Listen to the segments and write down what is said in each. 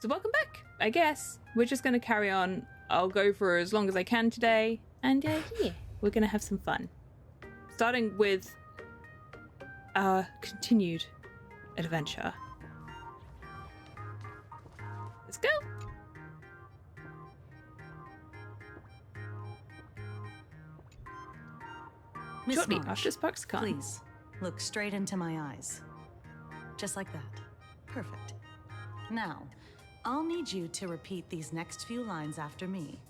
So welcome back, I guess. We're just going to carry on. I'll go for as long as I can today. And yeah, we're going to have some fun. Starting with our continued adventure. Let's go. Miss Shortly March, after SparksCon. please, look straight into my eyes. Just like that. Perfect. Now, I'll need you to repeat these next few lines after me,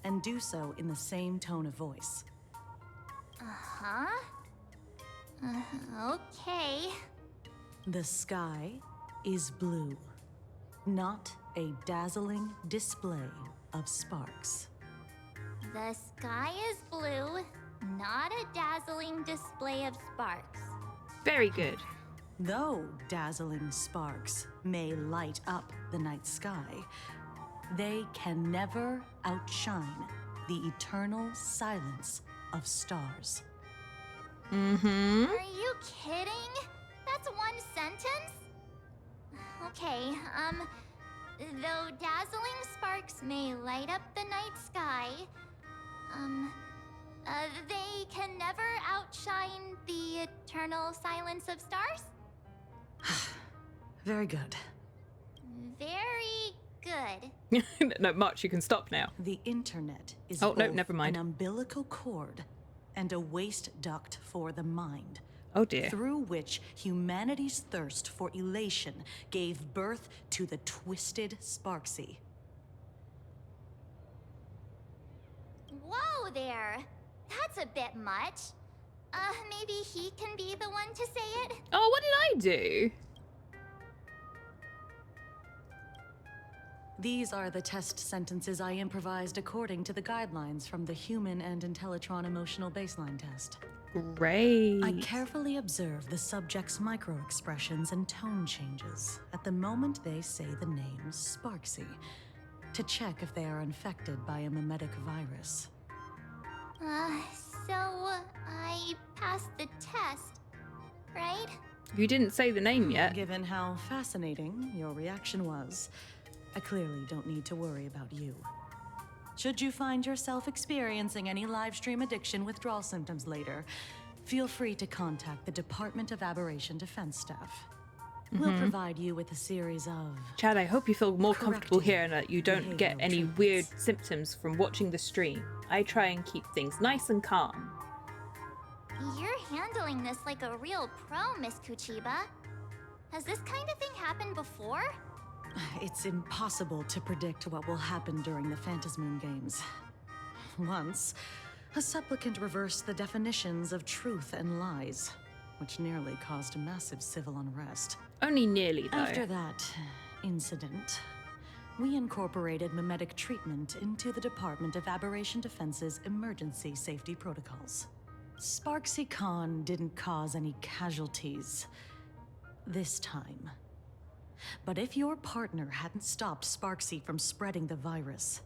and do so in the same tone of voice. Uh-huh. Okay. The sky is blue, not a dazzling display of sparks. The sky is blue, not a dazzling display of sparks. Very good. Though dazzling sparks may light up the night sky, they can never outshine the eternal silence of stars. Mm-hmm. Are you kidding? That's one sentence? Okay, though dazzling sparks may light up the night sky, they can never outshine the eternal silence of stars? Very good. Very good. No, March, you can stop now. The internet is Oh, no, both never mind. an umbilical cord and a waste duct for the mind, Oh dear. through which humanity's thirst for elation gave birth to the twisted Sparksy. Whoa there! That's a bit much. Maybe he can be the one to say it? Oh, what did I do? These are the test sentences I improvised according to the guidelines from the Human and Intellitron Emotional Baseline Test. Great. I carefully observe the subject's micro-expressions and tone changes at the moment they say the name Sparksy, to check if they are infected by a memetic virus. So I passed the test, right? You didn't say the name yet. Given how fascinating your reaction was, I clearly don't need to worry about you. Should you find yourself experiencing any livestream addiction withdrawal symptoms later, feel free to contact the Department of Aberration Defense staff. We'll provide you with a series of... Chad, I hope you feel more comfortable corrective here and that you don't get behavioral any treatments. weird symptoms from watching the stream. I try and keep things nice and calm. You're handling this like a real pro, Miss Kuchiba. Has this kind of thing happened before? It's impossible to predict what will happen during the Phantasmoon Games. Once, a supplicant reversed the definitions of truth and lies, which nearly caused massive civil unrest. Only nearly, though. After that incident, we incorporated memetic treatment into the Department of Aberration Defense's emergency safety protocols. Sparksy Khan didn't cause any casualties this time. But if your partner hadn't stopped Sparksy from spreading the virus,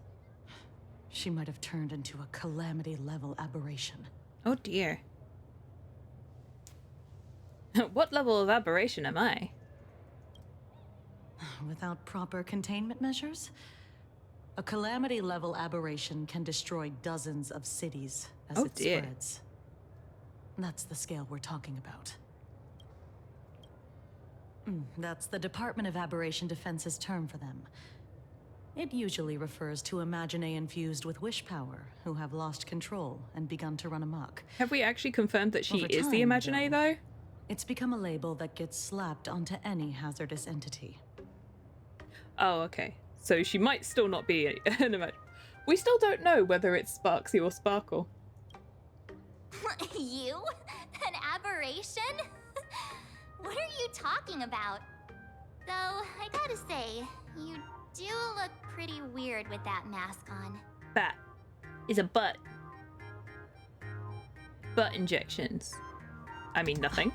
she might have turned into a calamity-level aberration. Oh dear. What level of aberration am I? Without proper containment measures, a calamity-level aberration can destroy dozens of cities as Oh it dear. spreads. That's the scale we're talking about. That's the Department of Aberration Defense's term for them. It usually refers to Imaginae infused with wish power who have lost control and begun to run amok. Have we actually confirmed that she Over is the time, Imaginae, though? It's become a label that gets slapped onto any hazardous entity. Oh, okay. So she might still not be an Imaginae. We still don't know whether it's Sparksy or Sparkle. You? An aberration? What are you talking about? Though, I gotta say, you do look pretty weird with that mask on. That is a butt. Butt injections. I mean, nothing.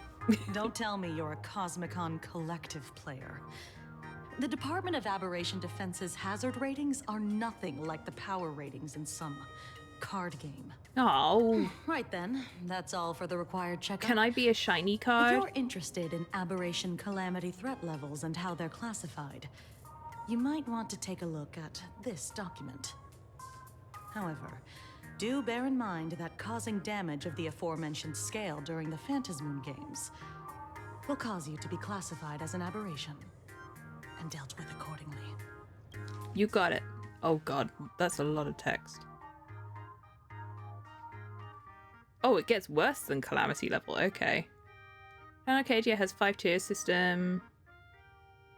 Don't tell me you're a Cosmicon collective player. The Department of Aberration Defense's hazard ratings are nothing like the power ratings in some card game. Oh, Right then, that's all for the required checkup. can I be a shiny If card? you're interested in aberration calamity threat levels and how they're classified, you might want to take a look at this document. However, do bear in mind that causing damage of the aforementioned scale during the Phantasmoon Games will cause you to be classified as an aberration and dealt with accordingly. You got it. Oh god, that's a lot of text. Oh, it gets worse than Calamity level. Okay. Planarcadia has 5-tier system.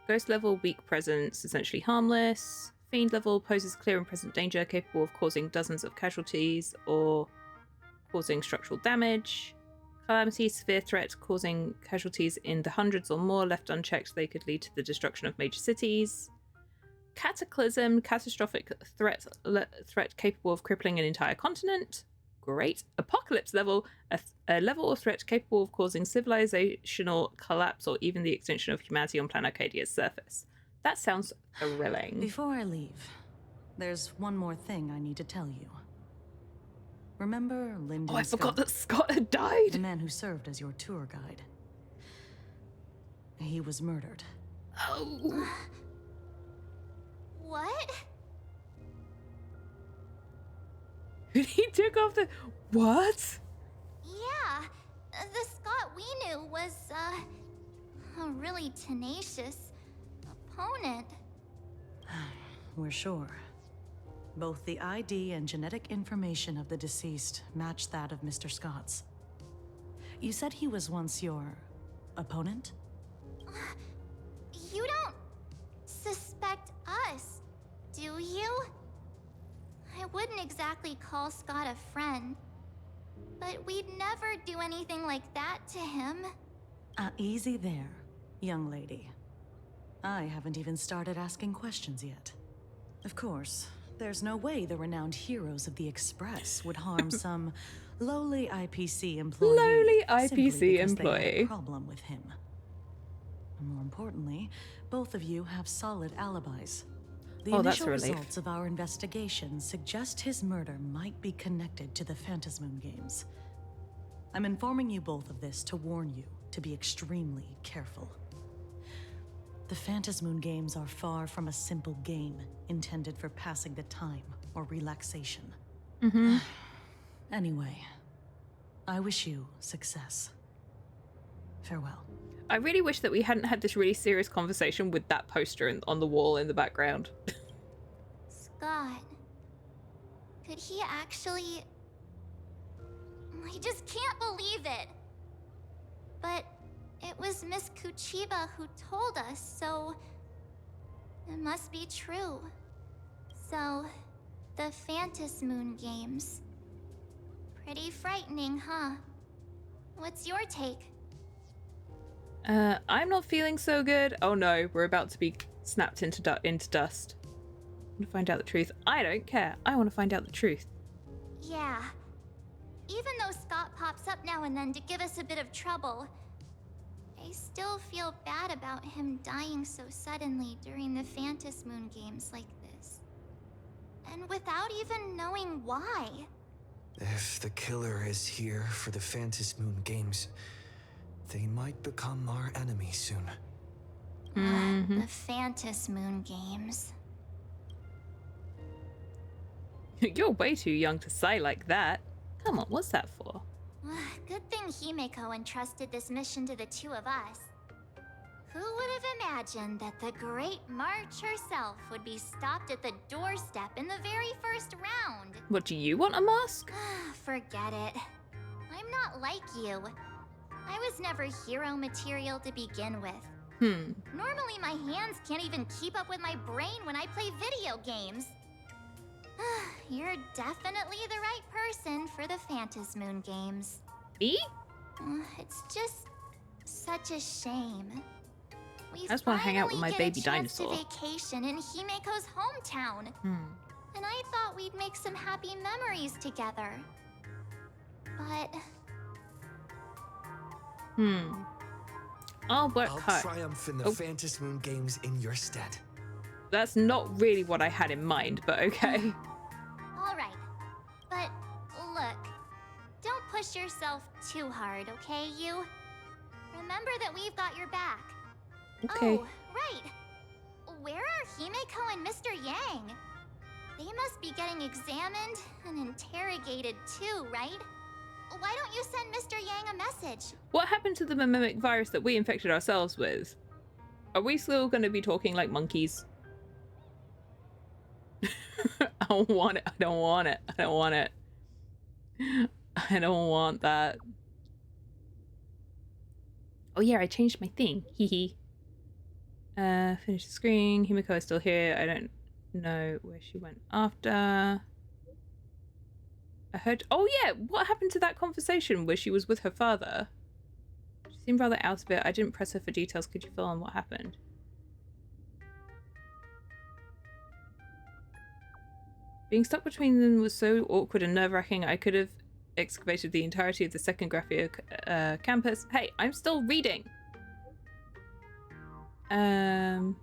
Ghost level, weak presence, essentially harmless. Fiend level poses clear and present danger, capable of causing dozens of casualties or causing structural damage. Calamity, severe threat, causing casualties in the hundreds or more. Left unchecked, they could lead to the destruction of major cities. Cataclysm, catastrophic threat capable of crippling an entire continent. Great. Apocalypse level, a level of threat capable of causing civilizational collapse or even the extinction of humanity on Planarcadia's surface. That sounds thrilling. Before I leave, there's one more thing I need to tell you. Remember Lyndon I forgot Scott, that Scott had died. the man who served as your tour guide? He was murdered. Oh. What? He took off the... What? Yeah, the Scott we knew was, a really tenacious opponent. We're sure. Both the ID and genetic information of the deceased match that of Mr. Scott's. You said he was once your opponent? You don't suspect us, do you? I wouldn't exactly call Scott a friend, but we'd never do anything like that to him. Easy there, young lady. I haven't even started asking questions yet. Of course, there's no way the renowned heroes of the Express would harm some lowly IPC employee. Lowly simply IPC because they had employee. a problem with him. And more importantly, both of you have solid alibis. The Oh, that's initial a relief. results of our investigation suggest his murder might be connected to the Phantasmoon Games. I'm informing you both of this to warn you to be extremely careful. The Phantasmoon Games are far from a simple game intended for passing the time or relaxation. Anyway, I wish you success. Farewell. I really wish that we hadn't had this really serious conversation with that poster on the wall in the background. Scott. Could he actually... I just can't believe it. But it was Miss Kuchiba who told us, so... it must be true. So, the Phantasmoon Games. Pretty frightening, huh? What's your take? I'm not feeling so good. Oh no, we're about to be snapped into dust. I want to find out the truth. I don't care. I want to find out the truth. Yeah. Even though Scott pops up now and then to give us a bit of trouble, I still feel bad about him dying so suddenly during the Phantasmoon Games like this. And without even knowing why. If the killer is here for the Phantasmoon Games, they might become our enemy soon. The Phantasmoon Games. You're way too young to say like that. Come on, what's that for? Good thing Himeko entrusted this mission to the two of us. Who would have imagined that the Great March herself would be stopped at the doorstep in the very first round? What, do you want a mask? Forget it. I'm not like you. I was never hero material to begin with. Normally my hands can't even keep up with my brain when I play video games. You're definitely the right person for the Phantasmoon Games. Me? It's just such a shame. We I just want to hang out with my baby dinosaur. To vacation in Himeko's hometown. And I thought we'd make some happy memories together. But... I'll work I'll hard. triumph in the Phantasmoon Games in your stead. That's not really what I had in mind, but okay. Alright. But look, don't push yourself too hard, okay, you? Remember that we've got your back. Okay. Oh, right. Where are Himeko and Mr. Yang? They must be getting examined and interrogated too, right? Why don't you send Mr. Yang a message? What happened to the mimic virus that we infected ourselves with? Are we still going to be talking like monkeys? I don't want it. I don't want it. I don't want it. I don't want that. Oh yeah, I changed my thing. Hee. Finish the screen. Himeko is still here. I don't know where she went after. I heard. Oh yeah, what happened to that conversation where she was with her father? She seemed rather out of it. I didn't press her for details. Could you fill in what happened? Being stuck between them was so awkward and nerve-wracking. I could have excavated the entirety of the second Graphia campus. Hey, I'm still reading. The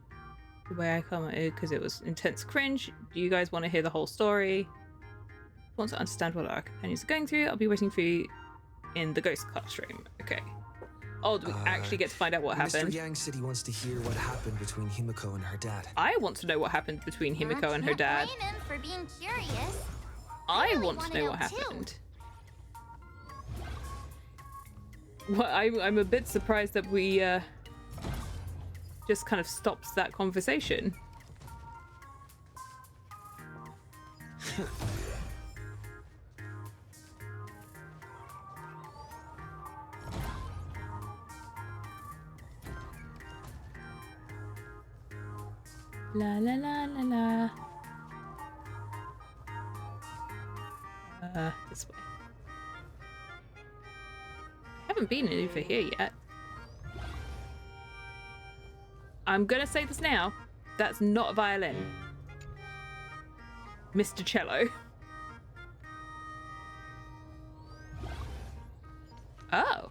way I commented because it was intense cringe. Do you guys want to hear the whole story? Want to understand what our companions are going through? I'll be waiting for you in the ghost classroom. Okay. Oh, do we actually get to find out what happened? Mr. Yang said he wants to hear what happened between Himeko and her dad. I want to know what happened between Himeko and her dad. Can't blame him for being curious. I really want to know what too. happened. Well, I'm a bit surprised that we just kind of stopped that conversation. La la la la la. This way. I haven't been over here yet. I'm gonna say this now. That's not a violin. Mr. Cello. Oh.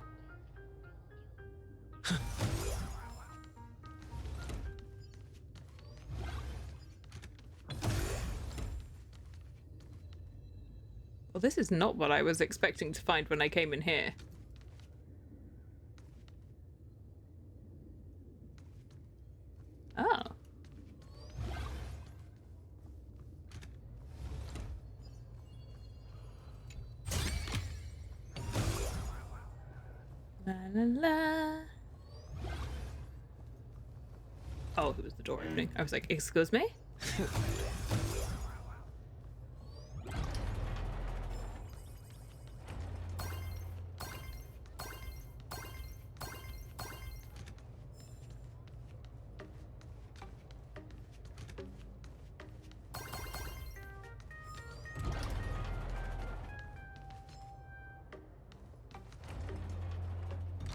Well, this is not what I was expecting to find when I came in here. Oh. La la la. Oh, it was the door opening. I was like, excuse me?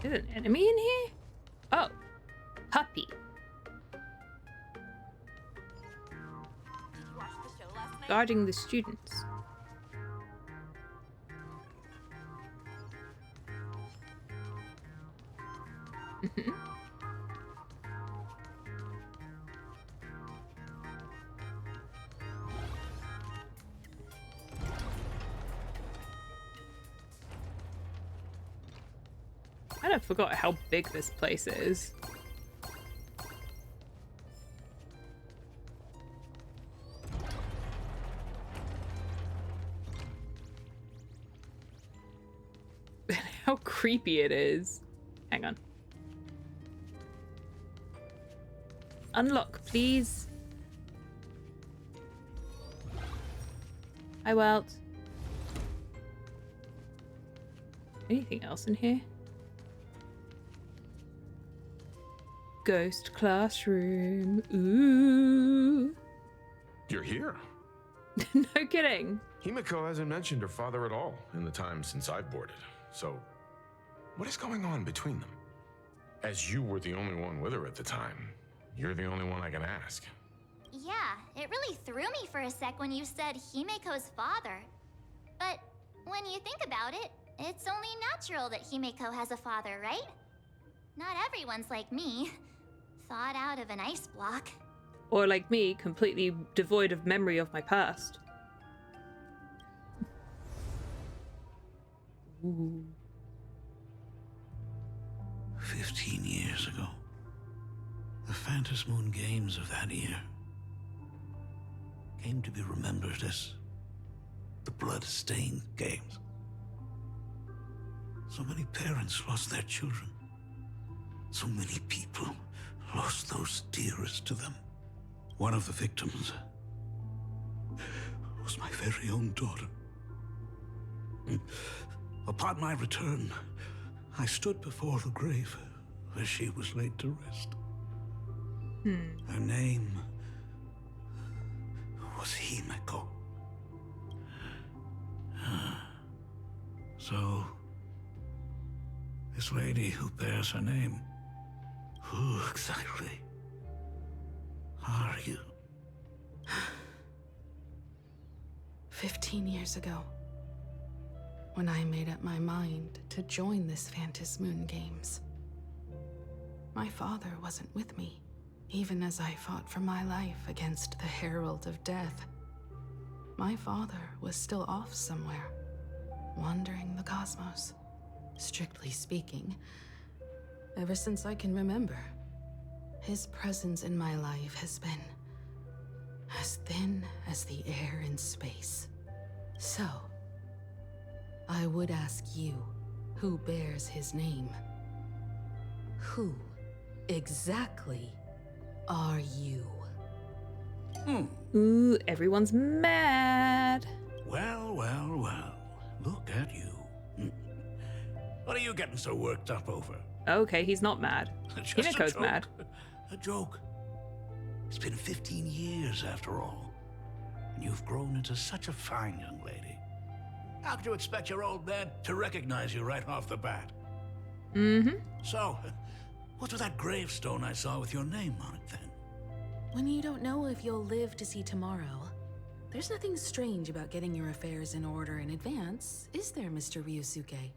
Is an enemy in here? Oh, puppy. Did you watch the show last night? Guarding the students. I kind of forgot how big this place is. How creepy it is. Hang on. Unlock, please. Hi, Welt. Anything else in here? Ghost classroom. Ooh. You're here. No kidding. Himeko hasn't mentioned her father at all in the time since I've boarded. So, what is going on between them? As you were the only one with her at the time, you're the only one I can ask. Yeah, it really threw me for a sec when you said Himeko's father. But when you think about it, it's only natural that Himeko has a father, right? Not everyone's like me, thawed out of an ice block. Or like me, completely devoid of memory of my past. Ooh. 15 years ago, The Phantom Moon Games of that year came to be remembered as the blood-stained games. So many parents lost their children. So many people lost those dearest to them. One of the victims was my very own daughter. Upon my return, I stood before the grave where she was laid to rest. Her name was Himeko. So, this lady who bears her name, who exactly are you? 15 years ago, when I made up my mind to join this Phantom Moon Games, my father wasn't with me, even as I fought for my life against the Herald of Death. My father was still off somewhere, wandering the cosmos. Strictly speaking, ever since I can remember, his presence in my life has been as thin as the air in space. So, I would ask you, who bears his name? Who exactly are you? Ooh, everyone's mad. Well, well, well. Look at you. What are you getting so worked up over? Okay, he's not mad. Just Himeko's a joke. mad. A joke. It's been 15 years after all. And you've grown into such a fine young lady. How could you expect your old man to recognize you right off the bat? So, what's with that gravestone I saw with your name on it then? When you don't know if you'll live to see tomorrow, there's nothing strange about getting your affairs in order in advance, is there, Mr. Ryusuke?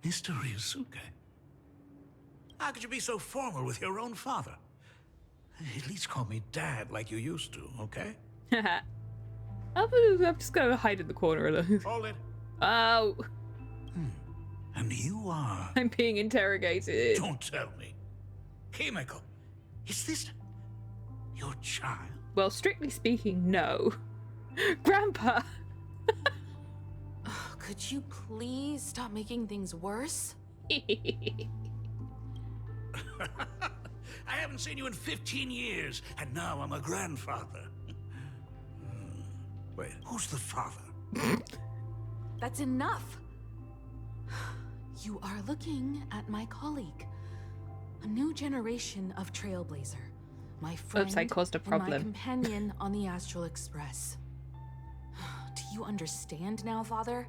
Mr. Ryusuke? How could you be so formal with your own father? At least call me Dad like you used to, okay? I'm just gonna hide in the corner a little. Hold it. Oh, And you are... I'm being interrogated. Don't tell me. Himeko, is this your child? Well, strictly speaking, no. Grandpa! Could you please stop making things worse? I haven't seen you in 15 years, and now I'm a grandfather. Wait, who's the father? That's enough! You are looking at my colleague. A new generation of trailblazer. My friend Oops, I caused a and my problem. companion on the Astral Express. Do you understand now, Father?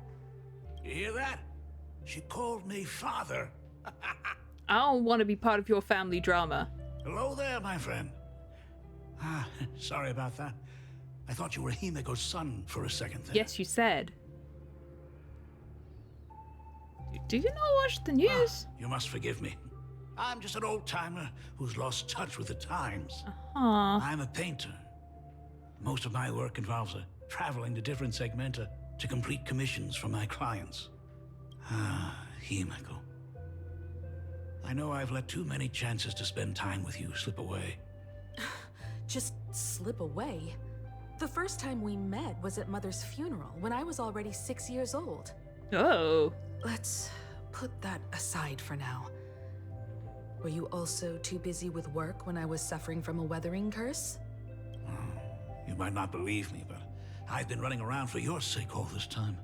You hear that? She called me father. I don't want to be part of your family drama. Hello there, my friend. Sorry about that. I thought you were Himeko's son for a second there. Yes, you said. Do you not watch the news? You must forgive me. I'm just an old-timer who's lost touch with the times. Aw. I'm a painter. Most of my work involves traveling to different segmenta to complete commissions for my clients. Himeko. I know I've let too many chances to spend time with you slip away. Just slip away? The first time we met was at Mother's funeral, when I was already 6 years old. Oh. Let's put that aside for now. Were you also too busy with work when I was suffering from a weathering curse? You might not believe me, but I've been running around for your sake all this time.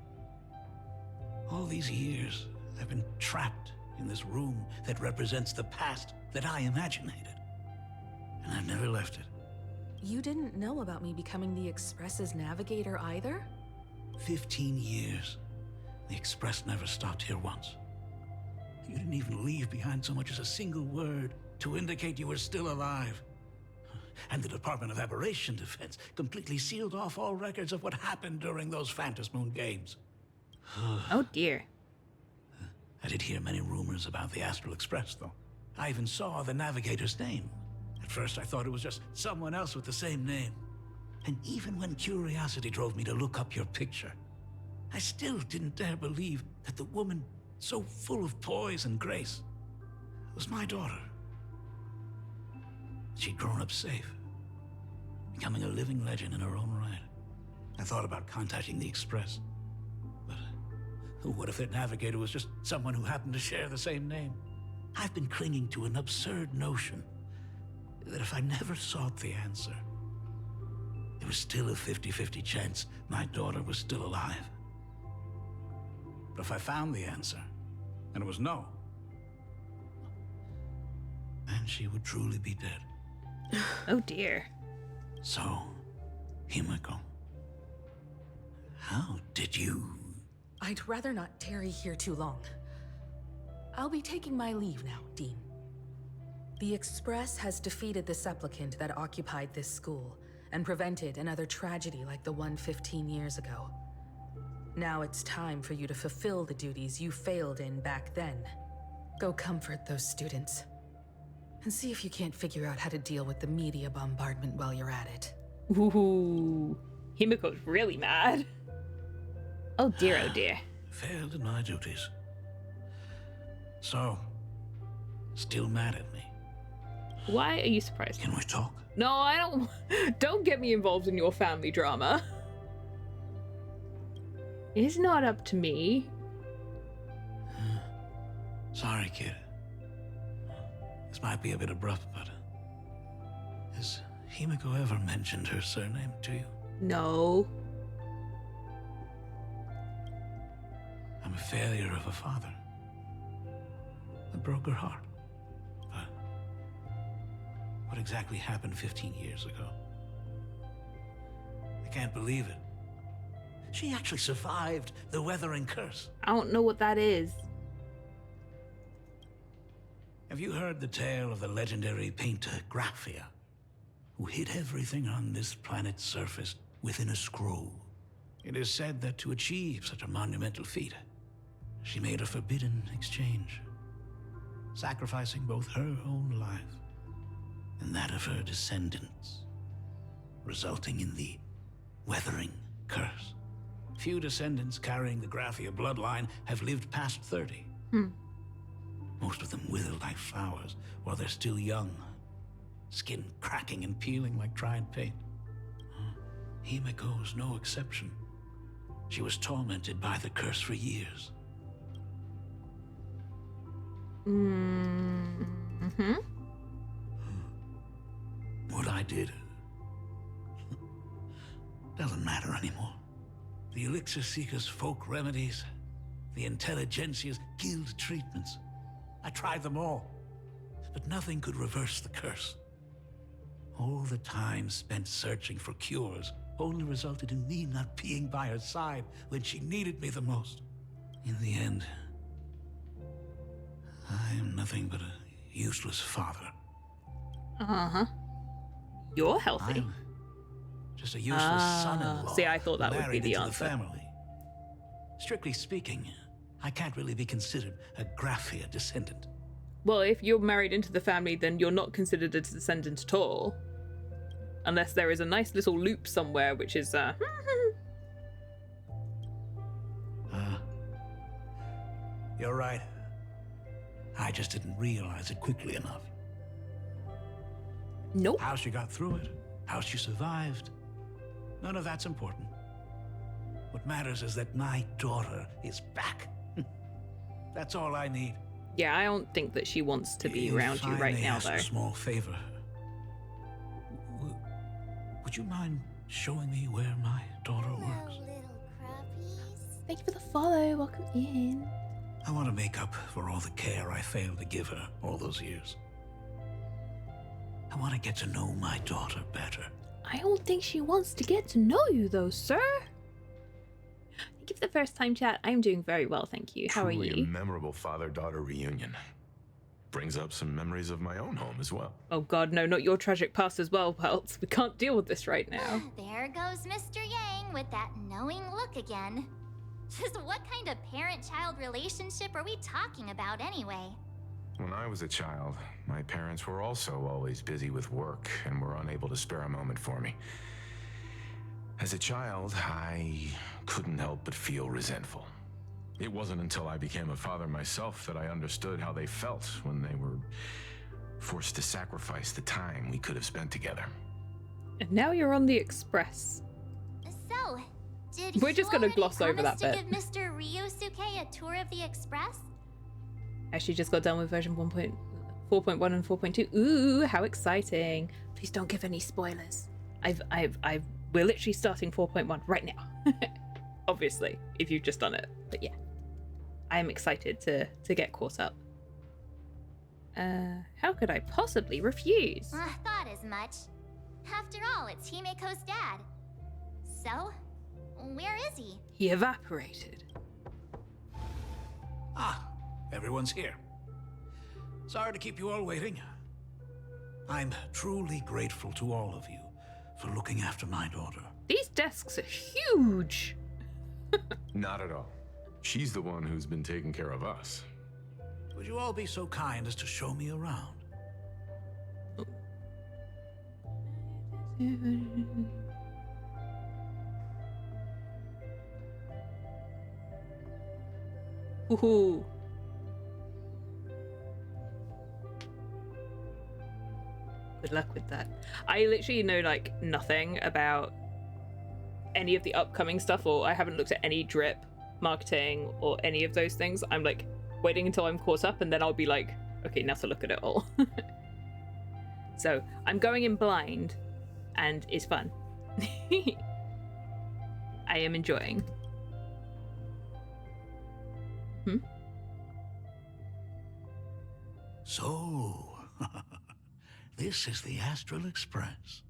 All these years, I've been trapped in this room that represents the past that I imaginated. And I've never left it. You didn't know about me becoming the Express's navigator either? 15 years. The Express never stopped here once. You didn't even leave behind so much as a single word to indicate you were still alive. And the Department of Aberration Defense completely sealed off all records of what happened during those Phantom Moon Games. Oh dear. I did hear many rumors about the Astral Express, though. I even saw the navigator's name. At first, I thought it was just someone else with the same name. And even when curiosity drove me to look up your picture, I still didn't dare believe that the woman so full of poise and grace was my daughter. She'd grown up safe, becoming a living legend in her own right. I thought about contacting the Express, but what if their navigator was just someone who happened to share the same name? I've been clinging to an absurd notion that if I never sought the answer, there was still a 50-50 chance my daughter was still alive. But if I found the answer, and it was no, then she would truly be dead. Oh dear. So, Himiko, how did you... I'd rather not tarry here too long. I'll be taking my leave now, Dean. The Express has defeated the supplicant that occupied this school and prevented another tragedy like the one 15 years ago. Now it's time for you to fulfill the duties you failed in back then. Go comfort those students. And see if you can't figure out how to deal with the media bombardment while you're at it. Ooh, Himiko's really mad. Oh dear, oh dear. Failed in my duties. So, still mad at me? Why are you surprised? Can we talk? No, I don't. Don't get me involved in your family drama. It's not up to me. Sorry, kid. This might be a bit abrupt, but... has Himiko ever mentioned her surname to you? No. I'm a failure of a father. I broke her heart. But what exactly happened 15 years ago? I can't believe it. She actually survived the weathering curse. I don't know what that is. Have you heard the tale of the legendary painter Graphia, who hid everything on this planet's surface within a scroll? It is said that to achieve such a monumental feat, she made a forbidden exchange, sacrificing both her own life and that of her descendants, resulting in the weathering curse. Few descendants carrying the Graphia bloodline have lived past 30. Most of them wither like flowers while they're still young, skin cracking and peeling like dried paint. Himiko's no exception. She was tormented by the curse for years. What I did doesn't matter anymore. The Elixir Seekers' folk remedies, the Intelligentsia's guild treatments. I tried them all, but nothing could reverse the curse. All the time spent searching for cures only resulted in me not being by her side when she needed me the most. In the end, I am nothing but a useless father. You're healthy. I'm just a useless son-in-law. See, I thought that would be married the into answer. family. Strictly speaking, I can't really be considered a Graphia descendant. Well, if you're married into the family, then you're not considered a descendant at all. Unless there is a nice little loop somewhere, which is, You're right. I just didn't realize it quickly enough. Nope. How she got through it, how she survived, none of that's important. What matters is that my daughter is back. That's all I need. Yeah, I don't think that she wants to be around you right now, If I may ask though. a small favor, would you mind showing me where my daughter works? Little crappies. Thank you for the follow. Welcome in. I want to make up for all the care I failed to give her all those years. I want to get to know my daughter better. I don't think she wants to get to know you, though, sir. Thank you for the first time chat. I'm doing very well, thank you. How are Truly you? a memorable father-daughter reunion. Brings up some memories of my own home as well. Oh god, no, not your tragic past as well, Peltz. We can't deal with this right now. There goes Mr. Yang with that knowing look again. Just what kind of parent-child relationship are we talking about anyway? When I was a child, my parents were also always busy with work and were unable to spare a moment for me. As a child, I couldn't help but feel resentful. It wasn't until I became a father myself that I understood how they felt when they were forced to sacrifice the time we could have spent together. And now you're on the Express. So, did We're just gonna gloss over that to bit. give Mr. Ryusuke a tour of the Express? Actually just got done with version 1.4.1 and 4.2. Ooh, how exciting. Please don't give any spoilers. We're literally starting 4.1 right now. Obviously, if you've just done it. But yeah, I'm excited to get caught up. How could I possibly refuse? I thought as much. After all, it's Himeko's dad. So, where is he? He evaporated. Ah, everyone's here. Sorry to keep you all waiting. I'm truly grateful to all of you for looking after my daughter. These desks are huge. Not at all. She's the one who's been taking care of us. Would you all be so kind as to show me around? Woohoo. Good luck with that. I literally know like nothing about any of the upcoming stuff, or I haven't looked at any drip marketing or any of those things. I'm like waiting until I'm caught up, and then I'll be like, okay, now to look at it all. So I'm going in blind, and it's fun. I am enjoying. So, this is the Astral Express.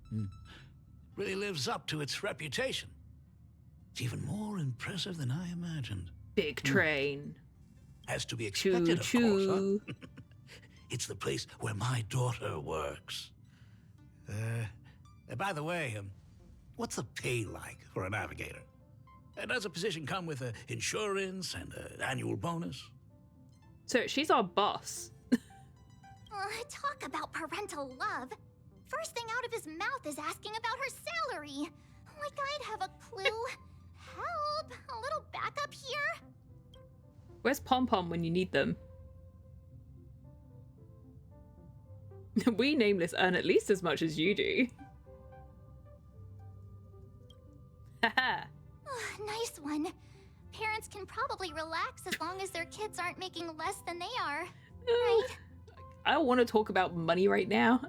Really lives up to its reputation. It's even more impressive than I imagined. Big train. As to be expected, of Choo course, choo. huh? It's the place where my daughter works. By the way, what's the pay like for a navigator? Does a position come with insurance and an annual bonus? So she's our boss. Talk about parental love. First thing out of his mouth is asking about her salary. Like I'd have a clue. Help! A little backup here? Where's Pom Pom when you need them? We nameless earn at least as much as you do. Haha. Nice one. Parents can probably relax as long as their kids aren't making less than they are. Right? I don't want to talk about money right now.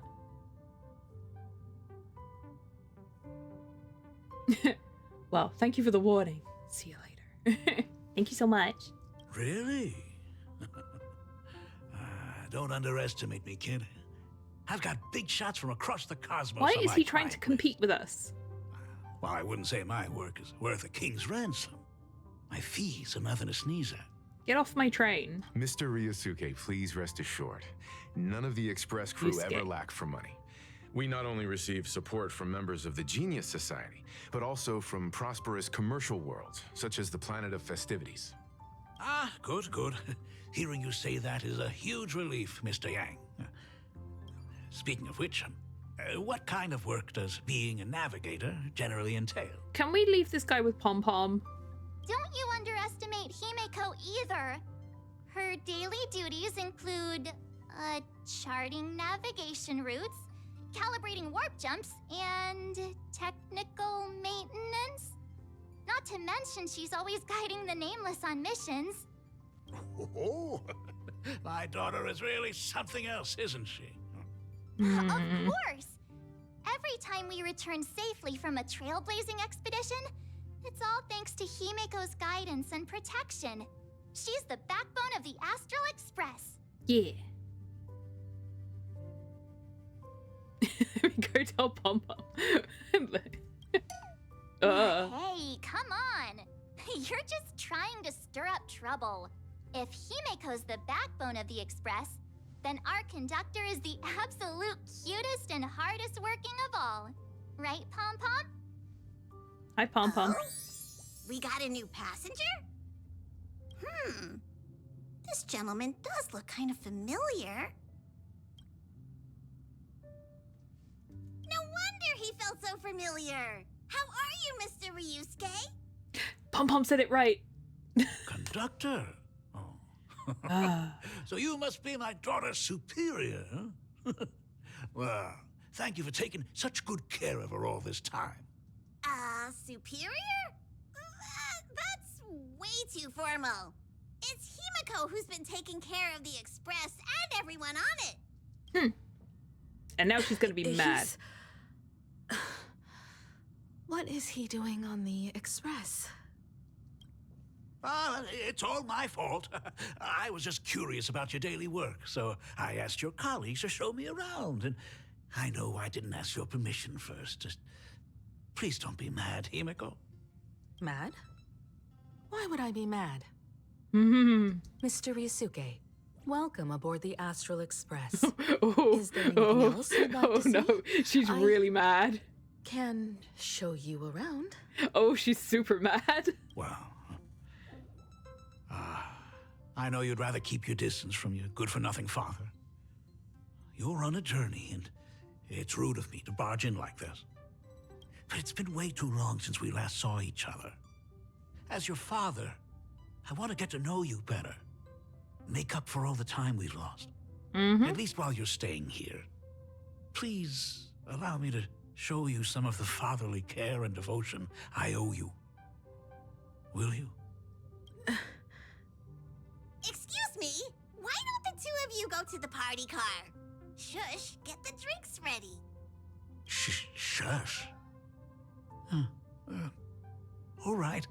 Well, thank you for the warning. See you later. Thank you so much. Really? Don't underestimate me, kid. I've got big shots from across the cosmos. Why on is my he trying to client compete with us? Well, I wouldn't say my work is worth a king's ransom. My fees are nothing to sneeze at. Get off my train. Mr. Ryusuke, please rest assured. None of the Express crew Ryusuke. ever lack for money. We not only receive support from members of the Genius Society, but also from prosperous commercial worlds, such as the Planet of Festivities. Ah, good, good. Hearing you say that is a huge relief, Mr. Yang. Speaking of which, what kind of work does being a navigator generally entail? Can we leave this guy with Pom Pom? Don't you underestimate Himeko either. Her daily duties include, charting navigation routes, calibrating warp jumps, and technical maintenance. Not to mention she's always guiding the Nameless on missions. Oh, my daughter is really something else, isn't she? Of course! Every time we return safely from a trailblazing expedition, it's all thanks to Himeko's guidance and protection. She's the backbone of the Astral Express. Yeah. We go tell Pom Pom. Hey, come on! You're just trying to stir up trouble. If Himeko's the backbone of the Express, then our conductor is the absolute cutest and hardest working of all. Right, Pom Pom? Hi, Pom Pom. We got a new passenger? This gentleman does look kind of familiar. No wonder he felt so familiar. How are you, Mr. Ryusuke? Pom Pom said it right. abductor. Oh. So you must be my daughter's superior, huh? Well, thank you for taking such good care of her all this time. Superior? That's way too formal. It's Himiko who's been taking care of the Express and everyone on it. And now she's gonna be mad. What is he doing on the Express? It's all my fault. I was just curious about your daily work, so I asked your colleagues to show me around. And I know I didn't ask your permission first. Just please don't be mad, Himiko. Mad? Why would I be mad? Mr. Ryusuke, welcome aboard the Astral Express. Is there anything else you'd like to see? No, she's really mad. Can show you around. Oh, she's super mad. Well, I know you'd rather keep your distance from your good-for-nothing father. You're on a journey, and it's rude of me to barge in like this. But it's been way too long since we last saw each other. As your father, I want to get to know you better. Make up for all the time we've lost. At least while you're staying here. Please allow me to show you some of the fatherly care and devotion I owe you. Will you? Excuse me? Why don't the two of you go to the party car? Shush, get the drinks ready. Shush. All right.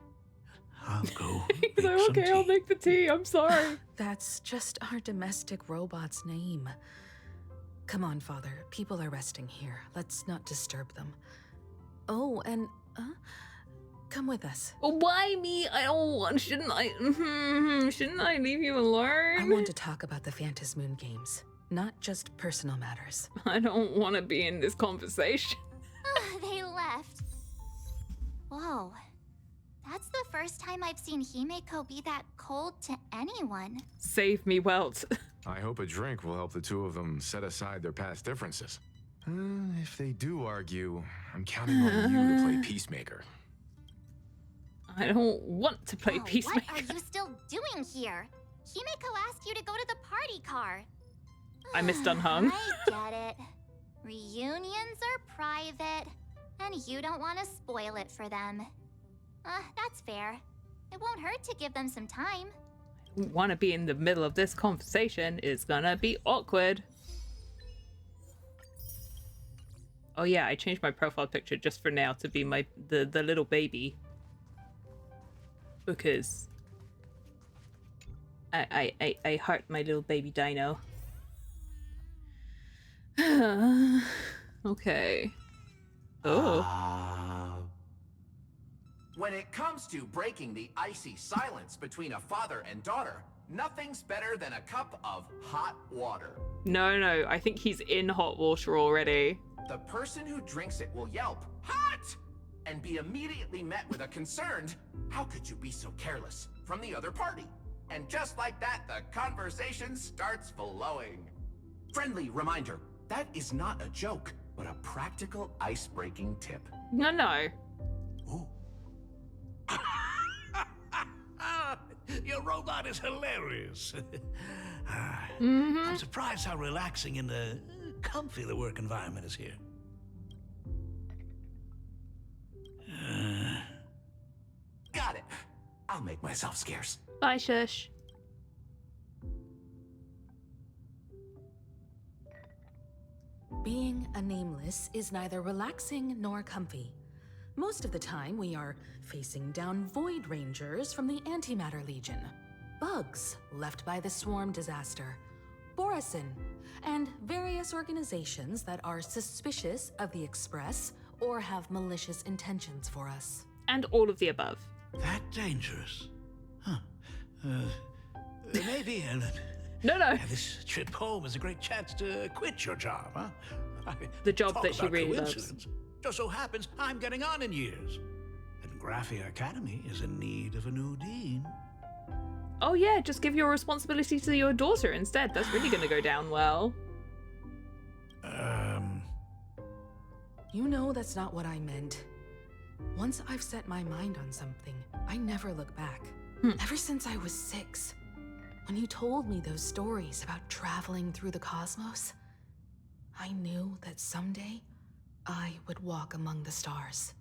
I'll go. He's like, okay, I'll make the tea. I'm sorry. That's just our domestic robot's name. Come on, Father. People are resting here. Let's not disturb them. Oh, and come with us. Well, why me? I don't want. Shouldn't I leave you alone? I want to talk about the Phantom Moon games, not just personal matters. I don't want to be in this conversation. They left. Whoa. That's the first time I've seen Himeko be that cold to anyone. Save me, Welt. I hope a drink will help the two of them set aside their past differences. If they do argue, I'm counting on you to play peacemaker. I don't want to play peacemaker. What are you still doing here? Himeko asked you to go to the party car. I missed Unhung. I get it. Reunions are private, and you don't want to spoil it for them. That's fair. It won't hurt to give them some time. I don't want to be in the middle of this conversation. It's gonna be awkward. Oh yeah, I changed my profile picture just for now to be the little baby. Because I heart my little baby dino. Okay. Oh. When it comes to breaking the icy silence between a father and daughter, nothing's better than a cup of hot water. No, I think he's in hot water already. The person who drinks it will yelp, "Hot!" and be immediately met with a concerned, "How could you be so careless?" from the other party. And just like that, the conversation starts flowing. Friendly reminder, that is not a joke, but a practical ice-breaking tip. No. Ooh. Your robot is hilarious. I'm surprised how relaxing and comfy the work environment is here. Got it. I'll make myself scarce. Bye, shush. Being a nameless is neither relaxing nor comfy. Most of the time, we are facing down Void Rangers from the Antimatter Legion, bugs left by the Swarm disaster, Borisin, and various organizations that are suspicious of the Express or have malicious intentions for us. And all of the above. That dangerous? Huh. Maybe. No. This trip home is a great chance to quit your job, huh? The job Talk that she about really coincidence. loves. Just so happens I'm getting on in years. And Graphia Academy is in need of a new dean. Oh yeah, just give your responsibility to your daughter instead. That's really gonna go down well. You know that's not what I meant. Once I've set my mind on something, I never look back. Ever since I was 6, when you told me those stories about traveling through the cosmos, I knew that someday I would walk among the stars.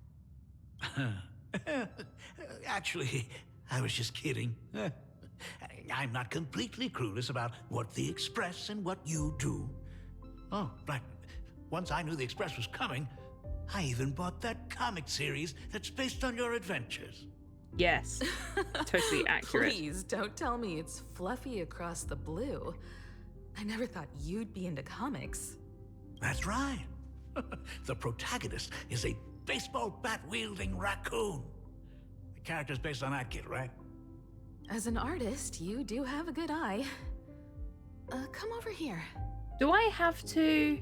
Actually, I was just kidding. I'm not completely clueless about what the Express and what you do. Oh, right. Once I knew the Express was coming, I even bought that comic series that's based on your adventures. Yes. Totally accurate. Please don't tell me it's fluffy across the blue. I never thought you'd be into comics. That's right. The protagonist is a baseball bat-wielding raccoon. The character's based on that kid, right? As an artist, you do have a good eye. Come over here. Do I have to?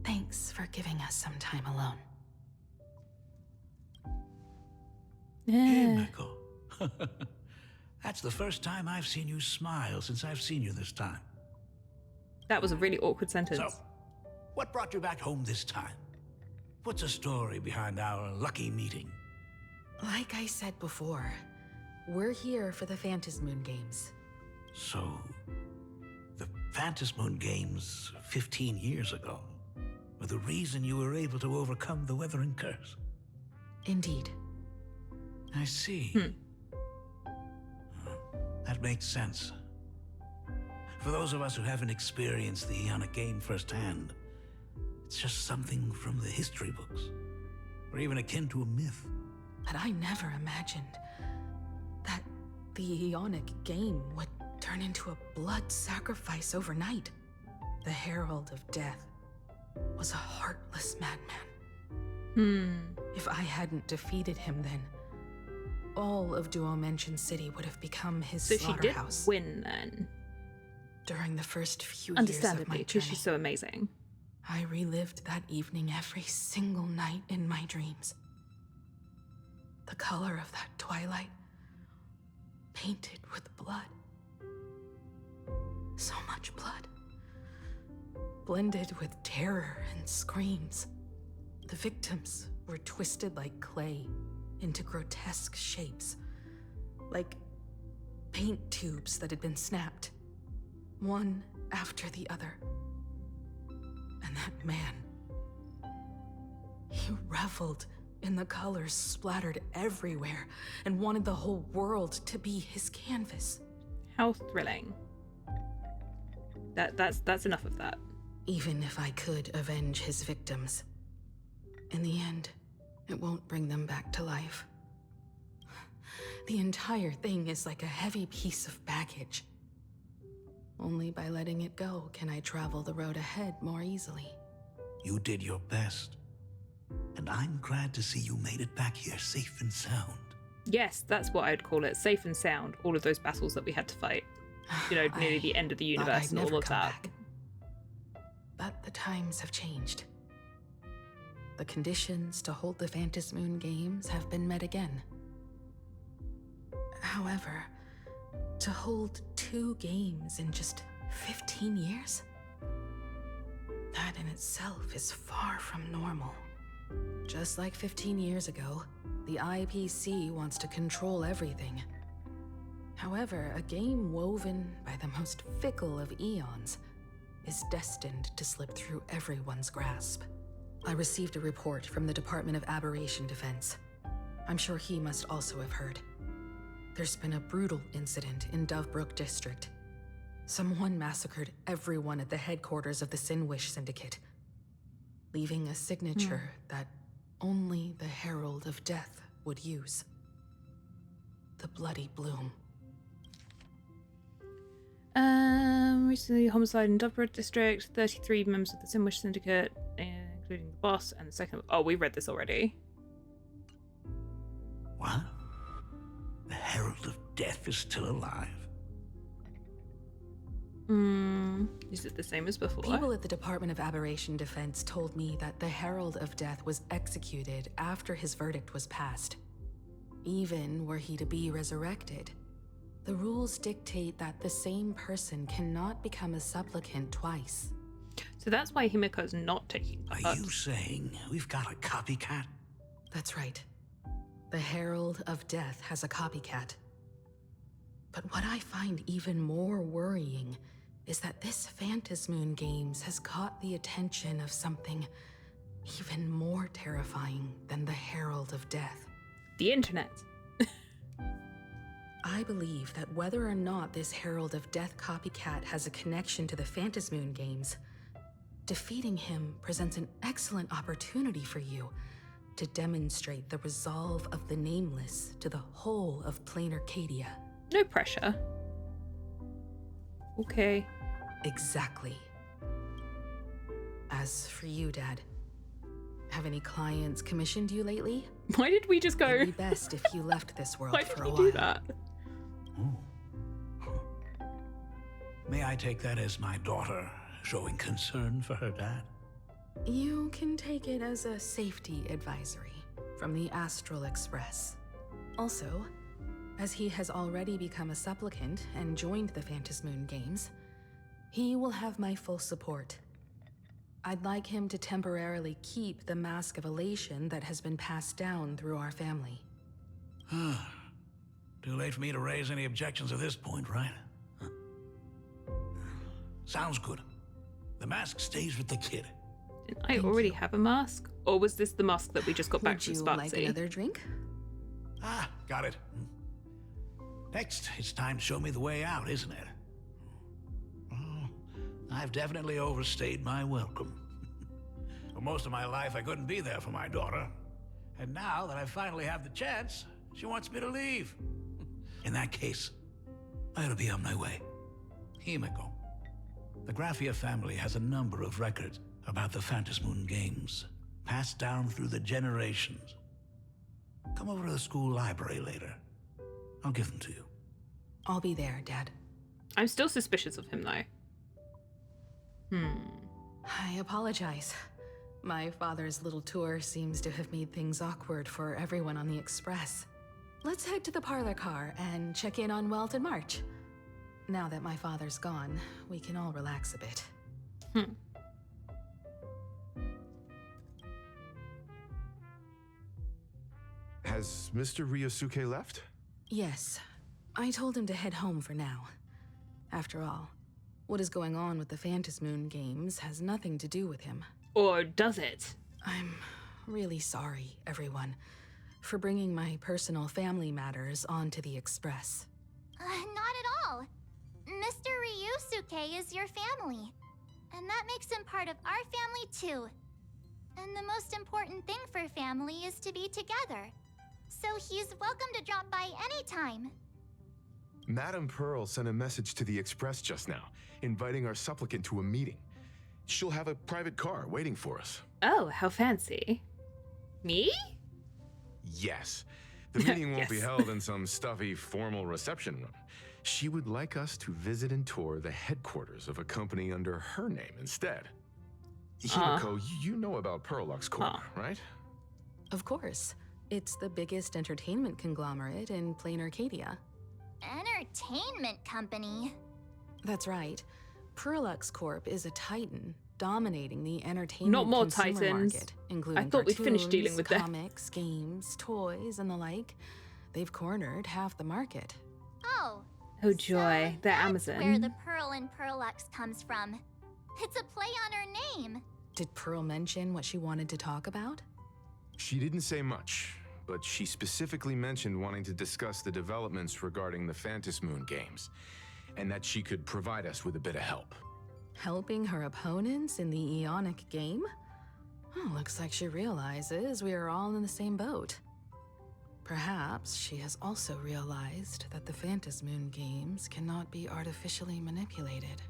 Thanks for giving us some time alone. Hey, Miko. That's the first time I've seen you smile since I've seen you this time. That was a really awkward sentence. So, what brought you back home this time? What's the story behind our lucky meeting? Like I said before, we're here for the Phantasmoon Games. So, the Phantasmoon Games 15 years ago were the reason you were able to overcome the Weathering Curse? Indeed. I see. That makes sense. For those of us who haven't experienced the Ionic game firsthand, it's just something from the history books, or even akin to a myth. But I never imagined that the Ionic game would turn into a blood sacrifice overnight. The Herald of Death was a heartless madman. If I hadn't defeated him then, all of Duomension City would have become his slaughterhouse. So she did win then. During the first few years of my Understandably, because journey, she's so amazing. I relived that evening every single night in my dreams. The color of that twilight, painted with blood. So much blood. Blended with terror and screams. The victims were twisted like clay into grotesque shapes. Like paint tubes that had been snapped, one after the other. And that man, he reveled in the colors splattered everywhere and wanted the whole world to be his canvas. How thrilling. That's enough of that. Even if I could avenge his victims, in the end, it won't bring them back to life. The entire thing is like a heavy piece of baggage. Only by letting it go can I travel the road ahead more easily. You did your best. And I'm glad to see you made it back here safe and sound. Yes, that's what I'd call it. Safe and sound. All of those battles that we had to fight. You know, nearly the end of the universe and all of that. Back. But the times have changed. The conditions to hold the Phantasmoon Games have been met again. However, to hold 2 games in just 15 years? That in itself is far from normal. Just like 15 years ago, the IPC wants to control everything. However, a game woven by the most fickle of eons is destined to slip through everyone's grasp. I received a report from the Department of Aberration Defense. I'm sure he must also have heard. There's been a brutal incident in Dovebrook District. Someone massacred everyone at the headquarters of the Sinwish Syndicate, leaving a signature that only the Herald of Death would use. The Bloody Bloom. Recently, homicide in Dovebrook District. 33 members of the Sinwish Syndicate, including the boss and the second. Oh, we read this already. What? The Herald of Death is still alive? Is it the same as before? People at the Department of Aberration Defense told me that the Herald of Death was executed after his verdict was passed. Even were he to be resurrected, the rules dictate that the same person cannot become a supplicant twice. So that's why Himiko's not taking Are you saying we've got a copycat? That's right. The Herald of Death has a copycat. But what I find even more worrying is that this Phantasmoon Games has caught the attention of something even more terrifying than the Herald of Death. The internet. I believe that whether or not this Herald of Death copycat has a connection to the Phantasmoon Games, defeating him presents an excellent opportunity for you to demonstrate the resolve of the Nameless to the whole of Planarcadia. No pressure. Okay. Exactly. As for you, Dad, have any clients commissioned you lately? Why did we just go? It'd be best if you left this world Why for did a you while. do that? May I take that as my daughter showing concern for her dad? You can take it as a safety advisory from the Astral Express. Also, as he has already become a supplicant and joined the Phantasmoon Games, he will have my full support. I'd like him to temporarily keep the Mask of Elation that has been passed down through our family. Too late for me to raise any objections at this point, right? Huh. Sounds good. The mask stays with the kid. Didn't I already have a mask? Or was this the mask that we just got back Would from you Sparksy? like another drink? Got it. Next, it's time to show me the way out, isn't it? Oh, I've definitely overstayed my welcome. For most of my life, I couldn't be there for my daughter. And now that I finally have the chance, she wants me to leave. In that case, I ought to be on my way. Himeko. The Graphia family has a number of records about the Phantasmoon Games, passed down through the generations. Come over to the school library later. I'll give them to you. I'll be there, Dad. I'm still suspicious of him, though. I apologize. My father's little tour seems to have made things awkward for everyone on the Express. Let's head to the parlor car and check in on Welt and March. Now that my father's gone, we can all relax a bit. Has Mr. Ryosuke left? Yes, I told him to head home for now. After all, what is going on with the Phantasmoon Games has nothing to do with him. Or does it? I'm really sorry, everyone, for bringing my personal family matters onto the Express. Not at all. Mr. Ryusuke is your family. And that makes him part of our family too. And the most important thing for family is to be together. So he's welcome to drop by anytime. Madame Pearl sent a message to the Express just now, inviting our supplicant to a meeting. She'll have a private car waiting for us. Oh, how fancy. Me? Yes. The meeting won't be Yes. held in some stuffy, formal reception room. She would like us to visit and tour the headquarters of a company under her name instead. Himeko, you know about Perlux Corp, right? Of course. It's the biggest entertainment conglomerate in Planarcadia. Entertainment company? That's right. Perlux Corp is a titan, dominating the entertainment Not more consumer titans. market, including I thought we'd finished dealing cartoons, with them. comics, games, toys, and the like. They've cornered half the market. Oh. Oh joy, so they're that's Amazon. where the Pearl in Perlux comes from. It's a play on her name. Did Pearl mention what she wanted to talk about? She didn't say much, but she specifically mentioned wanting to discuss the developments regarding the Phantasmoon Games, and that she could provide us with a bit of help. Helping her opponents in the Eonic game? Oh, looks like she realizes we are all in the same boat. Perhaps she has also realized that the Phantasmoon Games cannot be artificially manipulated.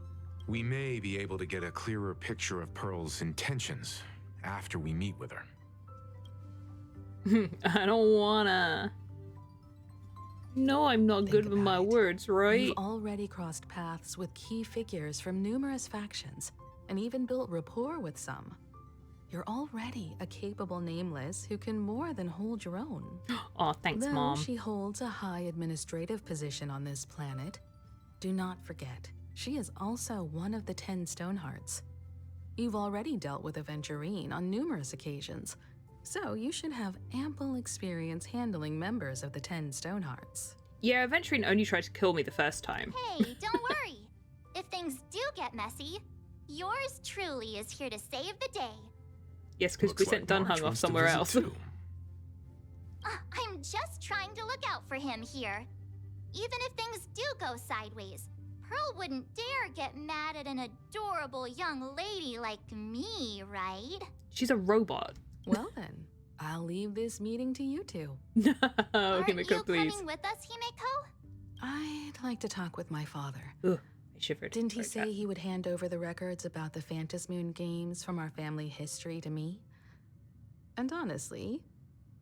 We may be able to get a clearer picture of Pearl's intentions after we meet with her. I don't wanna. No, I'm not good with my words, right? You've already crossed paths with key figures from numerous factions, and even built rapport with some. You're already a capable Nameless who can more than hold your own. Aw, thanks, Though Mom. she holds a high administrative position on this planet, do not forget, she is also one of the 10 Stonehearts. You've already dealt with Aventurine on numerous occasions, So you should have ample experience handling members of the 10 Stonehearts. Yeah, Aventurine only tried to kill me the first time. Hey, don't worry. If things do get messy, yours truly is here to save the day. Yes, because we sent Dunhung off somewhere else. I'm just trying to look out for him here. Even if things do go sideways, Pearl wouldn't dare get mad at an adorable young lady like me, right? She's a robot. Well then, I'll leave this meeting to you two. No, Aren't Himiko, you please. coming with us, Himiko? I'd like to talk with my father. Ugh, I shivered. Didn't he Right say there. he would hand over the records about the Phantom Moon games from our family history to me? And honestly,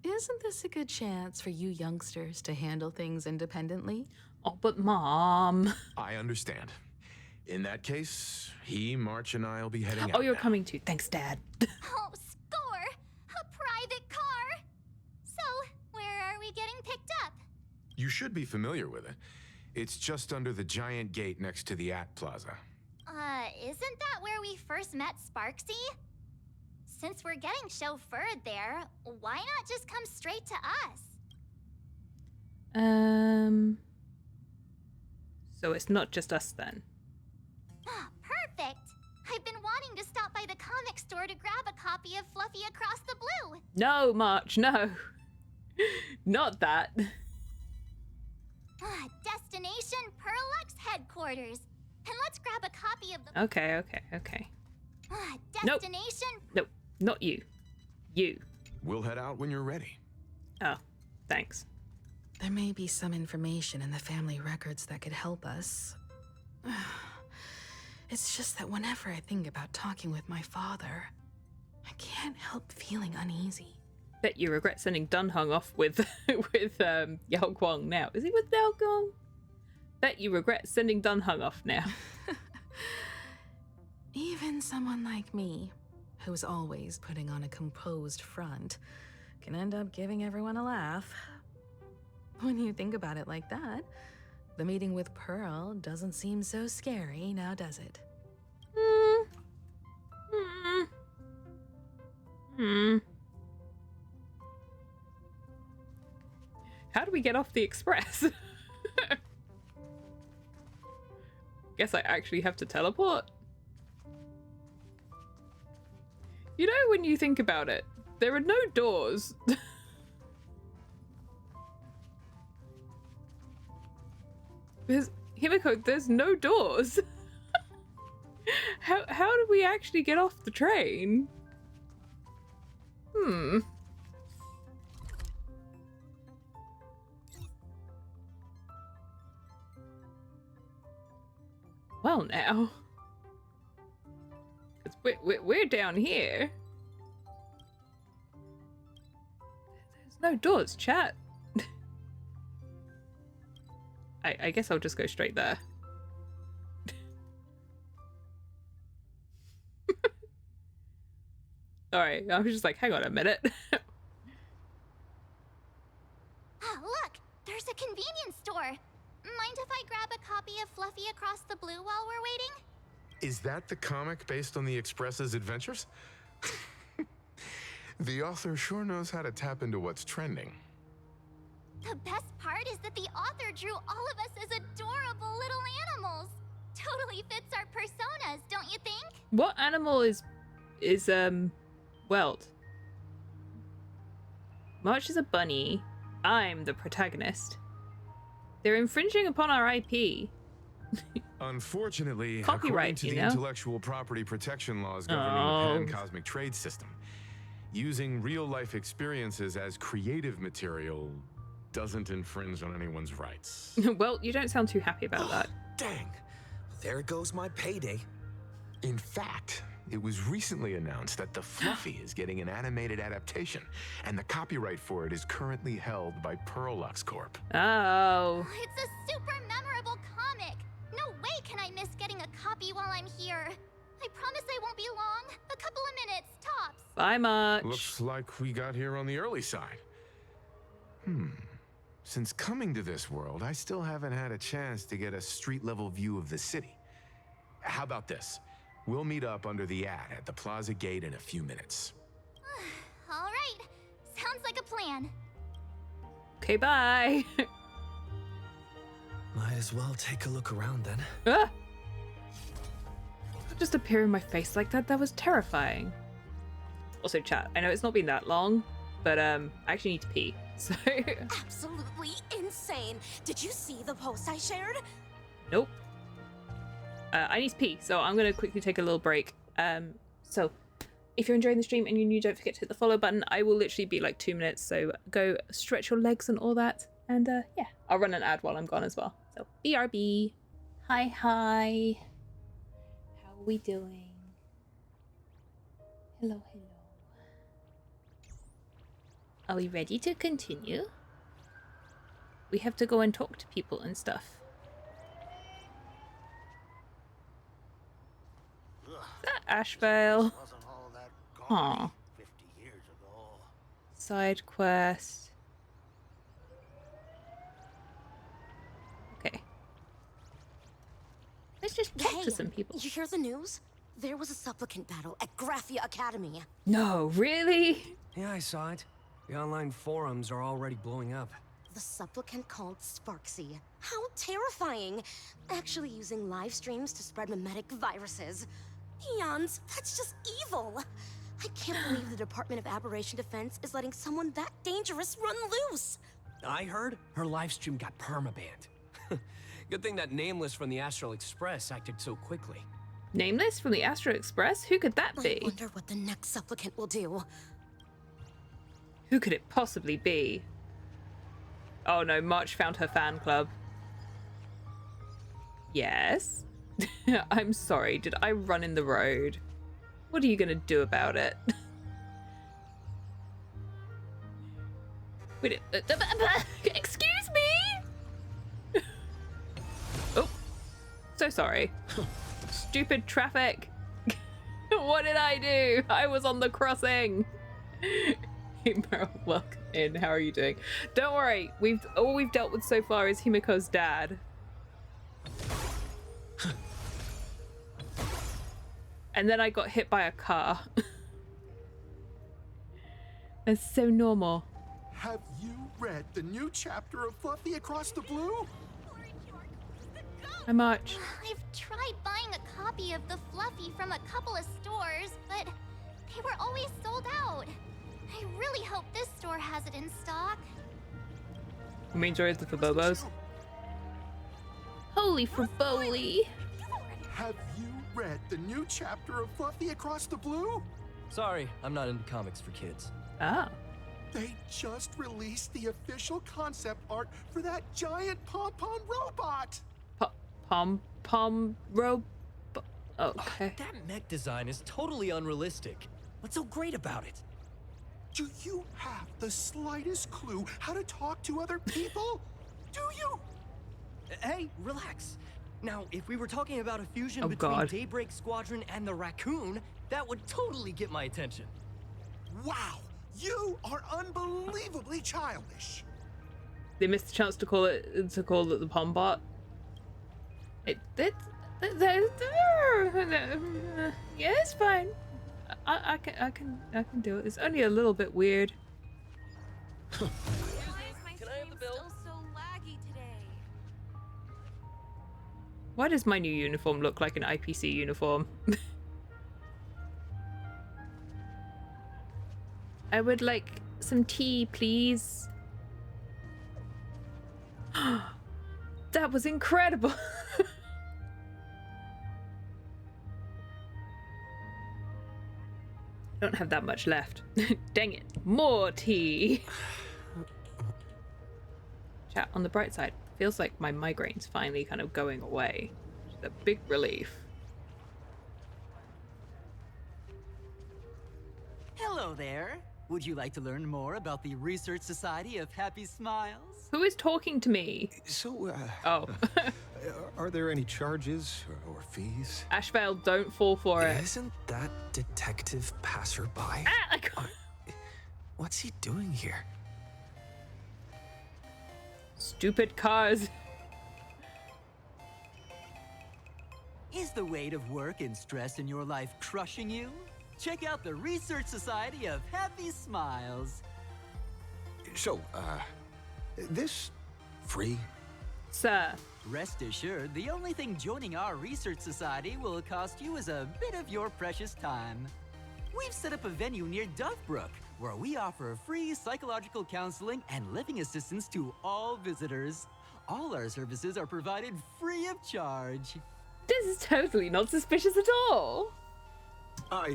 isn't this a good chance for you youngsters to handle things independently? Oh, but Mom. I understand. In that case, March, and I'll be heading out. Oh, you're now. coming too. Thanks, Dad. Oh, score! A private car! So, where are we getting picked up? You should be familiar with it. It's just under the giant gate next to the At Plaza. Isn't that where we first met Sparksy? Since we're getting chauffeured there, why not just come straight to us? So it's not just us then. Perfect! I've been wanting to stop by the comic store to grab a copy of Fluffy Across the Blue. No, March, no. Not that. Destination Perlux headquarters. And let's grab a copy of the... Okay. Destination... Nope, not you. You. We'll head out when you're ready. Oh, thanks. There may be some information in the family records that could help us. It's just that whenever I think about talking with my father, I can't help feeling uneasy. Bet you regret sending Dunhung off with Yao Guang now. Is he with Yao Guang? Bet you regret sending Dunhung off now. Even someone like me, who's always putting on a composed front, can end up giving everyone a laugh. When you think about it like that, the meeting with Pearl doesn't seem so scary, now does it? How do we get off the express? Guess I actually have to teleport? You know, when you think about it, there are no doors. Himiko, there's no doors. How do we actually get off the train? Well, now. 'Cause we're down here. There's no doors, chat. I guess I'll just go straight there. Alright, I was just like, hang on a minute. Look! There's a convenience store! Mind if I grab a copy of Fluffy Across the Blue while we're waiting? Is that the comic based on the Express's adventures? The author sure knows how to tap into what's trending. The best part is that the author drew all of us as adorable little animals. Totally fits our personas, don't you think? What animal is Welt? March is a bunny. I'm the protagonist. They're infringing upon our IP. Unfortunately, Copyright, according to you the know? intellectual property protection laws governing the pan-cosmic trade system, using real-life experiences as creative material doesn't infringe on anyone's rights. Well, you don't sound too happy about that. Dang. There goes my payday. In fact, it was recently announced that the Fluffy is getting an animated adaptation, and the copyright for it is currently held by Perlux Corp. Oh. It's a super memorable comic. No way can I miss getting a copy while I'm here. I promise I won't be long. A couple of minutes, tops. Bye, March. Looks like we got here on the early side. Since coming to this world, I still haven't had a chance to get a street-level view of the city. How about this? We'll meet up under the ad at the plaza gate in a few minutes. All All right. Sounds like a plan. Okay, bye. Might as well take a look around then. Ah! Just appear in my face like that. That was terrifying. Also, chat, I know it's not been that long, but I actually need to pee. So Absolutely insane. Did you see the post I shared? nope. I need to pee, so I'm gonna quickly take a little break. So if you're enjoying the stream and you're new, don't forget to hit the follow button. I will literally be like 2 minutes, so go stretch your legs and all that. And yeah, I'll run an ad while I'm gone as well. So BRB. Hi. How are we doing? Hello. Are we ready to continue? We have to go and talk to people and stuff. Is that Ashvale? Aw. Side quest. Okay. Let's just talk to some people. You hear the news? There was a supplicant battle at Graphia Academy. No, really? Yeah, I saw it. The online forums are already blowing up. The supplicant called Sparksy. How terrifying! Actually using live streams to spread memetic viruses. Eons, that's just evil. I can't believe the Department of Aberration Defense is letting someone that dangerous run loose. I heard her livestream got permabanned. Good thing that Nameless from the Astral Express acted so quickly. Nameless from the Astro Express? Who could that be? I wonder what the next supplicant will do. Who could it possibly be? Oh no, March found her fan club. Yes? I'm sorry, did I run in the road? What are you gonna do about it? Wait, excuse me? Oh, so sorry. Stupid traffic. What did I do? I was on the crossing. Hey Meryl, welcome in. How are you doing? Don't worry, all we've dealt with so far is Himiko's dad. And then I got hit by a car. That's so normal. Have you read the new chapter of Fluffy Across the Blue? How much? I've tried buying a copy of the Fluffy from a couple of stores, but they were always sold out. I really hope this store has it in stock. Main story is the Fabobos. Holy Fraboli! Have you read the new chapter of Fluffy Across the Blue? Sorry, I'm not into comics for kids. Oh. They just released the official concept art for that giant pom-pom robot! Pom robot. Okay. That mech design is totally unrealistic. What's so great about it? Do you have the slightest clue how to talk to other people? Do you? Hey, relax. Now, if we were talking about a fusion between God. Daybreak Squadron and the Raccoon, that would totally get my attention. Wow, you are unbelievably childish. They missed the chance to call it the Pombot. Yeah, it's fine. I can do it. It's only a little bit weird. Why is my stream still so laggy today? Why does my new uniform look like an IPC uniform? I would like some tea, please. That was incredible. Don't have that much left. Dang it. More tea. Chat, on the bright side, feels like my migraine's finally kind of going away. It's a big relief. Hello there. Would you like to learn more about the Research Society of Happy Smiles? Who is talking to me? So, Oh. are there any charges or fees? Ashvale, don't fall for it. Isn't that Detective Passerby? Ah, What's he doing here? Stupid cars. Is the weight of work and stress in your life crushing you? check out the Research Society of Happy Smiles. So, this free? Sir. Rest assured, the only thing joining our research society will cost you is a bit of your precious time. We've set up a venue near Dovebrook, where we offer free psychological counseling and living assistance to all visitors. All our services are provided free of charge. This is totally not suspicious at all. I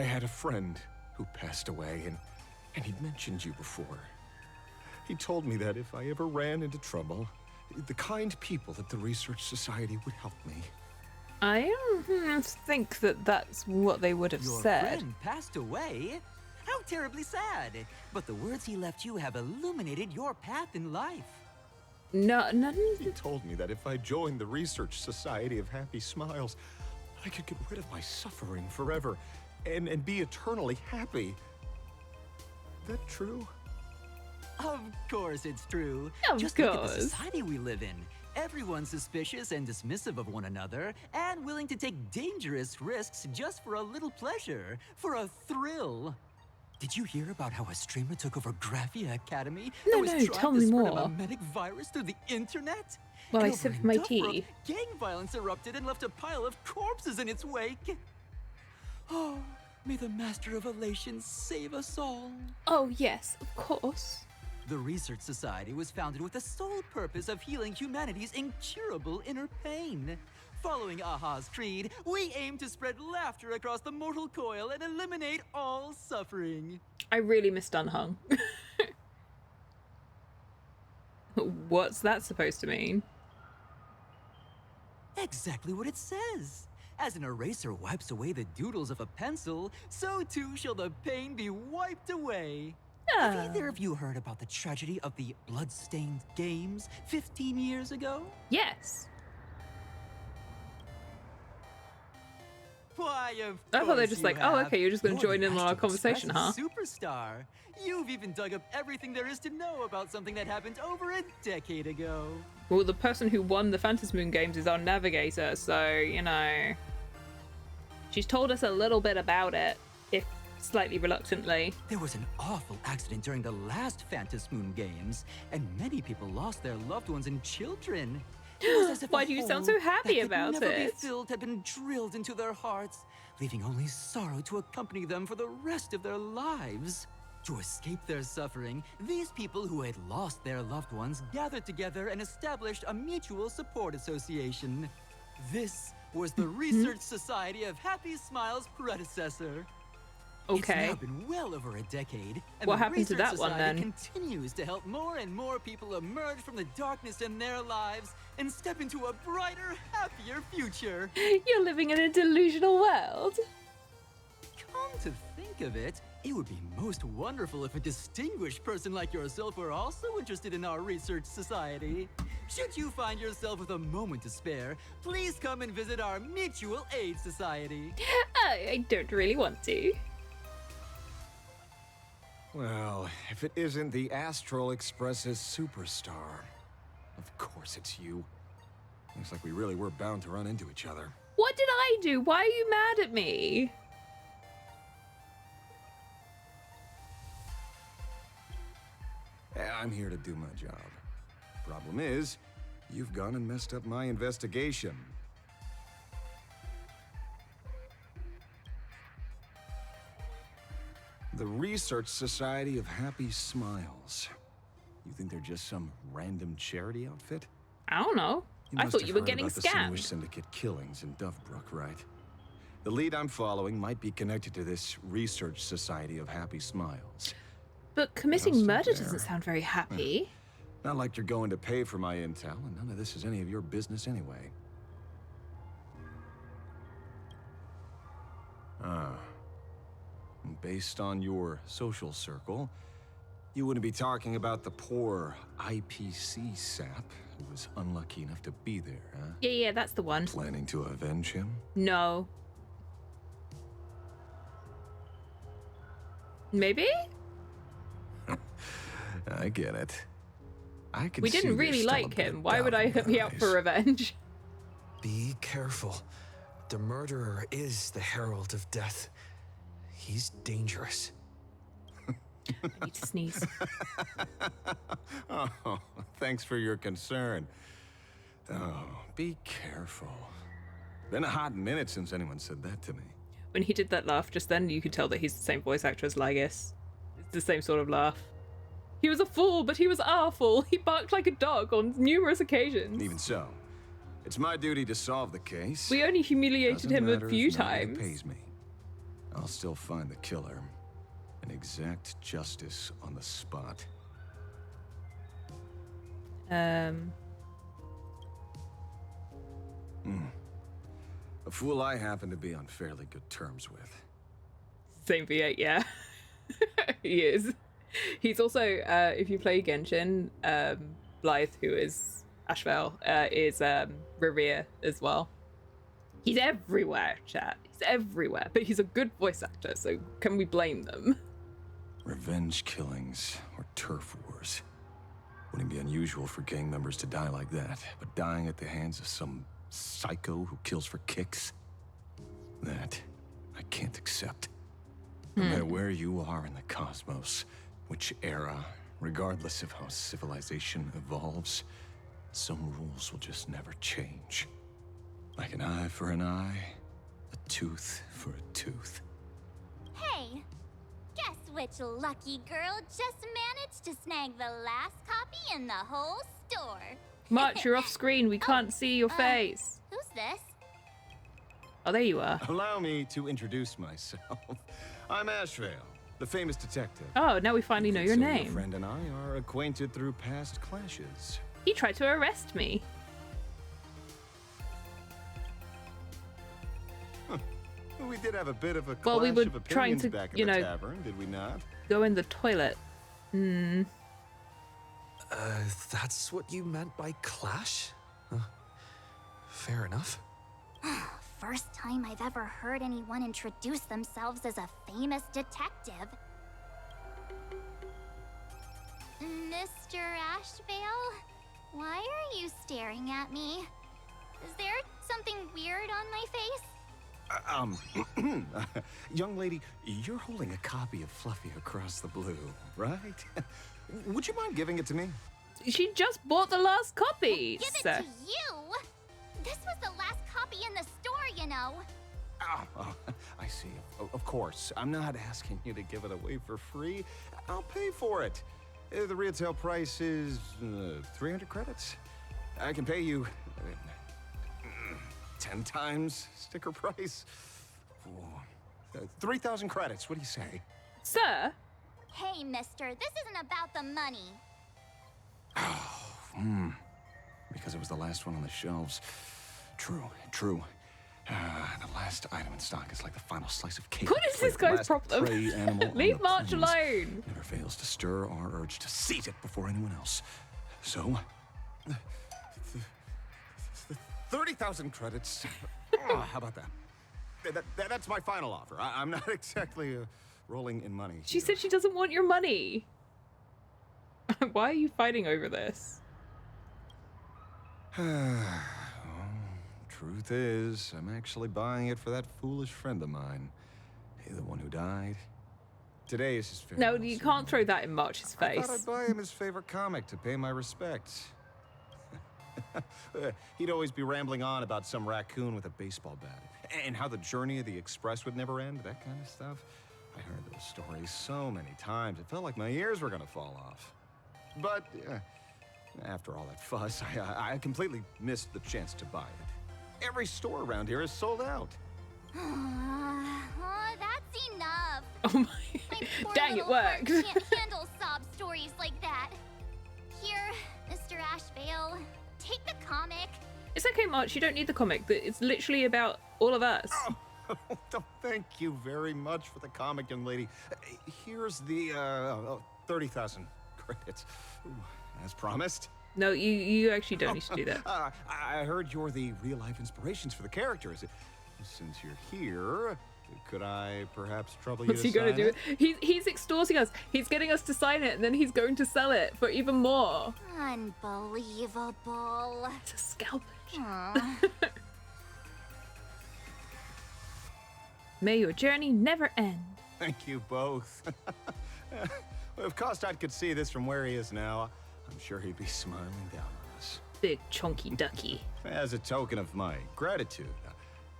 had a friend who passed away, and he'd mentioned you before. He told me that if I ever ran into trouble, the kind people at the Research Society would help me. I don't think that that's what they would have Your said. friend passed away? How terribly sad. But the words he left you have illuminated your path in life. No. He told me that if I joined the Research Society of Happy Smiles, I could get rid of my suffering forever and be eternally happy. That true? Of course it's true. Of Just course. look at the society we live in. Everyone's suspicious and dismissive of one another, and willing to take dangerous risks just for a little pleasure, for a thrill. Did you hear about how a streamer took over Graphia Academy No, and was no, trying tell to me spread more. a memetic virus through the internet? Well, And I over sipped in my Dovebrook, tea. gang violence erupted and left a pile of corpses in its wake. Oh, may the Master of Elation save us all. Oh, yes, of course. The Research Society was founded with the sole purpose of healing humanity's incurable inner pain. Following Aha's creed, we aim to spread laughter across the mortal coil and eliminate all suffering. I really missed Unhung. What's that supposed to mean? Exactly what it says. As an eraser wipes away the doodles of a pencil, so too shall the pain be wiped away. Have either of you heard about the tragedy of the blood-stained games 15 years ago? Yes. Why, of I thought they were course just you like, oh, have. okay, you're just going to You're join the in on our Astral conversation, huh? Express's superstar. You've even dug up everything there is to know about something that happened over a decade ago. Well, the person who won the Phantasm Moon games is our navigator, so, you know. She's told us a little bit about it, if slightly reluctantly. There was an awful accident during the last Phantasm Moon games, and many people lost their loved ones and children. It was as if Why a do you sound hole so happy that could about never it? be filled had been drilled into their hearts, leaving only sorrow to accompany them for the rest of their lives. To escape their suffering, these people who had lost their loved ones gathered together and established a mutual support association. This was the Research Society of Happy Smiles' predecessor. Okay. It's now been well over a decade, and What the happened to Research that one, Society then? continues to help more and more people emerge from the darkness in their lives and step into a brighter, happier future. You're living in a delusional world. Come to think of it, it would be most wonderful if a distinguished person like yourself were also interested in our Research Society. Should you find yourself with a moment to spare, please come and visit our Mutual Aid Society. I don't really want to. Well, if it isn't the Astral Express's superstar. Of course it's you. Looks like we really were bound to run into each other. What did I do? Why are you mad at me? I'm here to do my job. Problem is, you've gone and messed up my investigation. The Research Society of Happy Smiles. You think they're just some random charity outfit? I don't know. I must thought have you were heard getting about the Sinuous scammed. Syndicate killings in Dovebrook, right? The lead I'm following might be connected to this Research Society of Happy Smiles. But committing stop murder there. doesn't sound very happy. Not like you're going to pay for my intel, and none of this is any of your business anyway. Based on your social circle, you wouldn't be talking about the poor IPC sap who was unlucky enough to be there, huh? Yeah, that's the one. Planning to avenge him? No. Maybe? I get it. I can We see didn't there's really still a like bit him. of Why would doubt I in your be out for eyes. revenge? Be careful. the murderer is the herald of death. He's dangerous. I need to sneeze. Oh, thanks for your concern. Oh, be careful. Been a hot minute since anyone said that to me. When he did that laugh just then, you could tell that he's the same voice actor as Lygus. It's the same sort of laugh. He was a fool, but he was our fool. He barked like a dog on numerous occasions. Even so, it's my duty to solve the case. We only humiliated Doesn't him a matter few if nobody times. pays me. I'll still find the killer and exact justice on the spot. A fool I happen to be on fairly good terms with. Same V8, yeah. He is. He's also, if you play Genshin, Blythe, who is Ashvale, is Revere as well. He's everywhere, chat. He's everywhere, but he's a good voice actor, so can we blame them? Revenge killings or turf wars. Wouldn't be unusual for gang members to die like that, but dying at the hands of some psycho who kills for kicks? That I can't accept. No matter where you are in the cosmos, which era, regardless of how civilization evolves, some rules will just never change. Like an eye for an eye, a tooth for a tooth. Hey, guess which lucky girl just managed to snag the last copy in the whole store? March, you're off screen. We can't see your face. Who's this? Oh, there you are. Allow me to introduce myself. I'm Ashvale, the famous detective. Oh, now we finally know your So name. Your friend and I are acquainted through past clashes. He tried to arrest me. We did have a bit of a clash Well, we were of trying opinions to, back in you the know, tavern, did we not? Go in the toilet. That's what you meant by clash? Fair enough. First time I've ever heard anyone introduce themselves as a famous detective. Mr. Ashvale, why are you staring at me? Is there something weird on my face? Young lady, you're holding a copy of Fluffy Across the Blue, right? Would you mind giving it to me? She just bought the last copy. Give it to you? This was the last copy in the store, you know. Oh, I see. Of course. I'm not asking you to give it away for free. I'll pay for it. The retail price is 300 credits. I can pay you 10 times sticker price. 3,000 credits. What do you say? Sir? Hey, mister, this isn't about the money. Because it was the last one on the shelves. True. The last item in stock is like the final slice of cake. What is this guy's problem? Leave March alone. Never fails to stir our urge to seize it before anyone else. So, 30,000 credits. How about that? That's my final offer. I'm not exactly rolling in money. She said she doesn't want your money. Why are you fighting over this? Truth is, I'm actually buying it for that foolish friend of mine. The one who died. Today is his farewell. No, you can't throw that in March's face. I thought I'd buy him his favorite comic to pay my respects. He'd always be rambling on about some raccoon with a baseball bat, and how the journey of the Express would never end, that kind of stuff. I heard those stories so many times, it felt like my ears were gonna fall off. But after all that fuss, I completely missed the chance to buy it. Every store around here is sold out. That's enough. Oh my... Dang, it worked. Can't handle sob stories like that. Here, Mr. Ashvale, take the comic. It's okay, March. You don't need the comic. It's literally about all of us. Oh, thank you very much for the comic, young lady. Here's the 30,000 credits, as promised. No, you actually don't need to do that. I heard you're the real-life inspirations for the characters. Since you're here, could I perhaps trouble you What's he going to do? He's extorting us. He's getting us to sign it, and then he's going to sell it for even more. Unbelievable. It's a scalpage. May your journey never end. Thank you both. If Kostat could see this from where he is now, I'm sure he'd be smiling down on us. Big chunky ducky. As a token of my gratitude,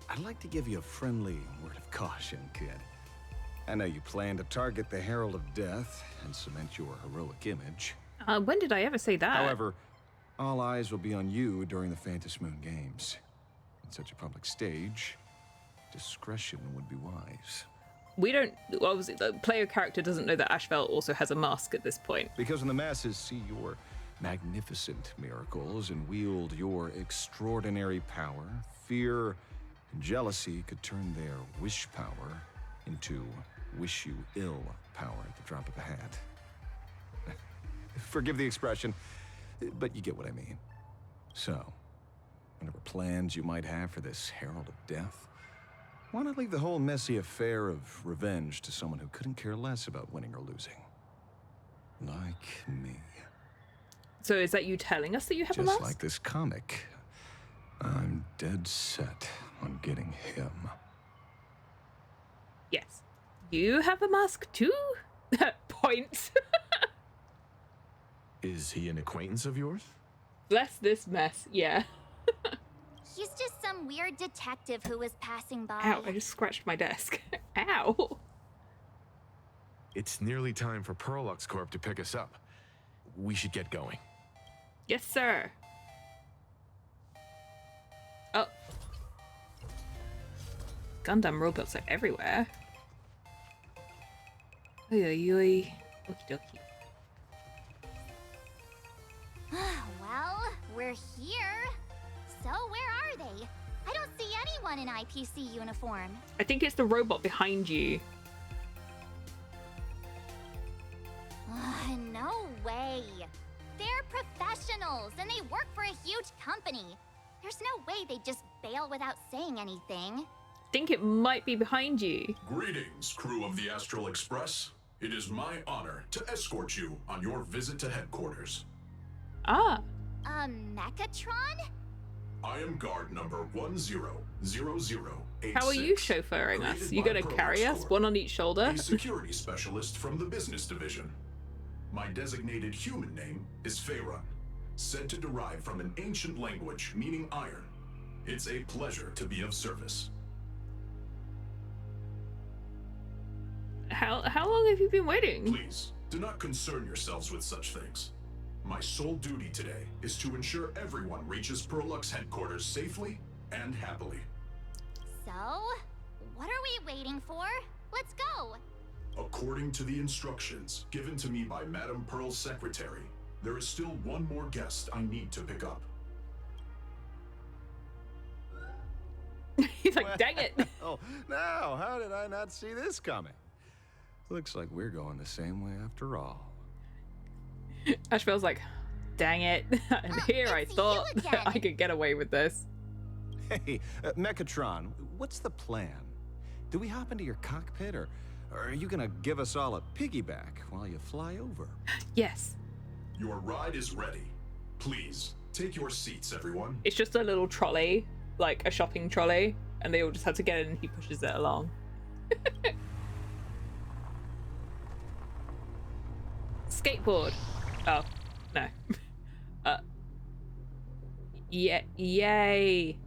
I'd like to give you a friendly word of caution, kid. I know you plan to target the Herald of Death and cement your heroic image. When did I ever say that? However, all eyes will be on you during the Phantom Moon Games. On such a public stage, discretion would be wise. We don't, obviously, the player character doesn't know that Ashvel also has a mask at this point. Because when the masses see your magnificent miracles and wield your extraordinary power, fear and jealousy could turn their wish power into wish you ill power at the drop of a hat. Forgive the expression, but you get what I mean. So, whatever plans you might have for this Herald of Death, why not leave the whole messy affair of revenge to someone who couldn't care less about winning or losing? Like me. So is that you telling us that you have a mask? Just like this comic, I'm dead set on getting him. Yes. You have a mask too? Points. Is he an acquaintance of yours? Bless this mess, yeah. He's just some weird detective who was passing by. Ow, I just scratched my desk. Ow. It's nearly time for Perlux Corp to pick us up. We should get going. Yes, sir. Oh. Gundam robots are everywhere. Oi, oi, oi. Okie dokie. Well, we're here. So where are they? I don't see anyone in IPC uniform. I think it's the robot behind you. No way. They're professionals and they work for a huge company. There's no way they'd just bail without saying anything. I think it might be behind you. Greetings, crew of the Astral Express. It is my honor to escort you on your visit to headquarters. Ah. Mechatron? I am guard number 100086. How are you chauffeuring us? You gonna carry us, one on each shoulder? A security specialist from the business division. My designated human name is Faerun, said to derive from an ancient language meaning iron. It's a pleasure to be of service. How long have you been waiting? Please, do not concern yourselves with such things. My sole duty today is to ensure everyone reaches Perlux headquarters safely and happily. So, what are we waiting for? Let's go! According to the instructions given to me by Madame Pearl's secretary, there is still one more guest I need to pick up. He's like, dang it! Oh, now, how did I not see this coming? Looks like we're going the same way after all. Ashbel's like, dang it. And here I thought that I could get away with this. Hey, Mechatron, what's the plan? Do we hop into your cockpit, or are you gonna give us all a piggyback while you fly over? Yes. Your ride is ready. Please, take your seats, everyone. It's just a little trolley, like a shopping trolley, and they all just have to get in and he pushes it along. Skateboard. Oh, no. Yeah, yay.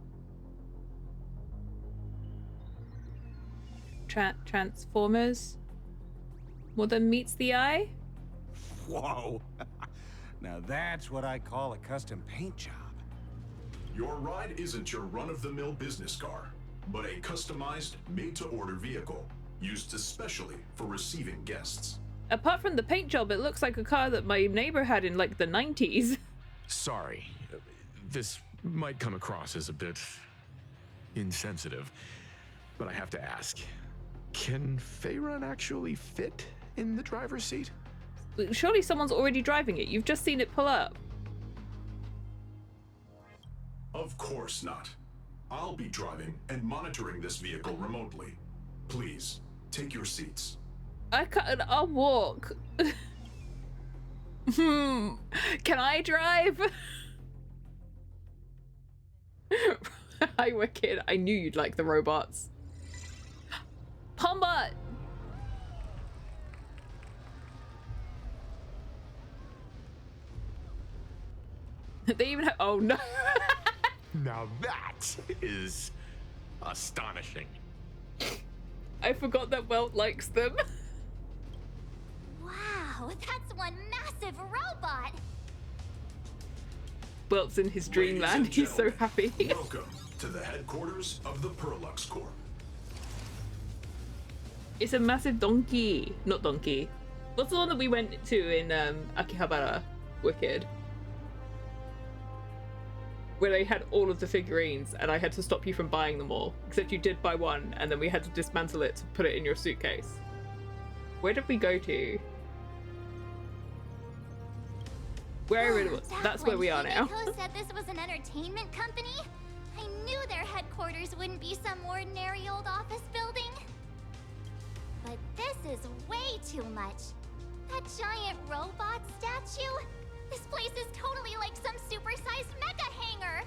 Transformers? More than meets the eye? Whoa. Now that's what I call a custom paint job. Your ride isn't your run-of-the-mill business car, but a customized, made-to-order vehicle, used especially for receiving guests. Apart from the paint job, it looks like a car that my neighbor had in like the 90s. Sorry. This might come across as a bit insensitive, but I have to ask. Can Faerun actually fit in the driver's seat? Surely someone's already driving it. You've just seen it pull up. Of course not. I'll be driving and monitoring this vehicle remotely. Please, take your seats. I'll walk. Can I drive? Hi, Wicked. I knew you'd like the robots. Pombot! They even have. Oh no! Now that is astonishing. I forgot that Welt likes them. Wow, that's one massive robot. Welt's in his dreamland. He's so happy. Welcome to the headquarters of the Perlux Corp. It's a massive donkey. Not donkey. What's the one that we went to in Akihabara? Wicked. Where they had all of the figurines and I had to stop you from buying them all. Except you did buy one and then we had to dismantle it to put it in your suitcase. Where did we go to? Wherever it was. That's where we are now. Himiko said this was an entertainment company? I knew their headquarters wouldn't be some ordinary old office building. But this is way too much. That giant robot statue? This place is totally like some supersized mecha hangar.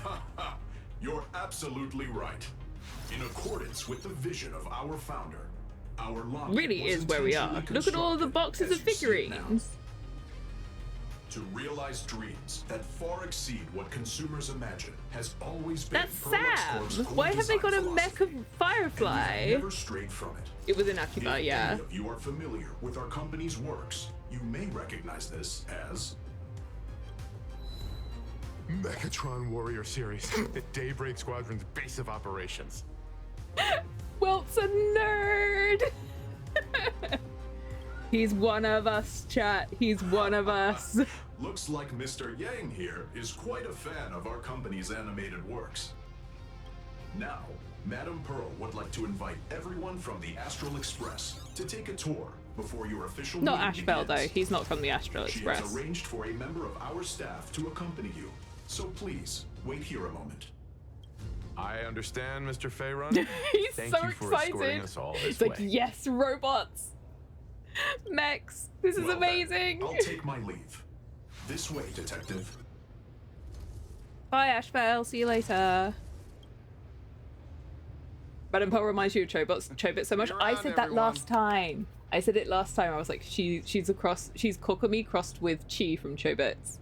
Ha ha! You're absolutely right. In accordance with the vision of our founder, our lobby Really is where we are. Look at all the boxes of figurines. To realize dreams that far exceed what consumers imagine has always been That's Sam. Why have they got a mech of Firefly? Never strayed from it. It was in Akiba, yeah. If you are familiar with our company's works, you may recognize this as Mechatron Warrior Series, the Daybreak Squadron's base of operations. Welt's a nerd. He's one of us, chat. He's one of us. Looks like Mr. Yang here is quite a fan of our company's animated works. Now, Madame Pearl would like to invite everyone from the Astral Express to take a tour before your official Not meeting Ashbel, begins. though. He's not from the Astral She Express. has arranged for a member of our staff to accompany you, so please wait here a moment. I understand, Mr. Feyron. He's Thank so you for excited. escorting us all this It's like, way. yes, robots. Mechs, this is Well, amazing. then, I'll take my leave. This way, Detective. Bye, Ashbel. See you later. Madame Pearl reminds you of Chobit so much. I said that last time. I said it last time. I was like, she's Kokomi crossed with Chi from Chobits.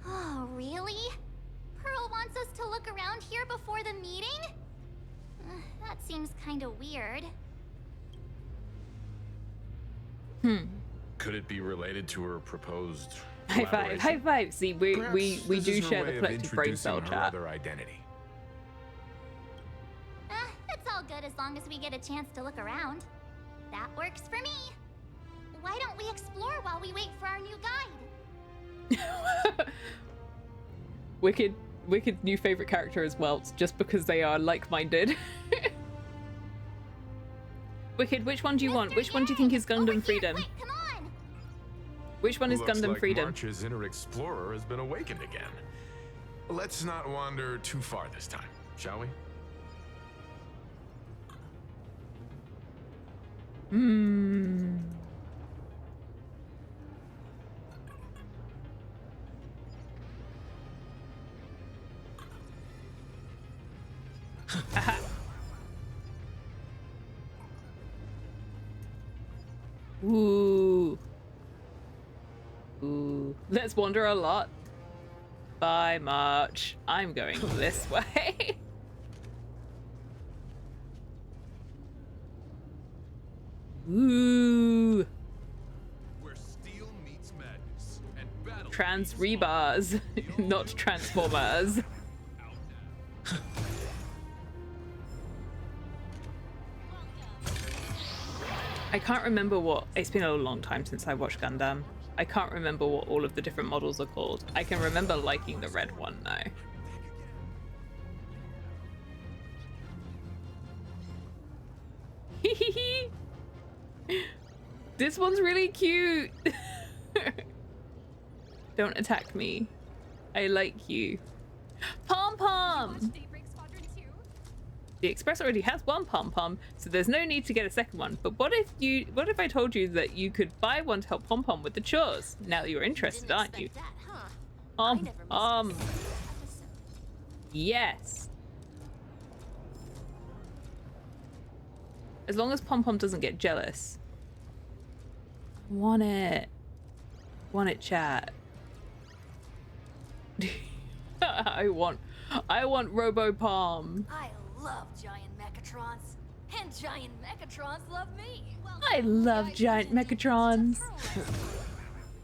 Oh, really? Pearl wants us to look around here before the meeting? That seems kind of weird. Could it be related to her proposed High five, collaboration? high five. See, we Perhaps do this is her share way the of collective brain cell introducing her chat. other identity. It's all good as long as we get a chance to look around. That works for me. Why don't we explore while we wait for our new guide? Wicked new favorite character as well, just because they are like-minded. Wicked, which one do you want? Which one do you think is Gundam Freedom? Wait, come on! Which one is Looks Gundam like Freedom? March's inner explorer has been awakened again. Let's not wander too far this time, shall we? Ooh. Ooh. Let's wander a lot. Bye, March. I'm going this way. Ooh. Where steel meets madness and battle. Trans rebars, not transformers. I can't remember what. It's been a long time since I watched Gundam. I can't remember what all of the different models are called. I can remember liking the red one though. This one's really cute. Don't attack me. I like you. Pom Pom! The Express already has one Pom Pom, so there's no need to get a second one. But what if I told you that you could buy one to help Pom Pom with the chores? Now you're interested, aren't you? Yes. As long as Pom Pom doesn't get jealous. I want it. Want it, chat. I want Robo-Palm. I love giant mechatrons, and giant mechatrons love me. I love giant mechatrons.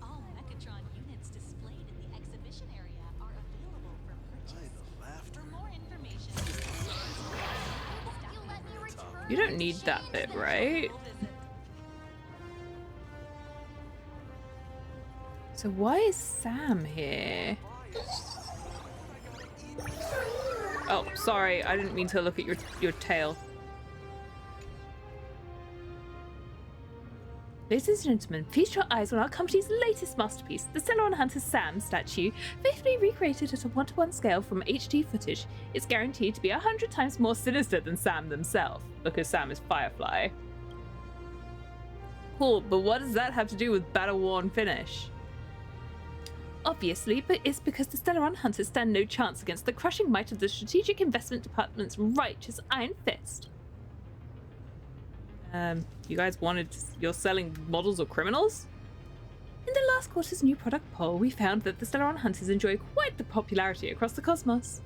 All mechatron units displayed in the exhibition area are available for purchase. For more information, You don't need that bit, right? So why is Sam here? Oh, sorry, I didn't mean to look at your tail. Ladies and gentlemen, feast your eyes on our company's latest masterpiece, the Celeron Hunter Sam statue, faithfully recreated at a 1-to-1 scale from HD footage. It's guaranteed to be 100 times more sinister than Sam themselves, because Sam is Firefly. Cool, but what does that have to do with battle-worn finish? Obviously, but it's because the Stellaron Hunters stand no chance against the crushing might of the Strategic Investment Department's righteous Iron Fist. You guys you're selling models or criminals? In the last quarter's new product poll, we found that the Stellaron Hunters enjoy quite the popularity across the cosmos.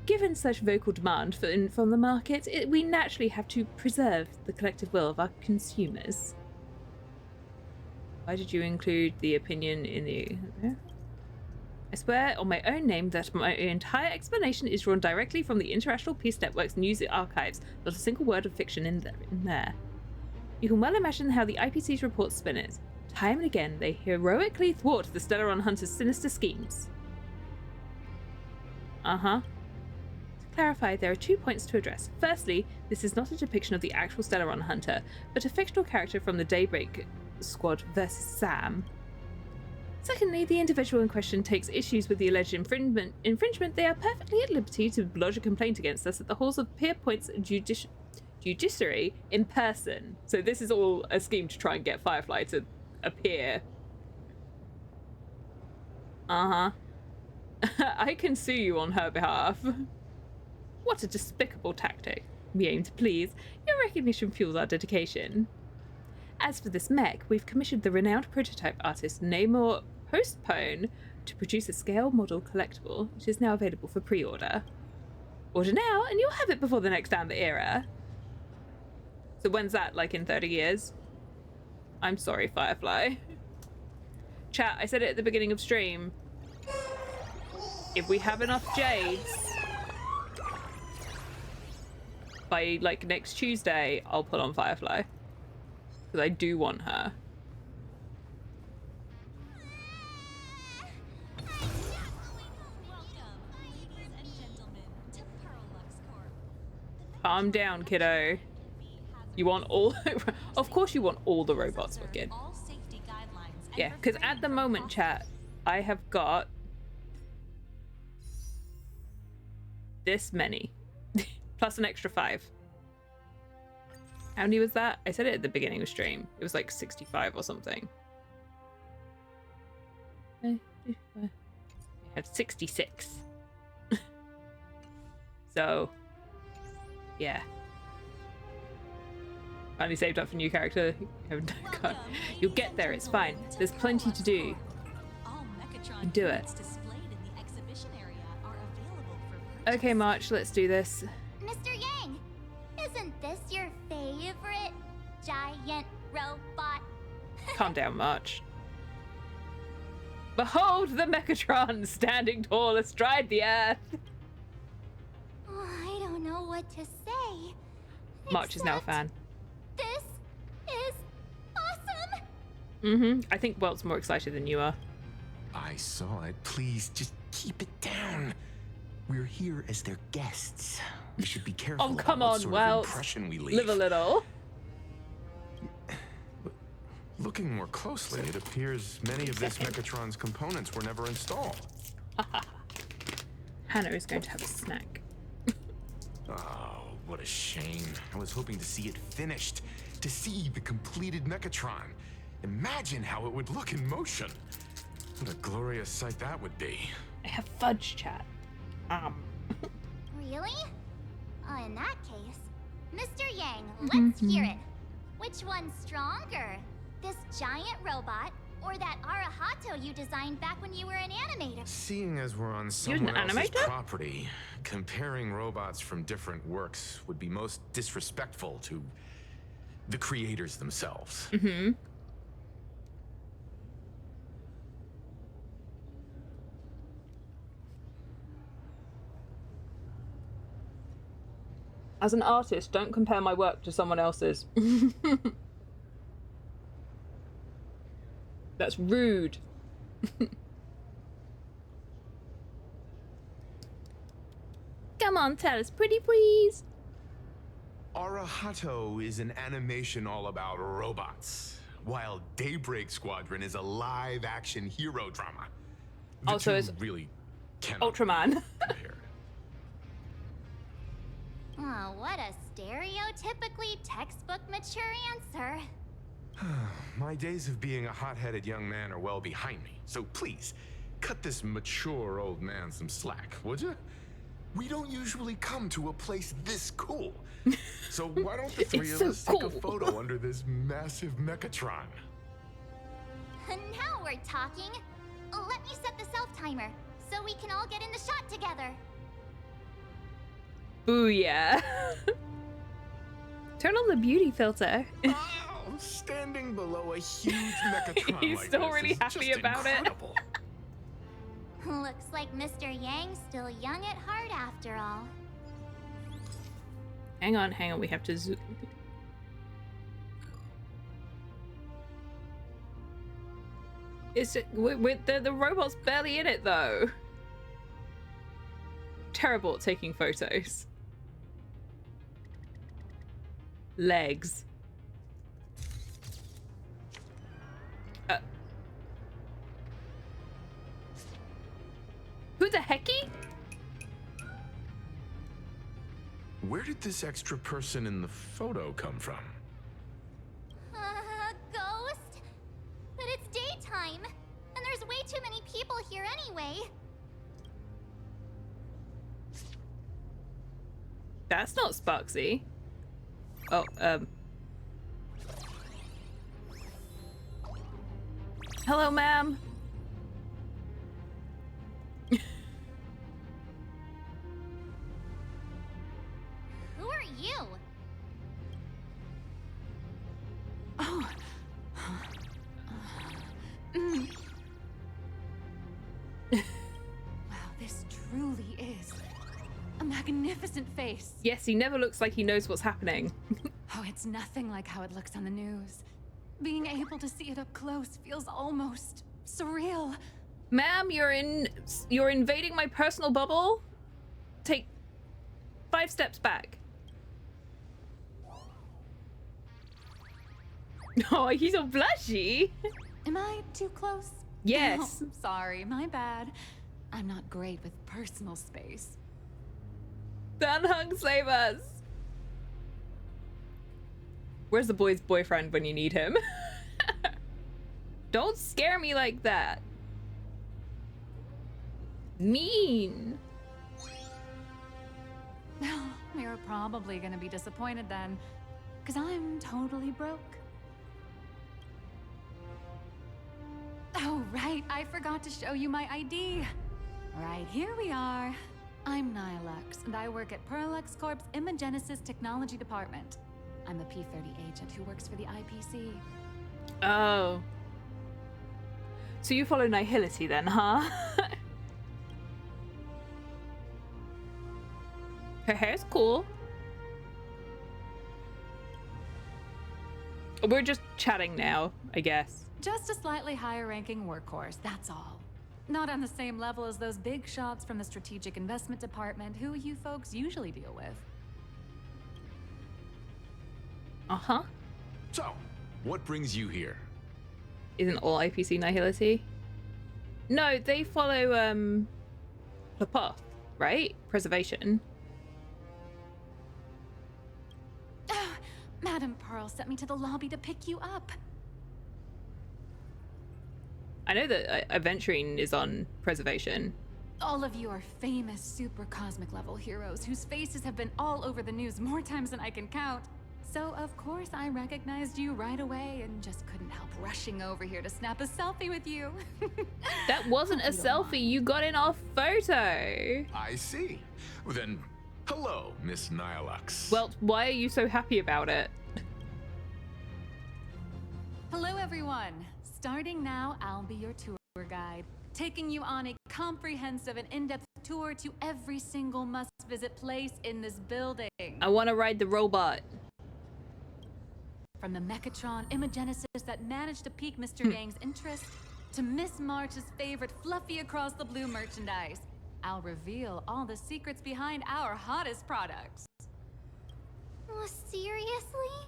Given such vocal demand from the market, we naturally have to preserve the collective will of our consumers. Why did you include the opinion in the... I swear on my own name that my entire explanation is drawn directly from the International Peace Network's news archives, not a single word of fiction in there. You can well imagine how the IPC's reports spin it. Time and again, they heroically thwart the Stellaron Hunters' sinister schemes. To clarify, there are 2 points to address. Firstly, this is not a depiction of the actual Stellaron Hunter, but a fictional character from the Daybreak Squad versus Sam. Secondly, the individual in question takes issues with the alleged infringement. They are perfectly at liberty to lodge a complaint against us at the halls of Pierpoint's judiciary in person. So this is all a scheme to try and get Firefly to appear. I can sue you on her behalf. What a despicable tactic. We aim to please. Your recognition fuels our dedication. As for this mech, we've commissioned the renowned prototype artist Namor Postpone to produce a scale model collectible. It is now available for pre-order. Order now, and you'll have it before the next Amber Era. So when's that, like in 30 years? I'm sorry, Firefly. Chat, I said it at the beginning of stream. If we have enough Jades, by like next Tuesday, I'll put on Firefly. Because I do want her. Calm down, kiddo. You want all... Of course you want all the robots, wicked. Yeah, because at the moment, chat, I have got this many. Plus an extra 5. How many was that? I said it at the beginning of stream. It was like 65 or something. I had 66. So, yeah. Finally saved up for a new character. You'll get there, it's fine. There's plenty to do. You can do it. Okay, March, let's do this. Mr. Yang, isn't this your favorite giant robot? Calm down, March. Behold the Mechatron standing tall astride the earth. Oh, I don't know what to say. March is now a fan. This is awesome! I think Welt's more excited than you are. I saw it. Please, just keep it down. We're here as their guests. We should be careful Oh, come about on, what sort Welt. of impression we leave. Live a little. Looking more closely, it appears many of this Mechatron's components were never installed. Hannah is going to have a snack. Oh, what a shame. I was hoping to see it finished, to see the completed Mechatron. Imagine how it would look in motion. What a glorious sight that would be. I have fudge, chat. Really? In that case, Mr. Yang, let's hear it. Which one's stronger? This giant robot or that Arahato you designed back when you were an animator? Seeing as we're on someone else's property, comparing robots from different works would be most disrespectful to the creators themselves. As an artist, don't compare my work to someone else's. That's rude. Come on, tell us pretty please. Arahato is an animation all about robots, while Daybreak Squadron is a live-action hero drama. The Also, two it's really cannot Ultraman. be compared. Oh, what a stereotypically textbook mature answer. My days of being a hot-headed young man are well behind me, so please, cut this mature old man some slack, would you? We don't usually come to a place this cool. So why don't the three of us take a photo under this massive Mechatron? Now we're talking. Let me set the self-timer so we can all get in the shot together. Booyah. Turn on the beauty filter. Oh, standing below a huge Mechatron He's like still this really is happy just about incredible. Looks like Mr. Yang's still young at heart after all. Hang on, we have to zoom. Is it with the robot's barely in it though? Terrible at taking photos. Legs. Who the hecky? Where did this extra person in the photo come from? Ghost? But it's daytime, and there's way too many people here anyway. That's not Sparksy. Oh, hello, ma'am. Who are you? Oh. Wow, this truly is a magnificent face. Yes, he never looks like he knows what's happening. Oh, it's nothing like how it looks on the news. Being able to see it up close feels almost surreal. Ma'am, you're invading my personal bubble. Take 5 steps back. Oh, he's all blushy. Am I too close? Yes. Oh, sorry, my bad. I'm not great with personal space. Dunhung, save us. Where's the boy's boyfriend when you need him? Don't scare me like that. Mean. Well, you're probably gonna be disappointed then, because I'm totally broke. Oh, right, I forgot to show you my ID. Right, here we are. I'm Nihilux, and I work at Parallax Corp's Imagenesis Technology Department. I'm a P-30 agent who works for the IPC. Oh. So you follow Nihility then, huh? Her hair's cool. We're just chatting now, I guess. Just a slightly higher-ranking workhorse, that's all. Not on the same level as those big shots from the Strategic Investment Department who you folks usually deal with. Uh-huh. So, what brings you here? Isn't all IPC Nihility? No, they follow, the path, right? Preservation. Oh, Madam Pearl sent me to the lobby to pick you up. I know that Aventurine is on preservation. All of you are famous super cosmic level heroes whose faces have been all over the news more times than I can count. So of course I recognized you right away and just couldn't help rushing over here to snap a selfie with you. That wasn't a selfie, you got in our photo. I see. Well, then, hello, Miss Nihilux. Well, why are you so happy about it? Hello everyone. Starting now, I'll be your tour guide, taking you on a comprehensive and in-depth tour to every single must-visit place in this building. I want to ride the robot. From the Mechatron Imogenesis that managed to pique Mr. Yang's interest, to Miss March's favorite fluffy across the blue merchandise, I'll reveal all the secrets behind our hottest products. Oh, seriously?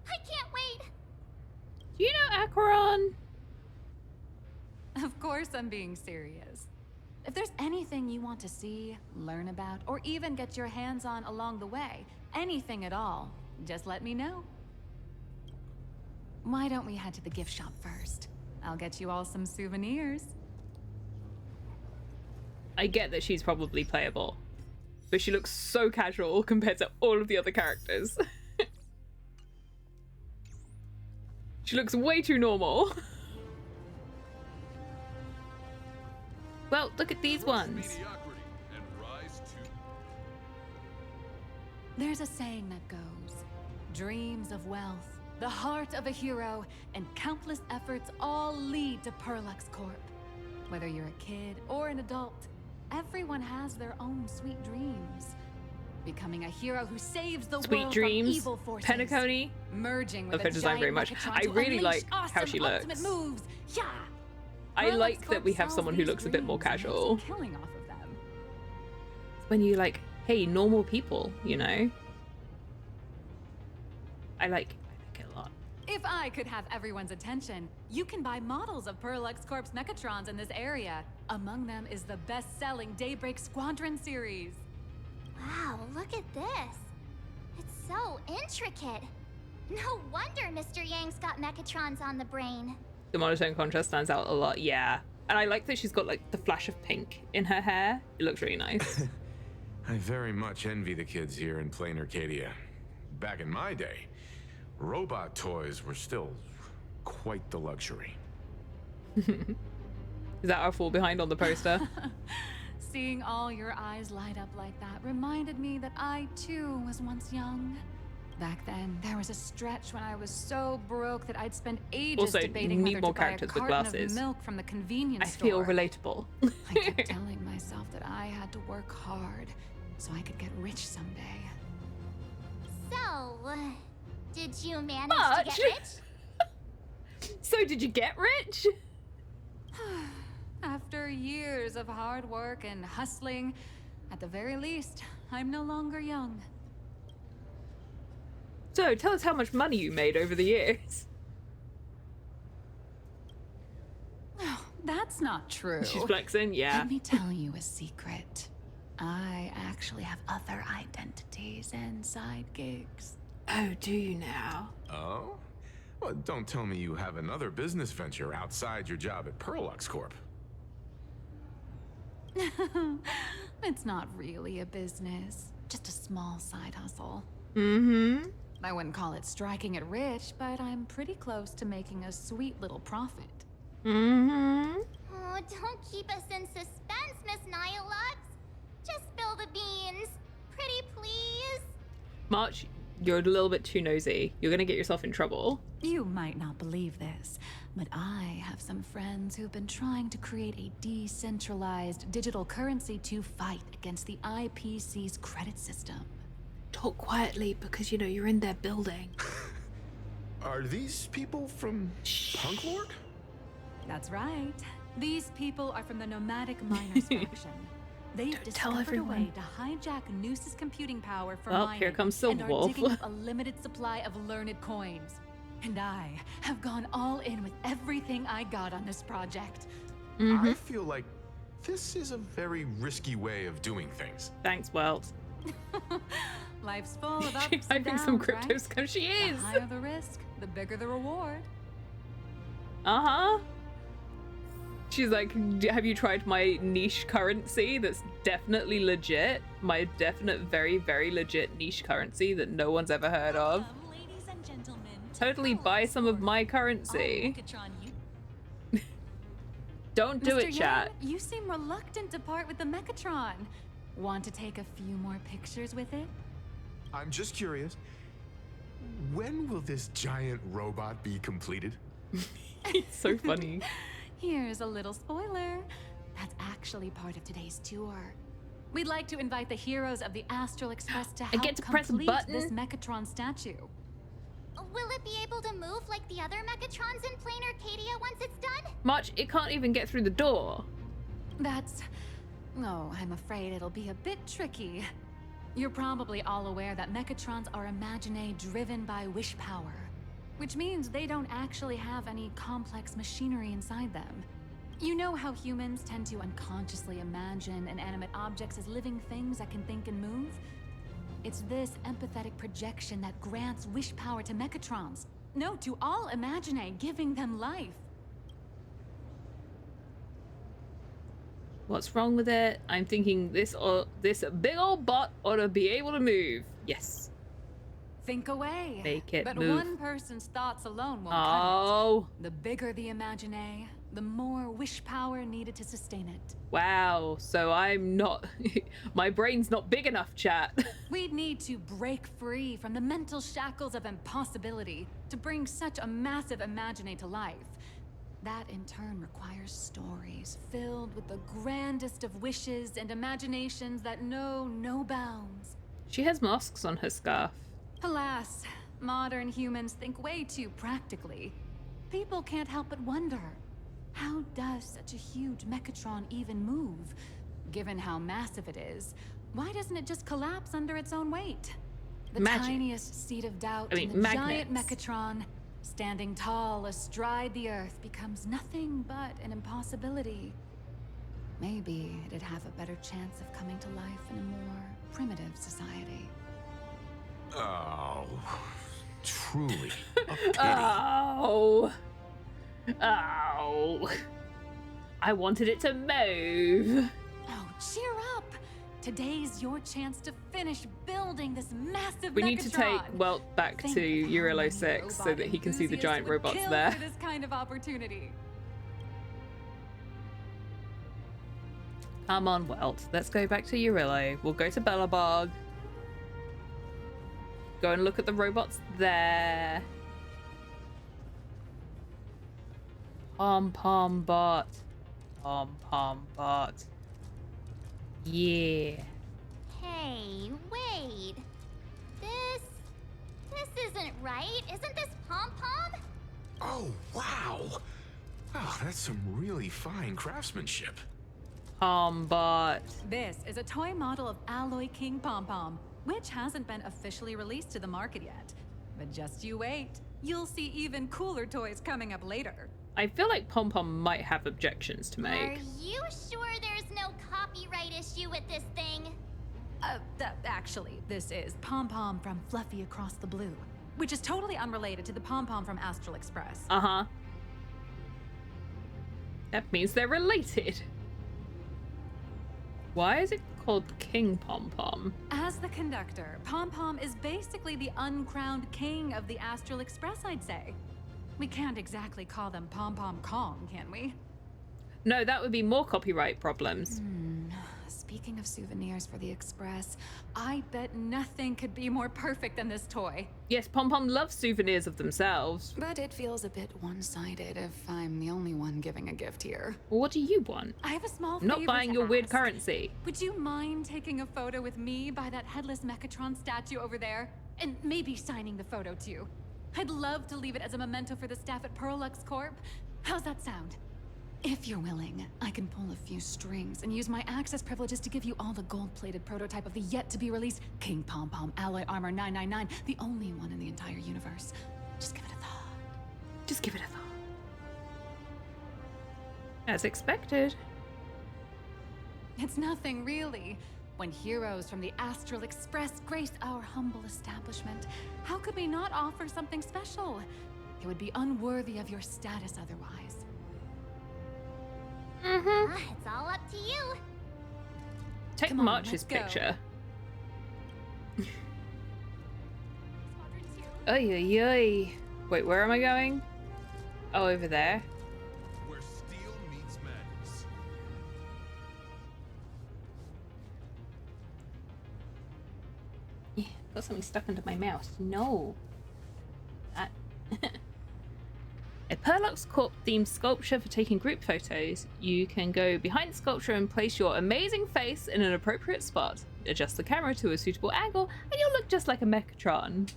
I can't wait! Do you know Acheron? Of course I'm being serious. If there's anything you want to see, learn about, or even get your hands on along the way, anything at all, just let me know. Why don't we head to the gift shop first? I'll get you all some souvenirs. I get that she's probably playable, but she looks so casual compared to all of the other characters. She looks way too normal. Well, look at these ones. There's a saying that goes, dreams of wealth, the heart of a hero, and countless efforts all lead to Perlux Corp. Whether you're a kid or an adult, everyone has their own sweet dreams. Becoming a hero who saves the world from evil forces. Penacony. Merging with Love her design very much. I really like how she looks. Moves. Yeah. I like that we have someone who looks a bit more casual. Killing off of them. When you like, hey, normal people, you know? I like it a lot. If I could have everyone's attention, you can buy models of Perlux Corp's Mechatrons in this area. Among them is the best-selling Daybreak Squadron series. Wow, look at this. It's so intricate. No wonder Mr. Yang's got Mechatrons on the brain. The monotone contrast stands out a lot, yeah. And I like that she's got like the flash of pink in her hair. It looks really nice. I very much envy the kids here in Planarcadia. Back in my day, robot toys were still quite the luxury. Is that our fall behind on the poster? Seeing all your eyes light up like that reminded me that I too was once young. Back then, there was a stretch when I was so broke that I'd spend ages debating whether to buy a carton of milk from the convenience store. I feel relatable. I kept telling myself that I had to work hard so I could get rich someday. So, did you manage to get rich? So did you get rich? After years of hard work and hustling, at the very least, I'm no longer young. So, tell us how much money you made over the years. Oh, that's not true. She's flexing, yeah. Let me tell you a secret. I actually have other identities and side gigs. Oh, do you now? Oh? Well, don't tell me you have another business venture outside your job at Perlux Corp. It's not really a business, just a small side hustle. Mm-hmm. I wouldn't call it striking it rich, but I'm pretty close to making a sweet little profit. Mm-hmm. Oh, don't keep us in suspense, Miss Nihilux. Just spill the beans. Pretty please. March, you're a little bit too nosy. You're gonna get yourself in trouble. You might not believe this, but I have some friends who've been trying to create a decentralized digital currency to fight against the IPC's credit system. Talk quietly because, you know, you're in their building. Are these people from Punk Lord? That's right. These people are from the Nomadic Miners faction. They've discovered a way to hijack Noose's computing power for mining, here comes and are Silverwolf. digging up a limited supply of learned coins. And I have gone all in with everything I got on this project. I feel like this is a very risky way of doing things. Thanks, Welt. Life's full of ups She's and hyping downs, some crypto right? scam. She is. The higher the risk, the bigger the reward. Uh-huh. She's like, have you tried my niche currency that's definitely legit? My definite, very, very legit niche currency that no one's ever heard of. Ladies and gentlemen, Totally buy some of my currency. Don't do Mr. it, chat. Yang, you seem reluctant to part with the Mechatron. Want to take a few more pictures with it? I'm just curious. When will this giant robot be completed? It's so funny. Here's a little spoiler. That's actually part of today's tour. We'd like to invite the heroes of the Astral Express to help get to press a complete button? this Mechatron statue. Will it be able to move like the other Mechatrons in Planarcadia once it's done? March, it can't even get through the door. That's... Oh, I'm afraid it'll be a bit tricky. You're probably all aware that Mechatrons are imaginae driven by wish power, which means they don't actually have any complex machinery inside them. You know how humans tend to unconsciously imagine inanimate objects as living things that can think and move? It's this empathetic projection that grants wish power to Mechatrons. No, to all imaginae, giving them life. What's wrong with it? I'm thinking this big old bot ought to be able to move. Yes. Think away. Make it but move. one person's thoughts alone won't Oh. cut it. The bigger the imaginae, the more wish power needed to sustain it. Wow. So I'm not... my brain's not big enough, chat. We'd need to break free from the mental shackles of impossibility to bring such a massive imaginae to life. That in turn requires stories filled with the grandest of wishes and imaginations that know no bounds. She has masks on her scarf. Alas, modern humans think way too practically. People can't help but wonder, how does such a huge Mechatron even move? Given how massive it is, why doesn't it just collapse under its own weight? The Magic. tiniest seed of doubt in the giant Mechatron, standing tall astride the earth, becomes nothing but an impossibility. Maybe it'd have a better chance of coming to life in a more primitive society. Oh, truly a pity. Oh. Oh. I wanted it to move. Oh, cheer up! Today's your chance to finish building this massive We need to take Mechatron. Welt back Think to of how Eurolo many 6 so robot that he can see the enthusiasts giant would robots kill there. for this kind of opportunity. Come on, Welt. Let's go back to Eurolo. We'll go to Belobog. Go and look at the robots there. Pom-pom bot. Pom-pom bot. Yeah. Hey, wait. This isn't right. Isn't this Pom-Pom? Oh, wow. Oh, that's some really fine craftsmanship. Pom-bot. This is a toy model of Alloy King Pom-Pom, which hasn't been officially released to the market yet. But just you wait. You'll see even cooler toys coming up later. I feel like Pom-Pom might have objections to Are make. you sure there's no copyright issue with this thing? Actually, this is Pom-Pom from Fluffy Across the Blue, which is totally unrelated to the Pom-Pom from Astral Express. Uh-huh. That means they're related. Why is it called King Pom-Pom? As the conductor, Pom-Pom is basically the uncrowned king of the Astral Express, I'd say. We can't exactly call them Pom-Pom Kong, can we? No, that would be more copyright problems. Speaking of souvenirs for the Express, I bet nothing could be more perfect than this toy. Yes, Pom-Pom loves souvenirs of themselves. But it feels a bit one-sided if I'm the only one giving a gift here. What do you want? I have a small I'm not favor buying to your weird ask. currency. Would you mind taking a photo with me by that headless Mechatron statue over there? And maybe signing the photo too. I'd love to leave it as a memento for the staff at Perlux Corp. How's that sound? If you're willing, I can pull a few strings and use my access privileges to give you all the gold-plated prototype of the yet-to-be-released King Pom-Pom Alloy Armor 999, the only one in the entire universe. Just give it a thought. Just give it a thought. As expected. It's nothing, really. When heroes from the Astral Express grace our humble establishment, how could we not offer something special? It would be unworthy of your status otherwise. It's all up to you. Take Come on, March's let's go. picture. Oy, oy, oy. Wait, where am I going? Oh, over there. Where steel meets madness. Yeah, got something stuck under my mouse. No. That. A Perlox Corp themed sculpture for taking group photos. You can go behind the sculpture and place your amazing face in an appropriate spot. Adjust the camera to a suitable angle and you'll look just like a Mechatron.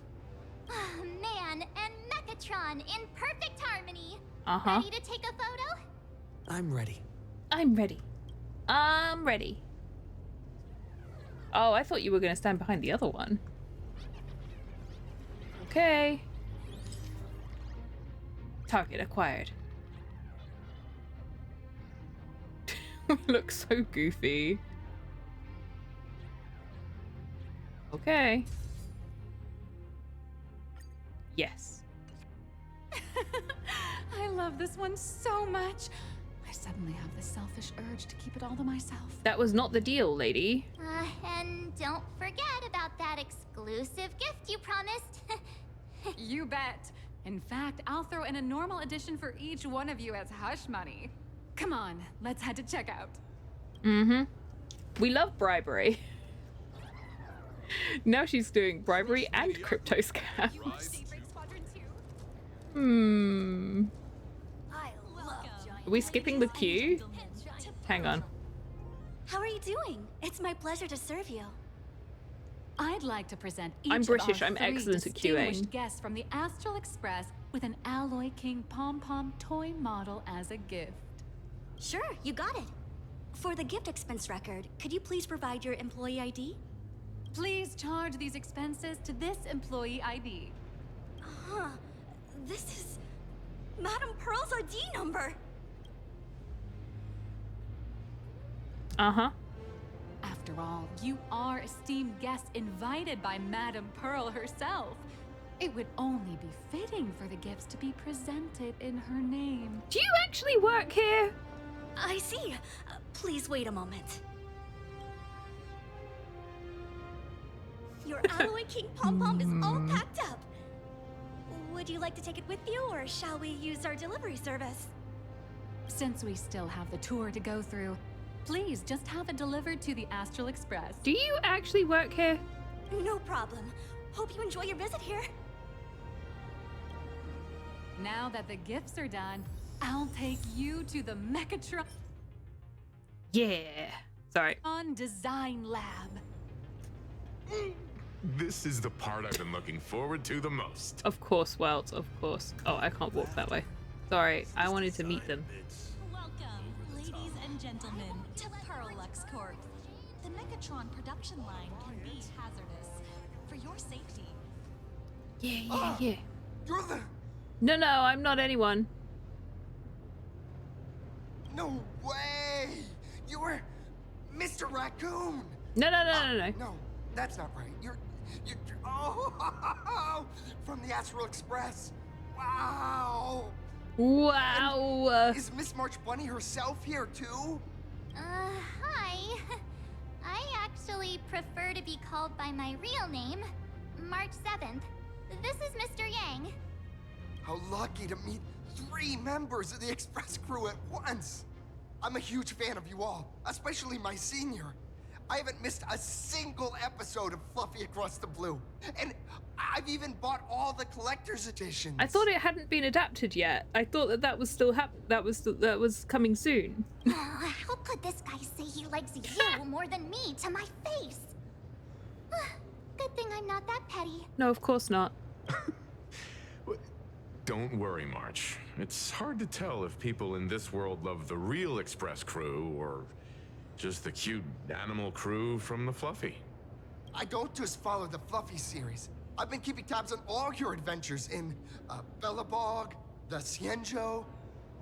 Man and Mechatron in perfect harmony. Uh-huh. Ready to take a photo? I'm ready. I'm ready. I'm ready. Oh, I thought you were going to stand behind the other one. Okay. Target acquired. We look so goofy. Okay. Yes. I love this one so much. I suddenly have this selfish urge to keep it all to myself. That was not the deal, lady. And don't forget about that exclusive gift you promised. You bet. In fact, I'll throw in a normal edition for each one of you as hush money. Come on, let's head to checkout. Mm-hmm. We love bribery. Now she's doing bribery and crypto scams. Hmm. Are we skipping the queue? Hang on. How are you doing? It's my pleasure to serve you. I'd like to present each I'm British, of our I'm three excellent at distinguished queuing. guests from the Astral Express with an Alloy King pom-pom toy model as a gift. Sure, you got it. For the gift expense record, could you please provide your employee ID? Please charge these expenses to this employee ID. Huh. This is Madame Pearl's ID number. Uh-huh. After all, you are esteemed guests invited by Madame Pearl herself. It would only be fitting for the gifts to be presented in her name. Do you actually work here? I see. Please wait a moment. Your Alloy King pom-pom is all packed up. Would you like to take it with you, or shall we use our delivery service? Since we still have the tour to go through, please just have it delivered to the Astral Express. Do you actually work here? No problem. Hope you enjoy your visit here. Now that the gifts are done, I'll take you to the Mechatron Sorry. Design Lab. This is the part I've been looking forward to the most. Of course, Welt, of course. Oh, I can't walk that way. Sorry, I wanted to meet them. Welcome, ladies and gentlemen, to Perlux Corp. The Mechatron production line can be hazardous. For your safety. Yeah. You're the... No, I'm not anyone. No way! You were Mr. Raccoon! No. No, that's not right. You're oh, from the Astral Express. Wow. Wow. Is Miss March Bunny herself here too? Hi. I actually prefer to be called by my real name, March 7th. This is Mr. Yang. How lucky to meet 3 members of the Express crew at once. I'm a huge fan of you all, especially my senior. I haven't missed a single episode of Fluffy Across the Blue. And I've even bought all the collector's editions. I thought it hadn't been adapted yet. I thought that was still that was coming soon. How could this guy say he likes you more than me to my face? Good thing I'm not that petty. No, of course not. Don't worry, March. It's hard to tell if people in this world love the real Express crew or just the cute animal crew from the Fluffy. I don't just follow the Fluffy series. I've been keeping tabs on all your adventures in Bellabog, the Cienjo,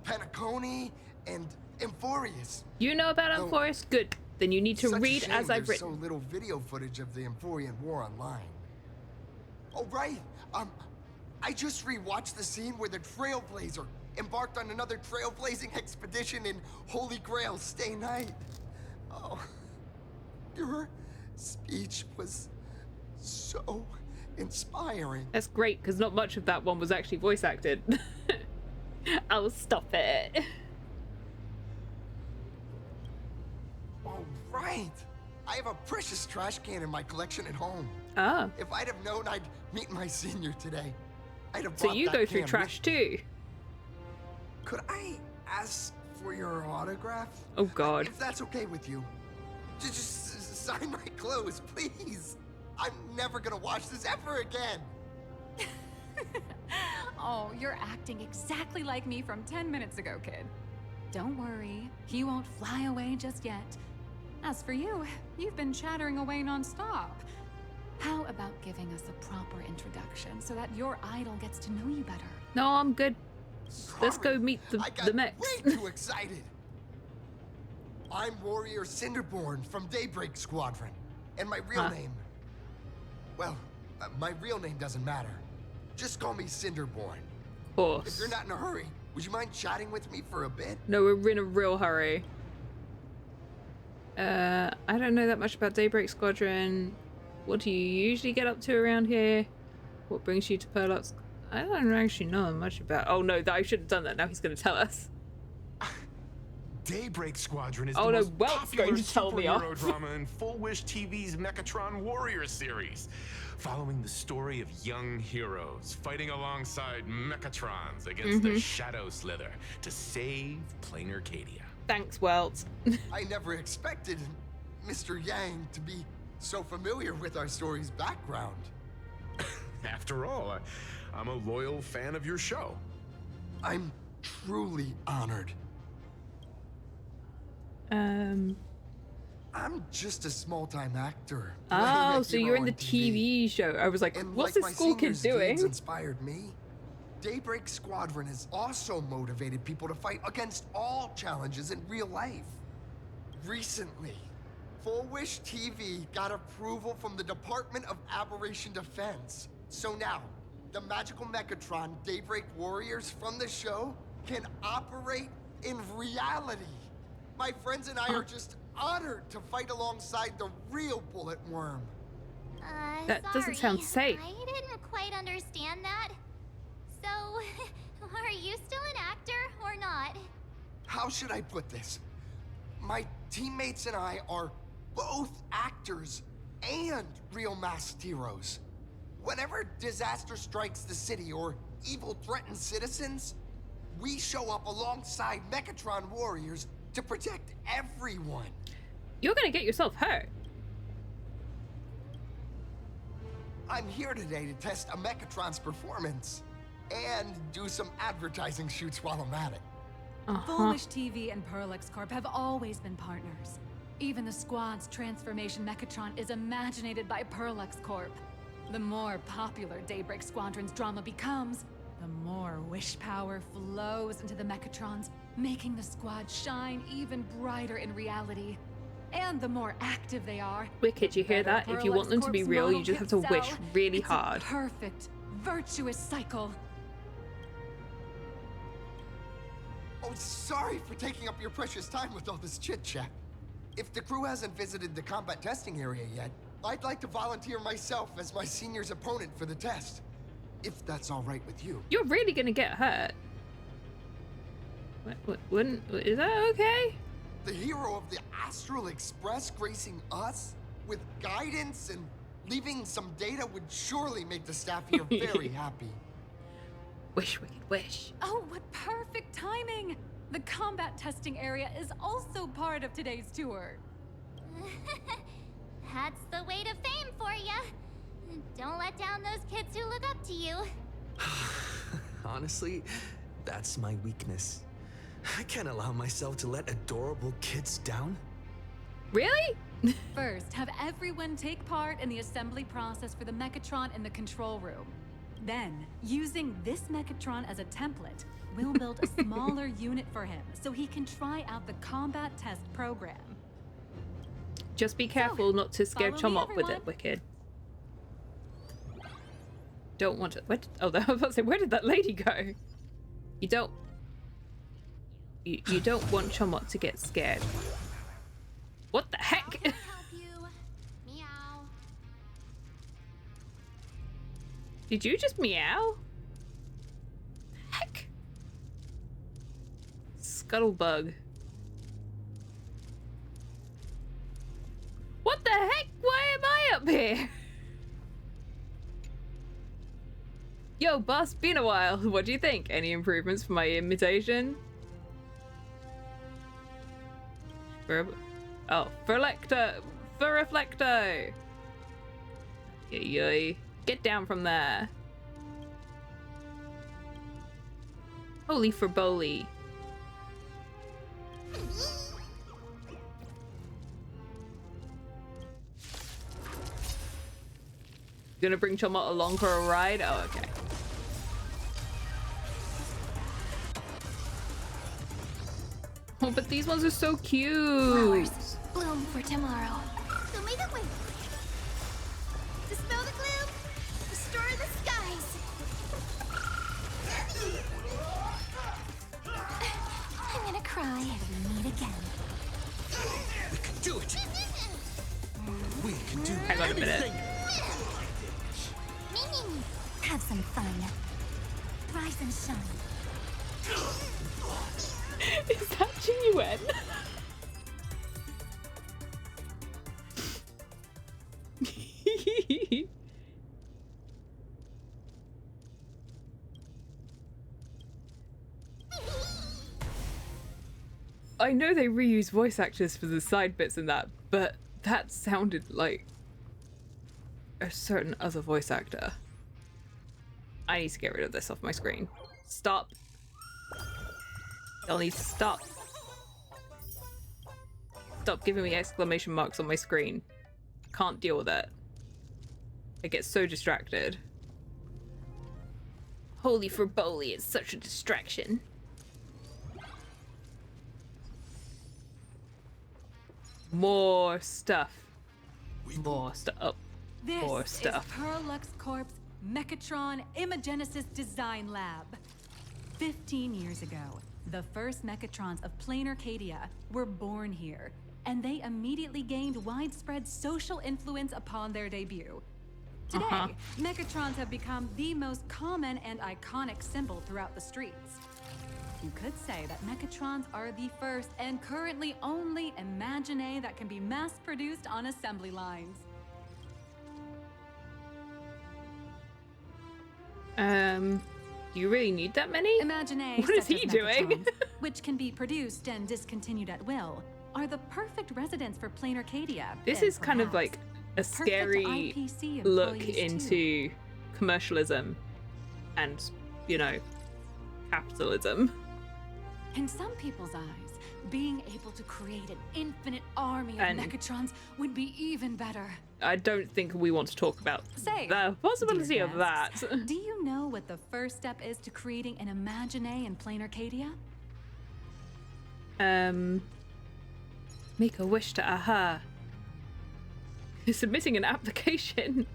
Penacony, and Amphorius. You know about Amphorius? Good. Then you need to read as I've written. There's so little video footage of the Amphorian War online. Oh, right. I just rewatched the scene where the Trailblazer embarked on another trailblazing expedition in Holy Grail Stay Night. Oh, your speech was so inspiring. That's great, because not much of that one was actually voice acted. I'll stop it. All right. I have a precious trash can in my collection at home. Ah. If I'd have known I'd meet my senior today, I'd have So brought you that go through can trash with- too. Could I ask for your autograph? Oh God. If that's okay with you. Just sign my clothes, please. I'm never gonna watch this ever again. Oh, you're acting exactly like me from 10 minutes ago, kid. Don't worry, he won't fly away just yet. As for you, you've been chattering away nonstop. How about giving us a proper introduction so that your idol gets to know you better? No, I'm good. Let's go meet the MECHS. Way too excited. I'm Warrior Cinderborn from Daybreak Squadron, and my real name. Well, my real name doesn't matter. Just call me Cinderborn. Of course. If you're not in a hurry, would you mind chatting with me for a bit? No, we're in a real hurry. I don't know that much about Daybreak Squadron. What do you usually get up to around here? What brings you to Perlox? I don't actually know much about. Oh no, I should have done that. Now he's going to tell us. Daybreak Squadron is Oh, the no, most Welt's popular going to tell me superhero off. drama in Full Wish TV's Mechatron Warrior series, following the story of young heroes fighting alongside Mechatrons against the Shadow Slither to save Planarcadia. Thanks, Welt. I never expected Mr. Yang to be so familiar with our story's background. After all, I'm a loyal fan of your show. I'm truly honored. I'm just a small-time actor. Oh, so you're in the TV show. I was like, And what's like this my school kid seniors' doing? deeds inspired me. Daybreak Squadron has also motivated people to fight against all challenges in real life. Recently, Full Wish TV got approval from the Department of Aberration Defense. So now, the magical Mechatron Daybreak Warriors from the show can operate in reality. My friends and I are just honored to fight alongside the real Bullet Worm. That doesn't sound safe. I didn't quite understand that. So, are you still an actor or not? How should I put this? My teammates and I are both actors and real masked heroes. Whenever disaster strikes the city or evil threatens citizens, we show up alongside Mechatron warriors to protect everyone. You're gonna get yourself hurt. I'm here today to test a Mechatron's performance and do some advertising shoots while I'm at it. Full Wish TV and Perlex Corp have always been partners. Even the squad's transformation Mechatron is imaginated by Perlex Corp. The more popular Daybreak Squadron's drama becomes, the more wish power flows into the Mechatrons, making the squad shine even brighter in reality. And the more active they are, Wicked, you hear that? If you want them to be real, you just have to wish really it's hard. A perfect, virtuous cycle. Oh, sorry for taking up your precious time with all this chit-chat. If the crew hasn't visited the combat testing area yet, I'd like to volunteer myself as my senior's opponent for the test. If that's all right with you. You're really gonna get hurt. Is that okay? The hero of the Astral Express gracing us with guidance and leaving some data would surely make the staff here very happy. Wish, wicked, wish. Oh, what perfect timing! The combat testing area is also part of today's tour. That's the way to fame for ya. Don't let down those kids who look up to you. Honestly, that's my weakness. I can't allow myself to let adorable kids down. Really? First, have everyone take part in the assembly process for the Mechatron in the control room. Then, using this Mechatron as a template, we'll build a smaller unit for him so he can try out the combat test program. Just be careful not to scare follow Chom me, up with it, everyone. Wicked. Don't want to. I was about to say, where did that lady go? You don't You don't want Chomot to get scared. What the heck? Help you. Meow. Did you just meow? Heck? Scuttlebug. What the heck? Why am I up here? Yo, boss, been a while. What do you think? Any improvements for my imitation? Furreflecto! Yay. Get down from there. Holy Friboli. Gonna bring Chomot along for a ride? Oh, okay. Oh, but these ones are so cute. Flowers bloom for tomorrow. So make it wait. Dispel the gloom. Restore the skies. I'm gonna cry if we meet again. We can do it. We can do Hang on a minute. Have some fun. Rise and shine. Is that genuine? I know they reuse voice actors for the side bits in that, but that sounded like a certain other voice actor. I need to get rid of this off my screen. Stop. Y'all need to stop. Stop giving me exclamation marks on my screen. Can't deal with it. I get so distracted. Holy Friboli, it's such a distraction. More stuff. More stuff. Oh, more stuff. This is Perlux Corp's Mechatron Imagenesis Design Lab. 15 years ago, the first Mechatrons of Planarcadia were born here, and they immediately gained widespread social influence upon their debut. Today, Mechatrons have become the most common and iconic symbol throughout the streets. You could say that Mechatrons are the first and currently only Imagine that can be mass-produced on assembly lines. Do you really need that many? Imagine What is he doing? which can be produced and discontinued at will, are the perfect residents for Planarcadia. This is kind of like a scary look into commercialism and, you know, capitalism. In some people's eyes, being able to create an infinite army of Mechatrons would be even better. I don't think we want to talk about the possibility of that. Do you know what the first step is to creating an Imagine in Planarcadia? Make a wish to Aha. Submitting an application.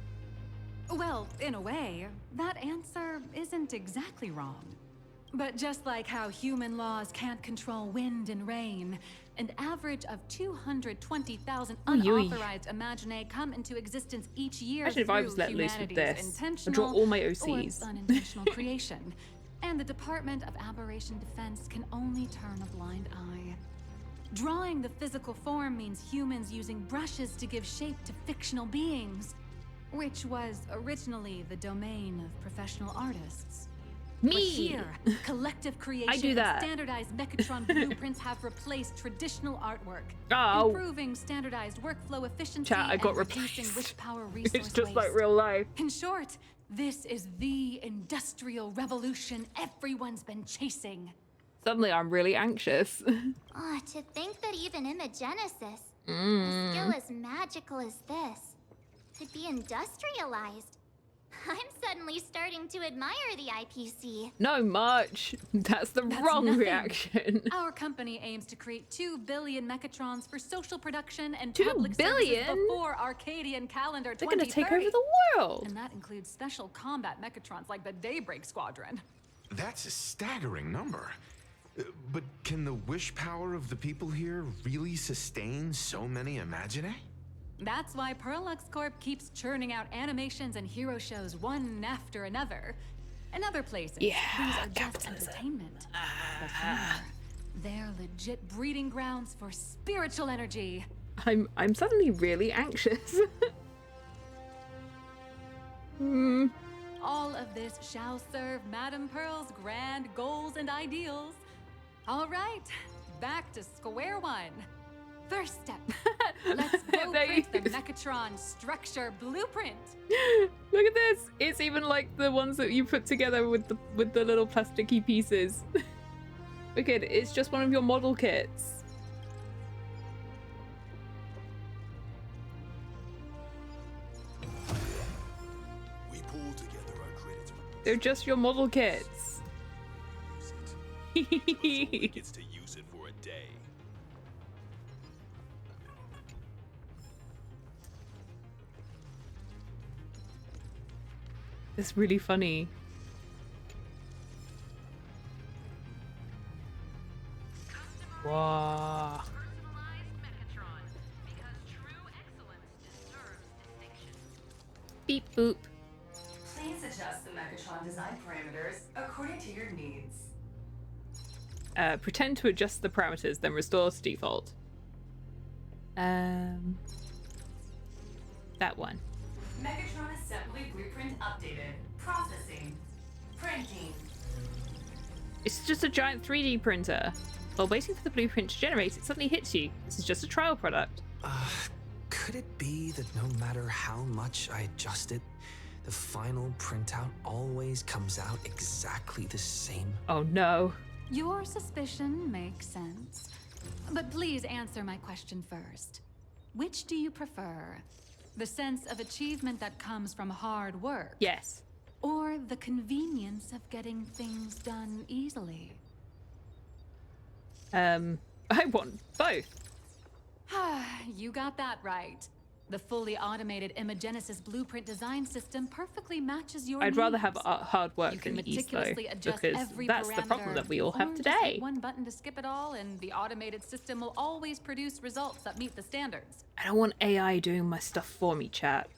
Well, in a way, that answer isn't exactly wrong. But just like how human laws can't control wind and rain, an average of 220,000 unauthorized Imagine come into existence each year. Imagine if I was let loose with this. I'd draw all my OCs. Or unintentional creation. And the Department of Aberration Defense can only turn a blind eye. Drawing the physical form means humans using brushes to give shape to fictional beings, which was originally the domain of professional artists. Me! But here, collective creation I do that. and standardized Mechatron blueprints have replaced traditional artwork, Oh. improving standardized workflow efficiency Chat, I got and reducing replaced. wish power resource It's just waste. like real life. In short, this is the industrial revolution everyone's been chasing. Suddenly I'm really anxious. Oh, to think that even Imagenesis, a skill as magical as this, could be industrialized. I'm suddenly starting to admire the IPC. No much. That's the wrong nothing. reaction. Our company aims to create 2 billion Mechatrons for social production and 2 public billion? services before Arcadian calendar 2030. They're gonna take over the world. And that includes special combat Mechatrons like the Daybreak Squadron. That's a staggering number. But can the wish power of the people here really sustain so many Imagine? That's why Perlux Corp keeps churning out animations and hero shows one after another. In other places, these are just entertainment. But here, they're legit breeding grounds for spiritual energy. I'm suddenly really anxious. All of this shall serve Madame Pearl's grand goals and ideals. All right, back to square one. First step, let's go print the Mechatron structure blueprint. Look at this. It's even like the ones that you put together with the little plasticky pieces. Look at it. It's just one of your model kits. We pull together our credits. They're just your model kits. Gets to use it for a day. It's really funny. Wow. Beep boop. Please adjust the Mechatron design parameters according to your needs. Pretend to adjust the parameters, then restore to default. That one. Mechatron assembly blueprint updated. Processing. Printing. It's just a giant 3D printer. While waiting for the blueprint to generate, it suddenly hits you. This is just a trial product. Could it be that no matter how much I adjust it, the final printout always comes out exactly the same? Oh no. Your suspicion makes sense. But please answer my question first. Which do you prefer? The sense of achievement that comes from hard work? Yes. Or the convenience of getting things done easily? I want both. You got that right. The fully automated Imagenesis blueprint design system perfectly matches your I'd rather have needs. hard work You can than ease though, meticulously adjust because every that's the problem parameter, that we all have or just today. hit one button to skip it all, and the automated system will always produce results that meet the standards. I don't want AI doing my stuff for me, chat.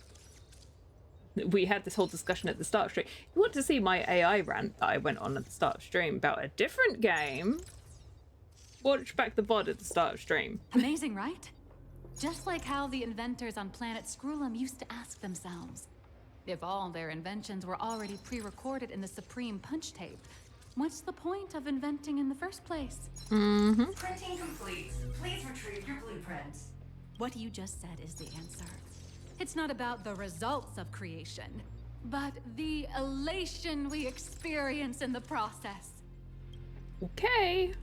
We had this whole discussion at the start of stream. You want to see my AI rant that I went on at the start of stream about a different game? Watch back the VOD at the start of stream. Amazing, right? Just like how the inventors on planet Screwlum used to ask themselves, if all their inventions were already pre-recorded in the Supreme Punch Tape, what's the point of inventing in the first place? Mm-hmm. Printing complete. Please retrieve your blueprint. What you just said is the answer. It's not about the results of creation, but the elation we experience in the process. Okay.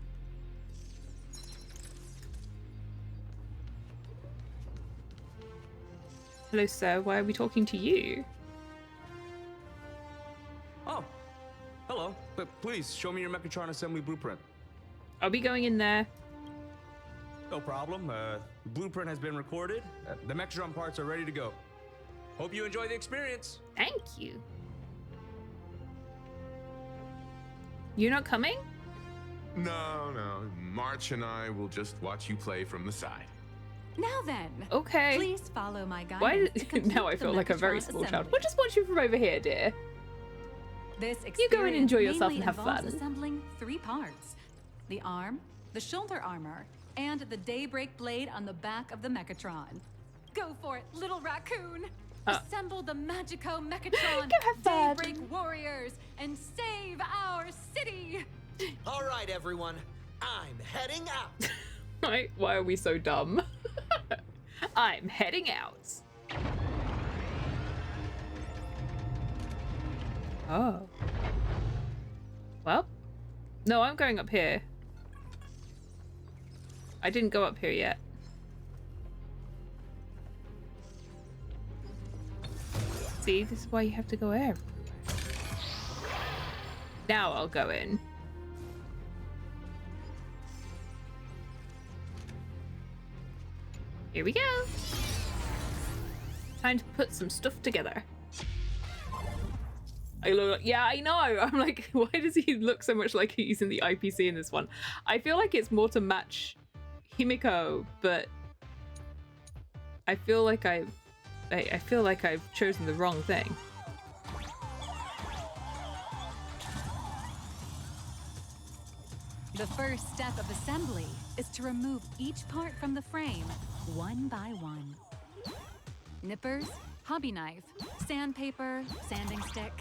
Hello, sir. Why are we talking to you? Oh, hello. But please, show me your Mechatron assembly blueprint. I'll be going in there. No problem. The blueprint has been recorded. The Mechatron parts are ready to go. Hope you enjoy the experience. Thank you. You're not coming? No. March and I will just watch you play from the side. Now then. Okay. Please follow my guidance. Why? to complete Now I the feel like a very Mechatron small child. assembly. We'll just watch you from over here, dear. This You go and experience enjoy yourself mainly and have involves fun. assembling 3 parts: the arm, the shoulder armor, and the daybreak blade on the back of the Mechatron. Go for it, little raccoon! Assemble the Magico Mechatron Daybreak Warriors and save our city! All right, everyone. I'm heading out. Why are we so dumb? I'm heading out. Oh. Well, no, I'm going up here. I didn't go up here yet. See, this is why you have to go everywhere. Now I'll go in. Here we go. Time to put some stuff together. Yeah, I know. I'm like, why does he look so much like he's in the IPC in this one? I feel like it's more to match Himiko, but I feel like I feel like I've chosen the wrong thing. The first step of assembly is to remove each part from the frame, one by one. Nippers, hobby knife, sandpaper, sanding stick.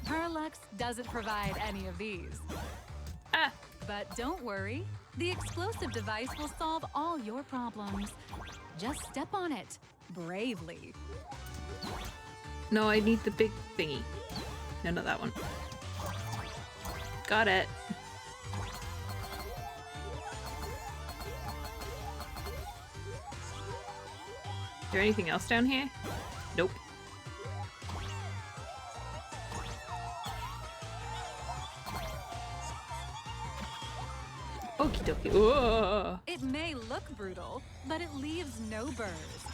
Perlux doesn't provide any of these. But don't worry, the explosive device will solve all your problems. Just step on it, bravely. No, I need the big thingy. No, not that one. Got it. Is there anything else down here? Nope. Okie dokie. Whoa. It may look brutal, but it leaves no burrs.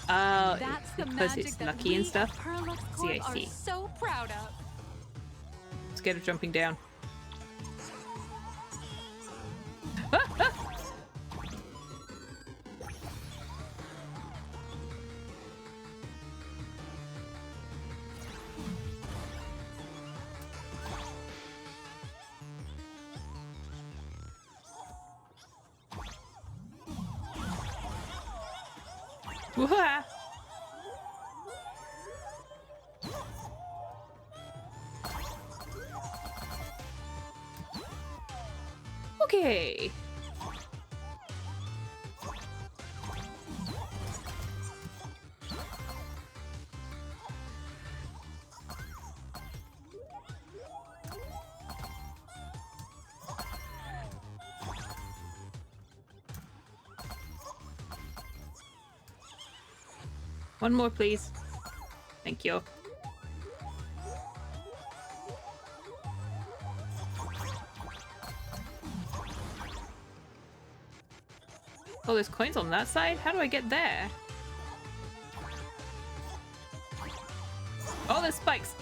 That's the because magic it's that lucky we and stuff. at Perlux See, I Corp see. are so proud of. Scared of jumping down. Wah! Okay. One more, please. Thank you. Oh, there's coins on that side? How do I get there? Oh, there's spikes.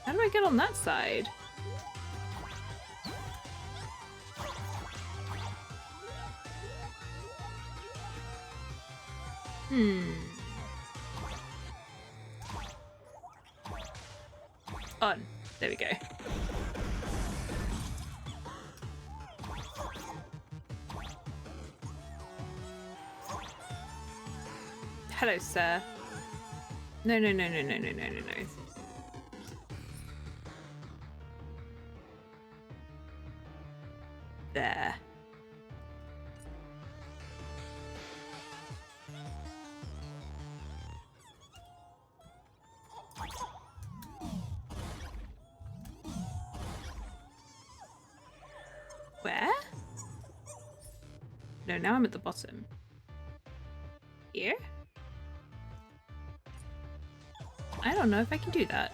How do I get on that side? On. There we go. Hello, sir. No, no, no, no, no, no, no, no, no. There. Where? No, now I'm at the bottom. Here? I don't know if I can do that.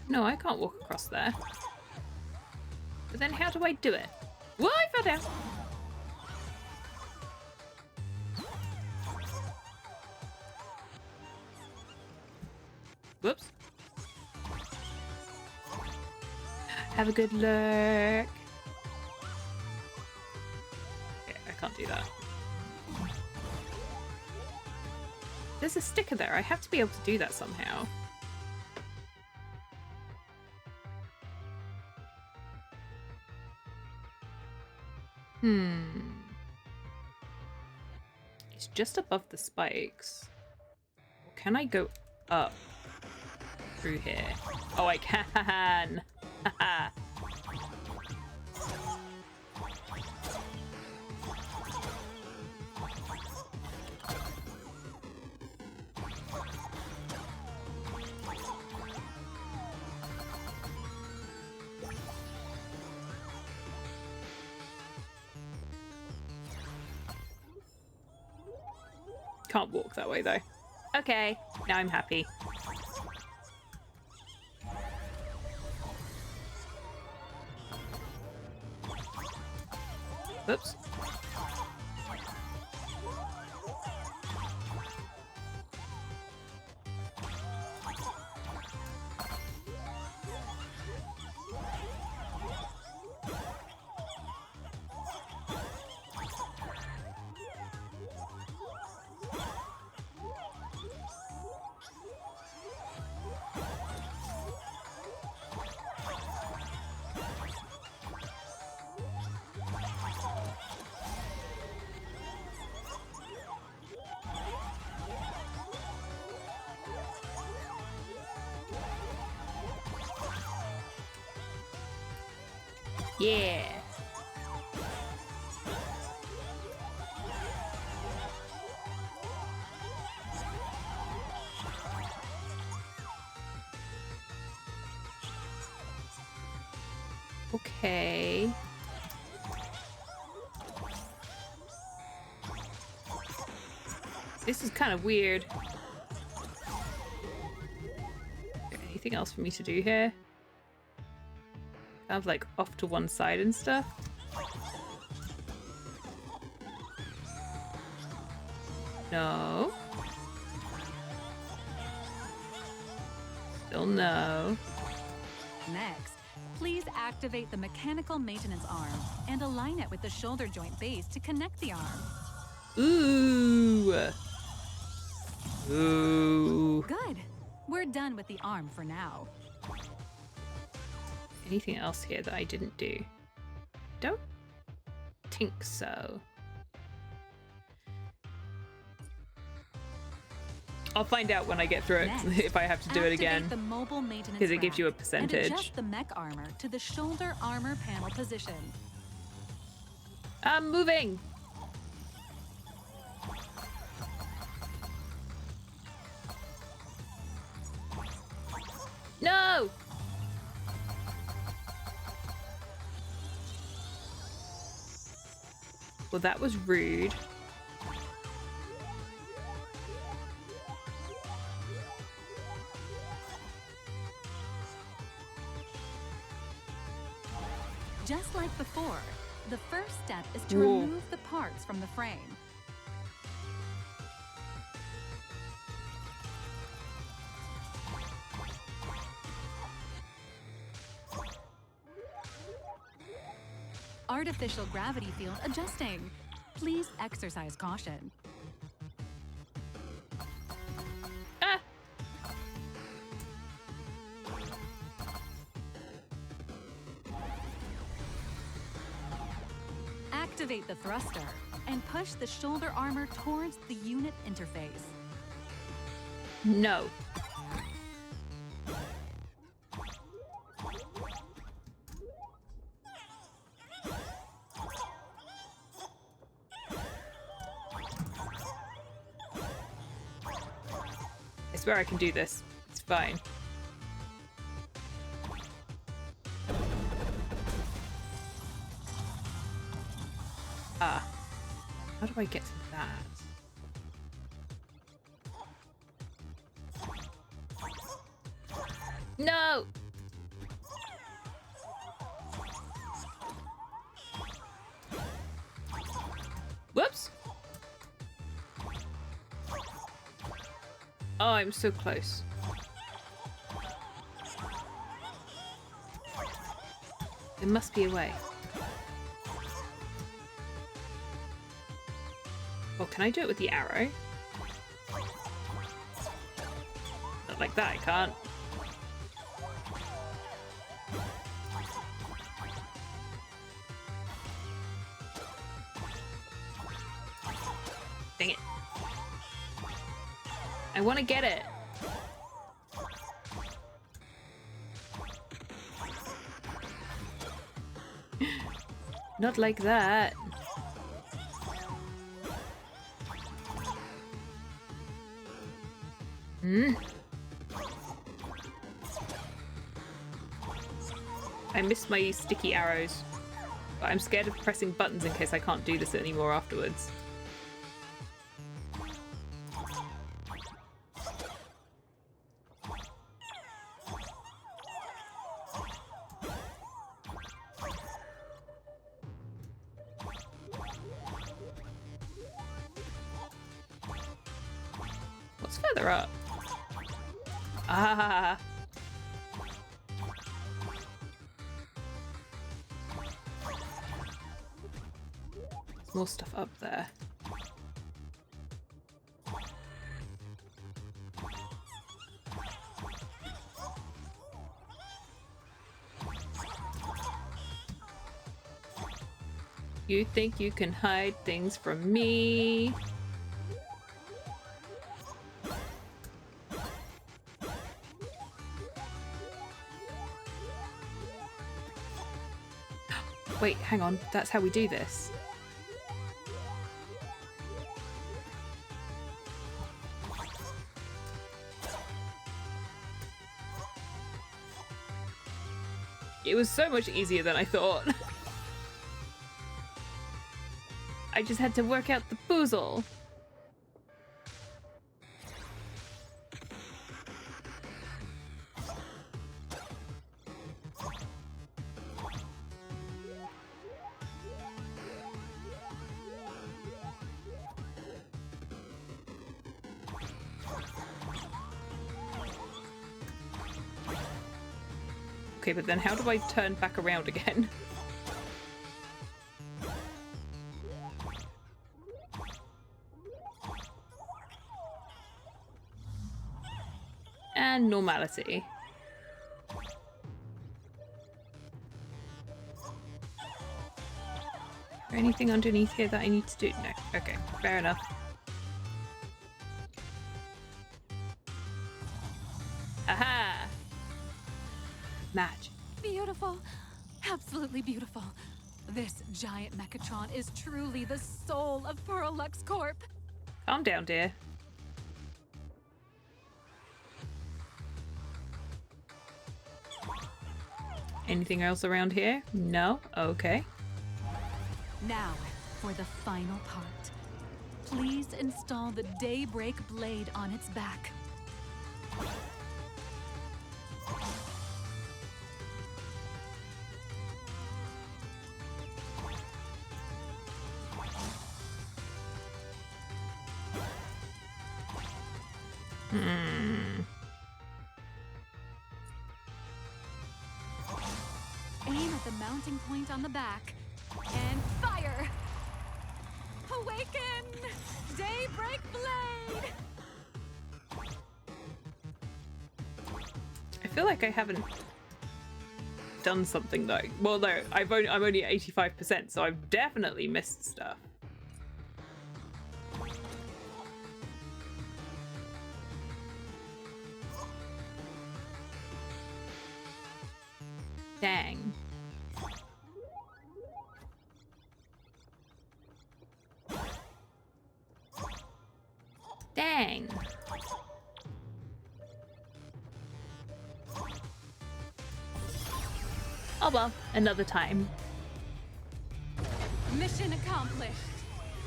No, I can't walk across there. But then how do I do it? Whoa, I fell down! Whoops. Have a good look. Okay, I can't do that. There's a sticker there. I have to be able to do that somehow. It's just above the spikes. Can I go up through here? Oh, I can! Haha! Can't walk that way though. Okay, now I'm happy. Whoops. Yeah. Okay. This is kind of weird. Anything else for me to do here? Kind of like off to one side and stuff. No. Still no. Next, please activate the mechanical maintenance arm and align it with the shoulder joint base to connect the arm. Ooh. Ooh. Good. We're done with the arm for now. Anything else here that I didn't do? Don't think so. I'll find out when I get through it. Next, if I have to do it again, because it gives you a percentage. And adjust the mech armor to the shoulder armor panel position. I'm moving. No. Well, that was rude. Just like before, the first step is to remove the parts from the frame. Artificial gravity field adjusting. Please exercise caution. Ah. Activate the thruster and push the shoulder armor towards the unit interface. No. I swear I can do this. It's fine. Ah. How do I get to that? No! Whoops! Oh, I'm so close. There must be a way. Well, can I do it with the arrow? Not like that, I can't. Dang it. I want to get it. Not like that. I missed my sticky arrows, but I'm scared of pressing buttons in case I can't do this anymore afterwards. further up. Ah. There's more stuff up there. You think you can hide things from me? Wait, hang on. That's how we do this. It was so much easier than I thought. I just had to work out the puzzle. Okay, but then how do I turn back around again? And normality. Is there anything underneath here that I need to do? No. Okay, fair enough. Aha! Match. Beautiful. Absolutely beautiful. This giant Mechatron is truly the soul of Perlux Corp. Calm down, dear. Anything else around here? No? Okay. Now, for the final part. Please install the Daybreak Blade on its back. Aim at the mounting point on the back and fire! Awaken! Daybreak Blade! I feel like I haven't done something though. Well, no, I'm only at 85%, so I've definitely missed stuff. Dang. Dang. Oh well, another time. Mission accomplished.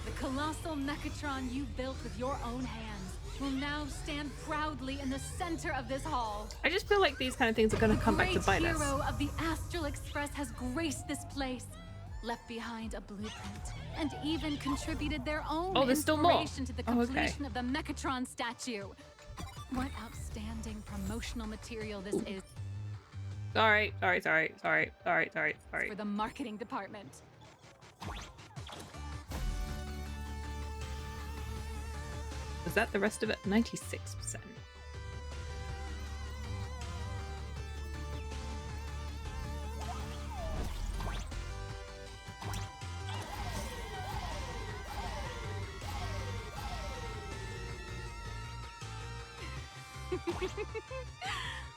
The colossal Mechatron you built with your own hands will now stand proudly in the center of this hall. I just feel like these kind of things are going to come back to bite us. The great hero of the Astral Express has graced this place, left behind a blueprint, and even contributed their own inspiration to the completion of the Mechatron statue. What outstanding promotional material this is. Sorry. For the marketing department. Was that the rest of it? 96%.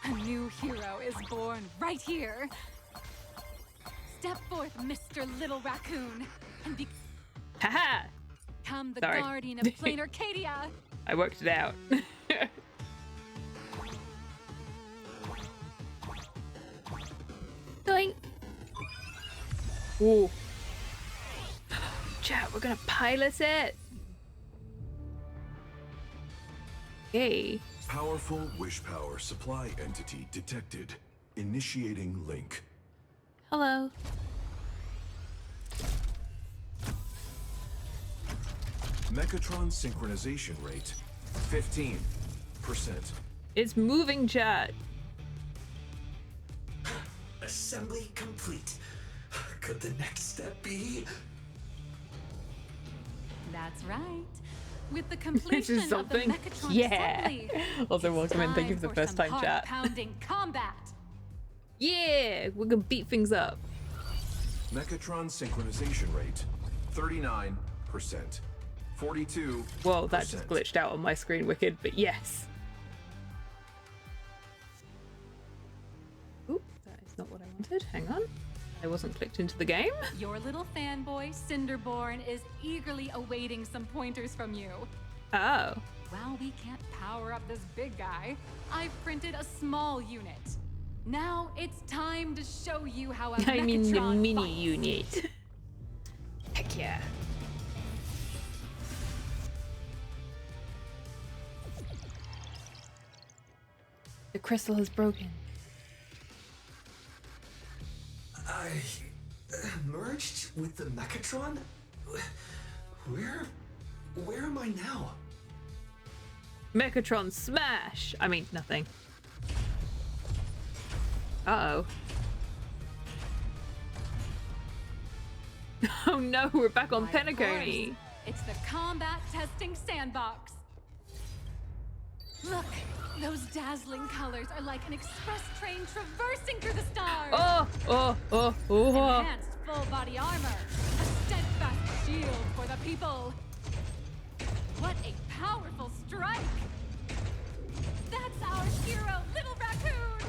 A new hero is born right here. Step forth, Mr. Little Raccoon, and become the guardian of Planarcadia. I worked it out. Doink. Ooh. Chat, we're gonna pilot it. Hey. Powerful wish power supply entity detected. Initiating link. Hello. Mechatron synchronization rate 15. It's moving, chat. Assembly complete. Could the next step be? That's right. With the completion This is of the something. Mechatron Yeah. assembly, Also, welcome in. Thank you for the time first time, some chat. heart-pounding combat. Yeah, we're gonna beat things up. Mechatron synchronization rate 39%. 42%. Whoa, that just glitched out on my screen, Wicked, but yes. Oop, that is not what I wanted. Hang on. I wasn't clicked into the game. Your little fanboy, Cinderborn, is eagerly awaiting some pointers from you. Oh. While we can't power up this big guy, I've printed a small unit. Now it's time to show you how a I mean the Mechatron mini fights. unit. Heck yeah. The crystal is broken. I merged with the Mechatron? Where am I now? Mechatron smash! I mean, nothing. Uh-oh. Oh no, we're back on Why, of Penacony. course. It's the combat testing sandbox. Look, those dazzling colors are like an express train traversing through the stars. Oh. Enhanced full body armor, a steadfast shield for the people. What a powerful strike! That's our hero, Little Raccoon.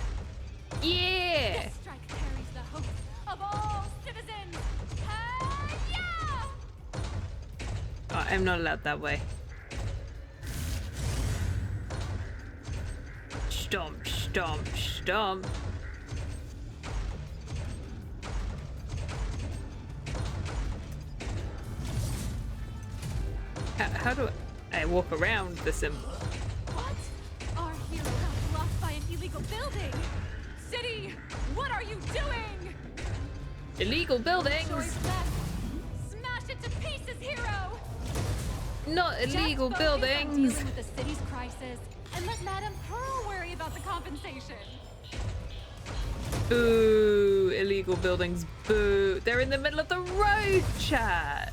Yeah. This strike carries the hope of all citizens. Hi-ya! Oh, I'm not allowed that way. Stomp, stomp, stomp. How do I walk around the symbol? What? Our hero got blocked by an illegal building. City, what are you doing? Illegal buildings? Choice left. Smash it to pieces, hero. Not illegal Just focus on buildings. dealing with the city's crisis and let Madame Pearl worry about the compensation. Boo! Illegal buildings, boo! They're in the middle of the road, chat!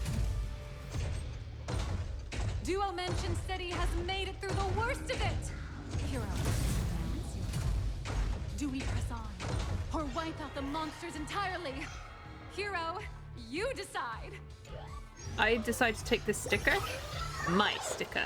Duo Mention City has made it through the worst of it. Hero, do we press on or wipe out the monsters entirely? Hero, you decide. I decide to take this sticker. My sticker.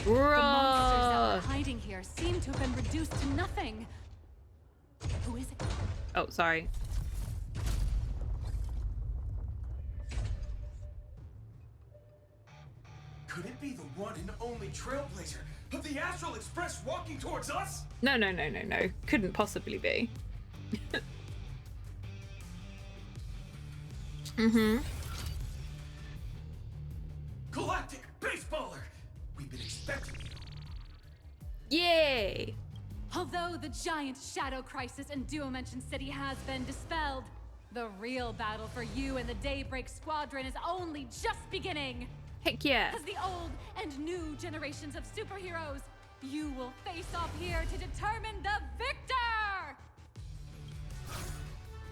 The monsters that Bruh. were hiding here seem to have been reduced to nothing. Who is it? Oh, sorry. Could it be the one and only trailblazer of the Astral Express walking towards us? No. Couldn't possibly be. Galactic Baseballer! We've been expecting you. Yay! Although the giant shadow crisis in Duo Mention City has been dispelled, the real battle for you and the Daybreak Squadron is only just beginning. Heck yeah. As the old and new generations of superheroes, you will face off here to determine the victor!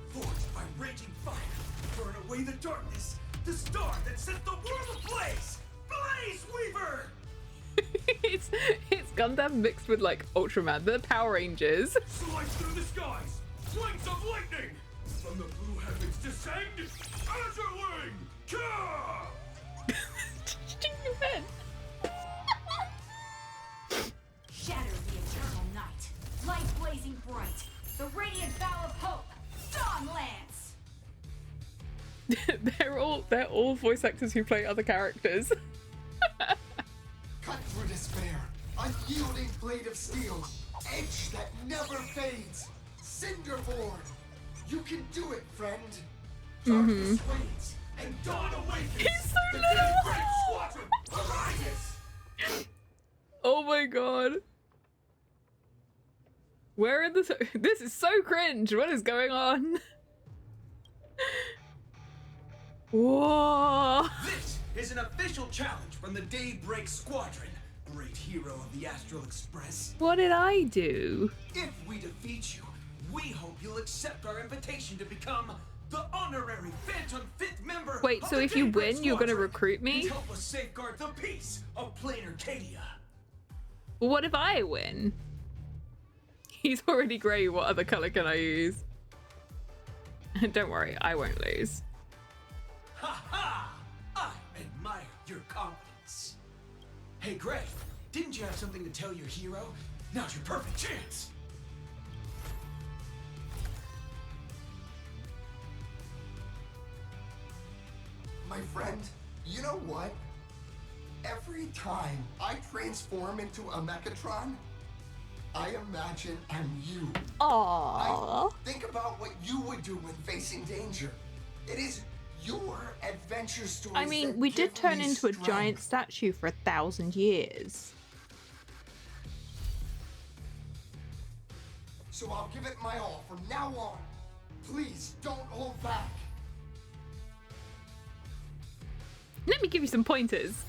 Forged by raging fire, burn away the darkness, the star that set the world ablaze! Blaze Weaver! it's Gundam mixed with like Ultraman, the Power Rangers. Slice through the skies! Flanks of lightning! From the blue heavens descend! Azurling! Ka! Shatter the eternal night, light blazing bright, the radiant bow of hope, Dawn Lance! they're all voice actors who play other characters. Cut through despair, unyielding blade of steel, edge that never fades. Cinderborn, you can do it, friend. Darkness waits, and dawn awakens. He's so the little. Daybreak Squadron arises. Oh my god. Where are the... This is so cringe. What is going on? Whoa! This is an official challenge from the Daybreak Squadron, great hero of the Astral Express. What did I do? If we defeat you, we hope you'll accept our invitation to become the honorary Phantom 5th member. Wait, so if you win, you're gonna recruit me? And help us safeguard the peace of Planarcadia. What if I win? He's already grey. What other color can I use? Don't worry, I won't lose. Ha ha! I admire your confidence. Hey, Gray, didn't you have something to tell your hero? Now's your perfect chance. My friend, you know what? Every time I transform into a Mechatron, I imagine I'm you. Aww. I think about what you would do when facing danger. It is your adventure stories. I mean, that we did give turn me into a strength. giant statue for 1,000 years. So I'll give it my all from now on. Please don't hold back. Let me give you some pointers.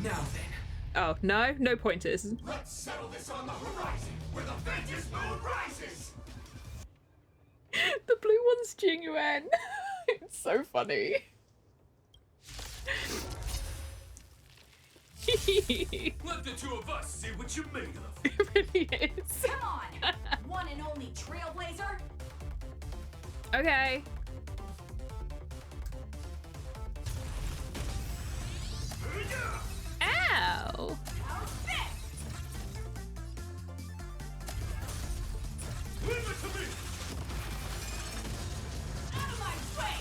Now then. Oh, no? No pointers. Let's settle this on the horizon, where the Ventus moon rises! The blue one's Jingyuan. It's so funny. Let the two of us see what you're made of. It really is. Come on! One and only Trailblazer! Okay. Ow! Leave it to me! Out of my way!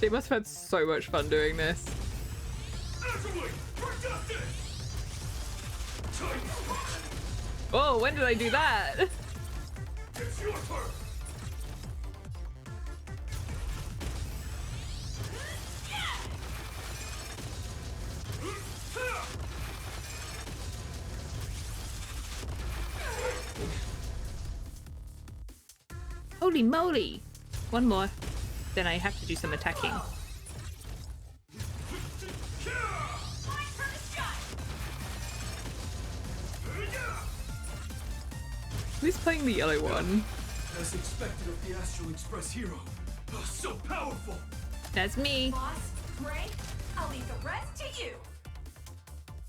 They must have had so much fun doing this. Actually, for justice! Oh, when did I do that? It's your turn! Holy moly! One more. Then I have to do some attacking. Who's playing the yellow one? As expected of the Astral Express hero. Oh, so powerful! That's me. Boss, Gray, I'll leave the rest to you.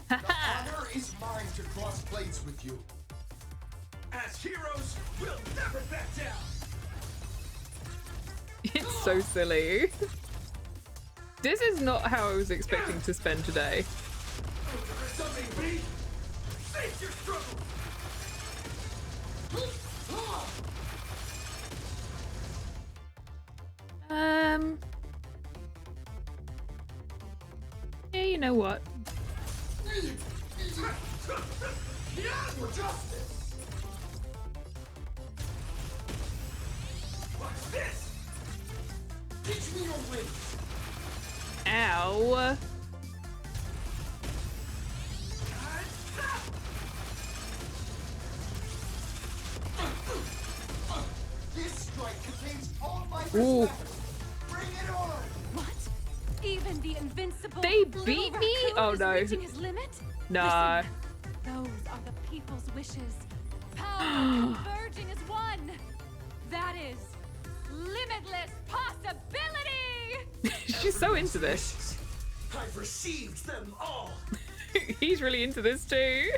The honor is mine to cross blades with you. As heroes, we'll never back down! It's so silly. This is not how I was expecting to spend today. Something beat! Face your struggle! Yeah, you know what? For justice! What's this? Teach me your ways! Ow. This strike contains all my Ooh. respect. Bring it on! What? Even the invincible They little beat me? raccoon Oh, is no. reaching his limit? Nah. Listen, those are the people's wishes. Power converging as one. That is limitless possibility. She's so into this. I've received them all! He's really into this too.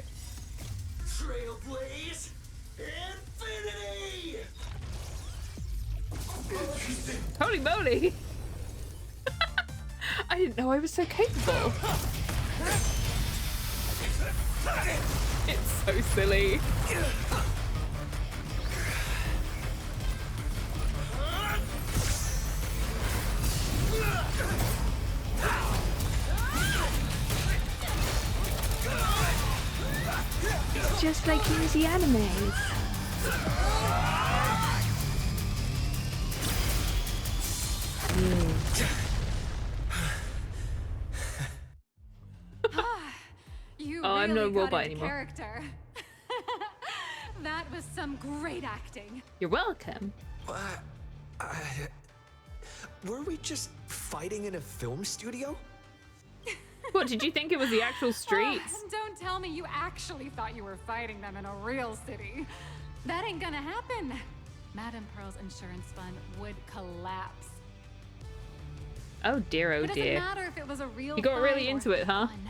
Trailblaze Infinity! Holy moly. I didn't know I was so capable. It's so silly. It's just like in the animes. You Oh, I'm really no got robot into anymore. Character. That was some great acting. You're welcome. Were we just fighting in a film studio? What, did you think it was the actual streets? Oh, don't tell me you actually thought you were fighting them in a real city. That ain't gonna happen. Madame Pearl's insurance fund would collapse. Oh dear, oh It doesn't dear. matter if it was a real You got really fight or into it, huh? fun.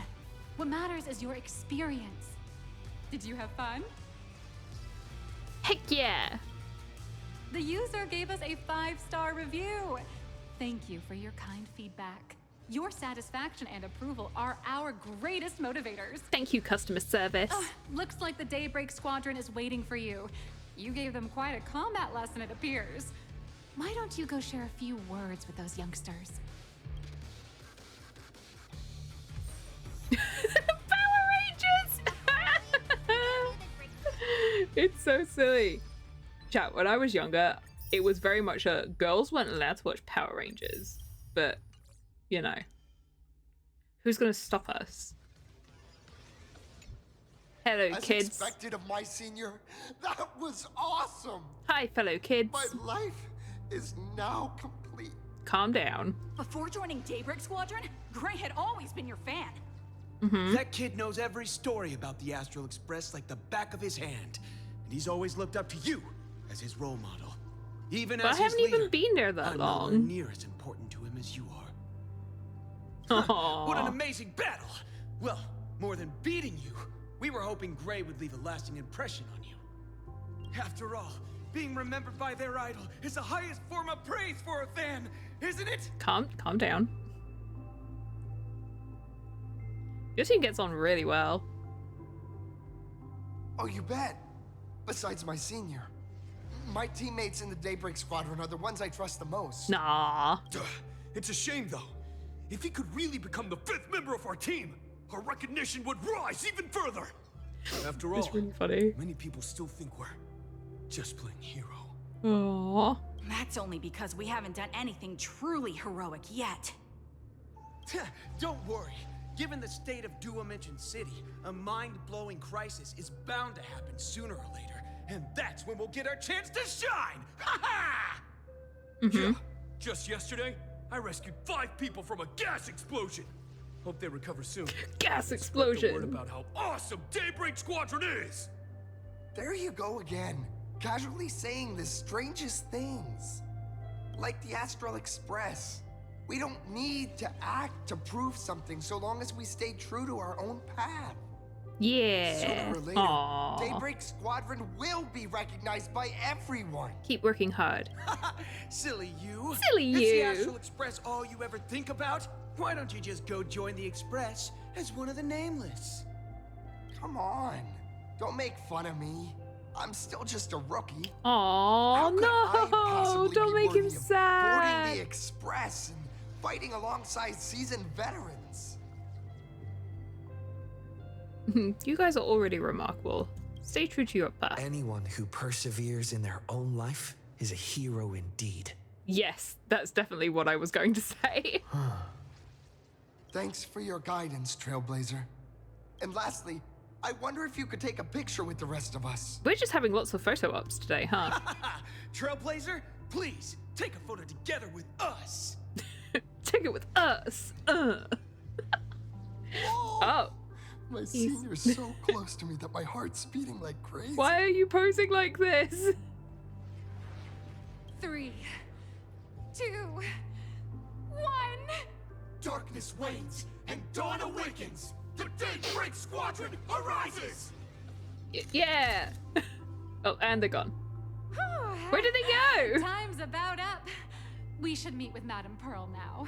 What matters is your experience. Did you have fun? Heck yeah. The user gave us a 5-star review. Thank you for your kind feedback. Your satisfaction and approval are our greatest motivators. Thank you, customer service. Looks like the Daybreak Squadron is waiting for you. You gave them quite a combat lesson, it appears. Why don't you go share a few words with those youngsters? Power Rangers! It's so silly. Chat, when I was younger, it was very much a girls weren't allowed to watch Power Rangers. But, you know, who's gonna stop us? Hello, As kids. expected of my senior, that was awesome. Hi, fellow kids. My life is now complete. Calm down. Before joining Daybreak Squadron, Gray had always been your fan. That kid knows every story about the Astral Express like the back of his hand. And he's always looked up to you as his role model. Even But I as his haven't even leader, been there that I'm nowhere long. near as important to him as you are. What an amazing battle! Well, more than beating you, we were hoping Gray would leave a lasting impression on you. After all, being remembered by their idol is the highest form of praise for a fan, isn't it? Calm down. Your team gets on really well. Oh, you bet. Besides my senior. My teammates in the Daybreak Squadron are the ones I trust the most. Nah. It's a shame, though. If he could really become the 5th member of our team, our recognition would rise even further. After all, It's really funny. many people still think we're just playing hero. Aww. That's only because we haven't done anything truly heroic yet. Don't worry. Given the state of Duo-Mention City, a mind-blowing crisis is bound to happen sooner or later, and that's when we'll get our chance to shine! Ha-ha! Yeah, just yesterday, I rescued 5 people from a gas explosion. Hope they recover soon. Gas Spread explosion. the word about how awesome Daybreak Squadron is! There you go again. Casually saying the strangest things. Like the Astral Express. We don't need to act to prove something so long as we stay true to our own path. Yeah. Sooner or later, Aww. Daybreak Squadron will be recognized by everyone. Keep working hard. Silly you. Silly Is the you. Astral Express all you ever think about? Why don't you just go join the Express as one of the Nameless? Come on. Don't make fun of me. I'm still just a rookie. Oh could I no! possibly Don't be make him worthy of boarding sad. the Express and fighting alongside seasoned veterans? You guys are already remarkable. Stay true to your path. Anyone who perseveres in their own life is a hero indeed. Yes, that's definitely what I was going to say. Thanks for your guidance, Trailblazer. And lastly, I wonder if you could take a picture with the rest of us. We're just having lots of photo ops today, huh? Trailblazer, please take a photo together with us. Take it with us. Oh. My senior's so close to me that my heart's beating like crazy. Why are you posing like this? 3, 2, 1. Darkness wanes and dawn awakens. The Daybreak Squadron arises. Yeah. Oh, and they're gone. Where did they go? Time's about up. We should meet with Madame Pearl now.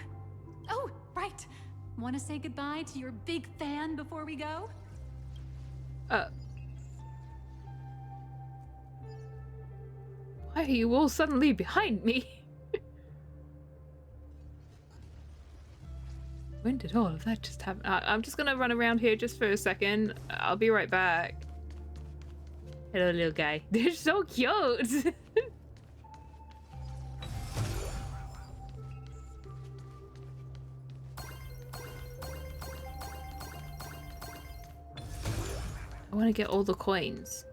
Oh, right. Want to say goodbye to your big fan before we go? Why are you all suddenly behind me? When did all of that just happen? I'm just gonna run around here just for a second. I'll be right back. Hello, little guy. They're so cute. I want to get all the coins.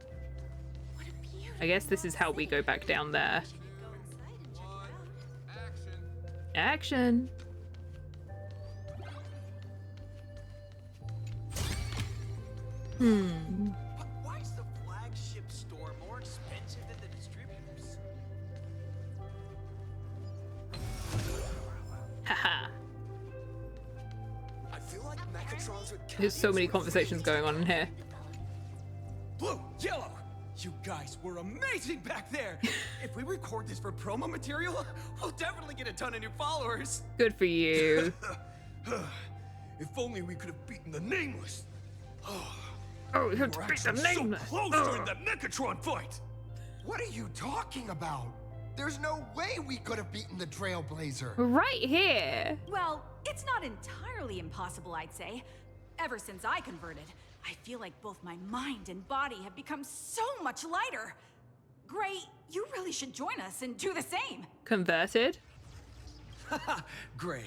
Would it I guess this is how we go back down there. Action! Why is the flagship store more expensive than the distributors? Haha. I feel like Mechatrons would There's so many conversations going on in here. Blue, yellow, you guys were amazing back there. If we record this for promo material, we'll definitely get a ton of new followers. Good for you. If only we could have beaten the Nameless. Oh, we have to beat the Nameless. So close during that Mechatron fight. What are you talking about? There's no way we could have beaten the Trailblazer. Right here. Well, it's not entirely impossible, I'd say. Ever since I converted, I feel like both my mind and body have become so much lighter. Gray, you really should join us and do the same. Converted? Gray,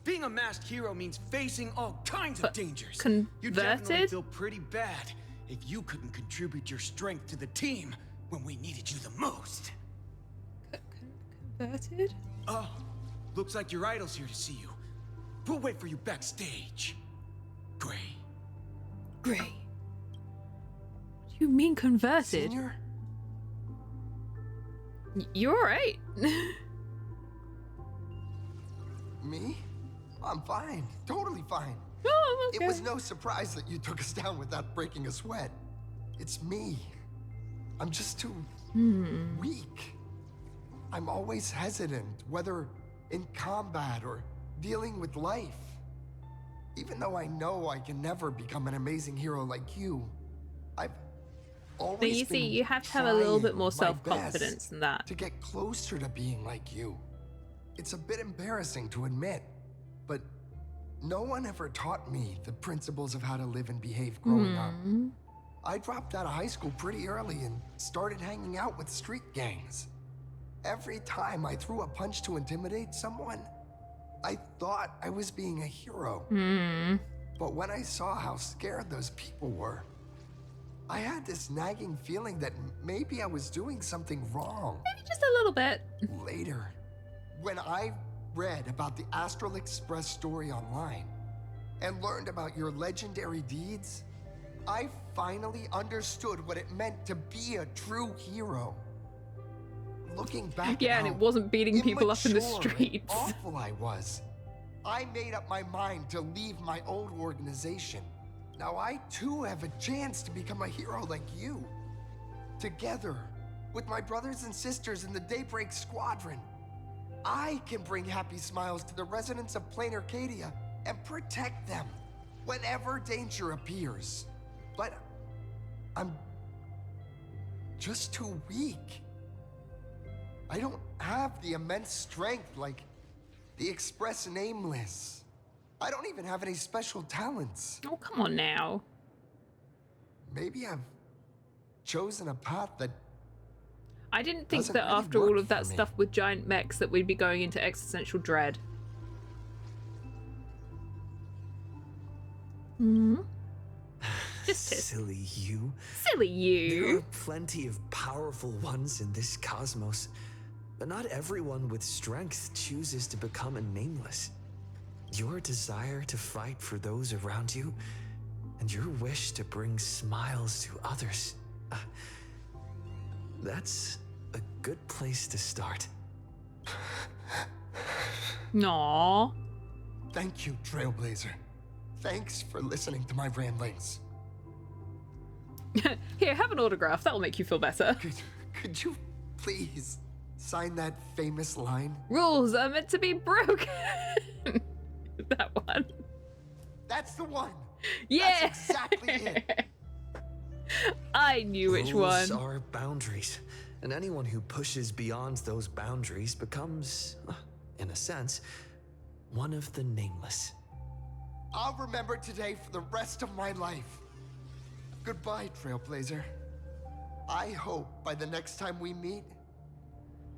being a masked hero means facing all kinds of dangers. You definitely Converted? feel pretty bad if you couldn't contribute your strength to the team when we needed you the most. Converted? Oh, looks like your idol's here to see you. We'll wait for you backstage. Gray. Gray. What do you mean converted? Senior? You alright? Me? I'm fine. Totally fine. Oh, okay. It was no surprise that you took us down without breaking a sweat. It's me. I'm just too weak. I'm always hesitant, whether in combat or dealing with life. Even though I know I can never become an amazing hero like you, I've always But you see, you have to have a little bit more trying my self-confidence best than that. to get closer to being like you. It's a bit embarrassing to admit, but no one ever taught me the principles of how to live and behave growing up. I dropped out of high school pretty early and started hanging out with street gangs. Every time I threw a punch to intimidate someone, I thought I was being a hero. But when I saw how scared those people were, I had this nagging feeling that maybe I was doing something wrong. Maybe just a little bit. Later, when I read about the Astral Express story online and learned about your legendary deeds, I finally understood what it meant to be a true hero. Looking back Yeah, at and how it wasn't beating people up in the immature and streets. awful I was, I made up my mind to leave my old organization. Now I too have a chance to become a hero like you. Together, with my brothers and sisters in the Daybreak Squadron, I can bring happy smiles to the residents of Planarcadia and protect them whenever danger appears. But I'm just too weak. I don't have the immense strength like the Express Nameless. I don't even have any special talents. Oh, come on now. Maybe I've chosen a path that I didn't think doesn't that really after work all of that for me. stuff with giant mechs that we'd be going into existential dread. Just Silly you. Silly There you. are plenty of powerful ones in this cosmos, but not everyone with strength chooses to become a nameless. Your desire to fight for those around you, and your wish to bring smiles to others, that's a good place to start. Aww. Thank you, Trailblazer. Thanks for listening to my ramblings. Here, have an autograph. That'll make you feel better. Could you please sign that famous line? Rules are meant to be broken. That one. That's the one. Yeah. That's exactly it. I knew which one. Rules are boundaries, and anyone who pushes beyond those boundaries becomes, in a sense, one of the nameless. I'll remember today for the rest of my life. Goodbye, Trailblazer. I hope by the next time we meet,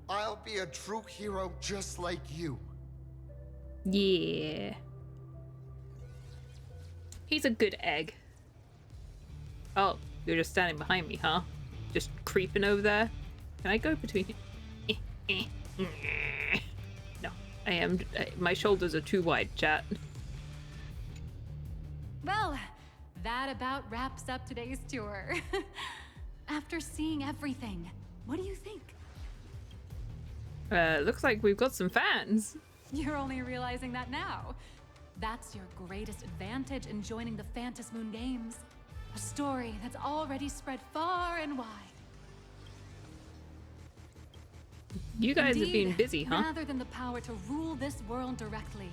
I'll be a true hero just like you. Yeah. He's a good egg. Oh, you're just standing behind me, huh? just creeping over there. Can I go between you? No, I am. My shoulders are too wide, chat. Well, that about wraps up today's tour. After seeing everything, what do you think? Looks like we've got some fans. You're only realizing that now. That's your greatest advantage in joining the Phantom Moon Games. A story that's already spread far and wide. You guys Indeed, have been busy, huh? Rather than the power to rule this world directly,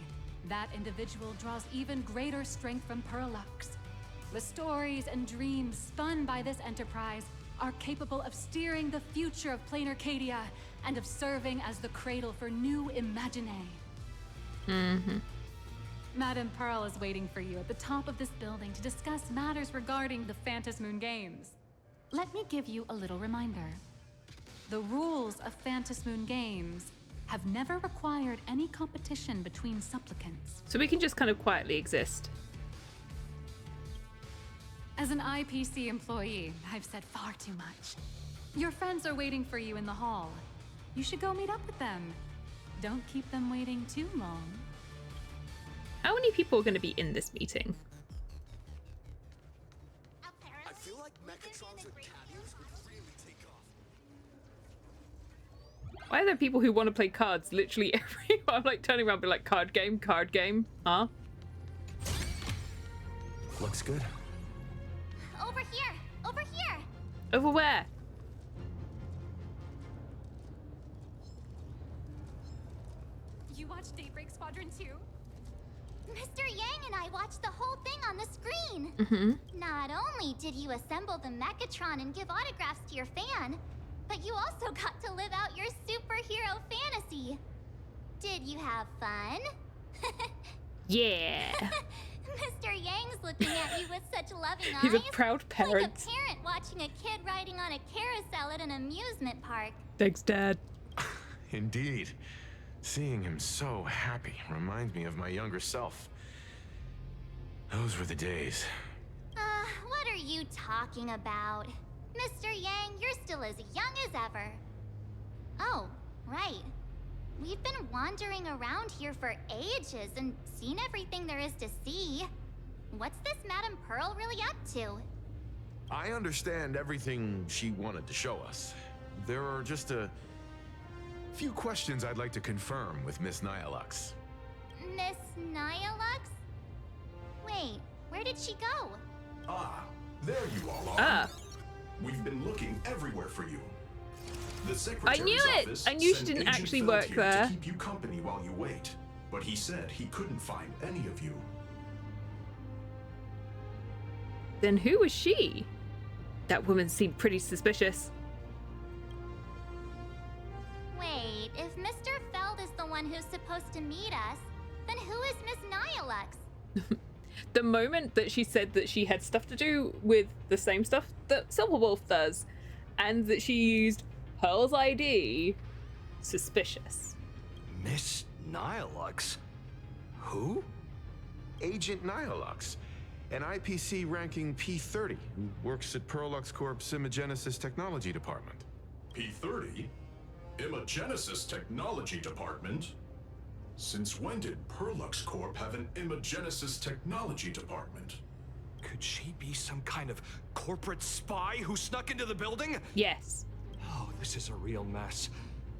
that individual draws even greater strength from Perlux. The stories and dreams spun by this enterprise are capable of steering the future of Planarcadia and of serving as the cradle for new imaginae. Mm-hmm. Madame Pearl is waiting for you at the top of this building to discuss matters regarding the Phantom Moon Games. Let me give you a little reminder. The rules of Phantom Moon Games have never required any competition between supplicants. So we can just kind of quietly exist. As an IPC employee, I've said far too much. Your friends are waiting for you in the hall. You should go meet up with them. Don't keep them waiting too long. How many people are going to be in this meeting? I feel like Mechatrons and Caddies would really take off. Why are there people who want to play cards literally everywhere? I'm like turning around and be like, card game, huh? Looks good. Over here! Over here! Over where? You watched Daybreak Squadron 2? Mr. Yang and I watched the whole thing on the screen. Mm-hmm. Not only did you assemble the Mechatron and give autographs to your fan, but you also got to live out your superhero fantasy. Did you have fun? Yeah. Mr. Yang's looking at you with such loving eyes. He's a proud Like parent. a parent watching a kid riding on a carousel at an amusement park. Thanks, Dad. Indeed. Seeing him so happy reminds me of my younger self. Those were the days. What are you talking about? Mr. Yang, you're still as young as ever. Oh, right. We've been wandering around here for ages and seen everything there is to see. What's this Madame Pearl really up to? I understand everything she wanted to show us. There are just a few questions I'd like to confirm with Miss Nyalux. Miss Nyalux? Wait, where did she go? Ah, there you all are. Ah. We've been looking everywhere for you. The I secretary's knew it! office I knew she sent didn't Agent actually Feld work here there. to keep you company while you wait, but he said he couldn't find any of you. Then who was she? That woman seemed pretty suspicious. Wait, if Mr. Feld is the one who's supposed to meet us, then who is Miss Nyalux? The moment that she said that she had stuff to do with the same stuff that Silverwolf does, and that she used Pearl's ID, suspicious. Miss Nyalux? Who? Agent Nyalux, an IPC ranking P30 who works at Perlux Corp's Imagenesis Technology Department. P30? Imagenesis Technology Department? Since when did Perlux Corp have an Imagenesis Technology Department? Could she be some kind of corporate spy who snuck into the building? Yes. Oh, this is a real mess.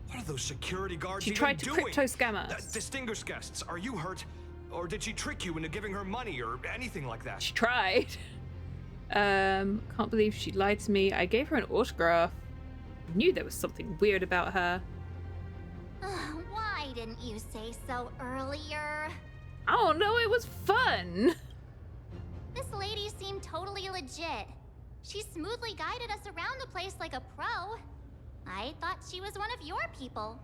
What are those security guards She even tried to doing? crypto scam us. Distinguished guests, are you hurt? Or did she trick you into giving her money or anything like that? She tried. Can't believe she lied to me. I gave her an autograph. I knew there was something weird about her. Why didn't you say so earlier? I don't know, it was fun. This lady seemed totally legit. She smoothly guided us around the place like a pro. I thought she was one of your people.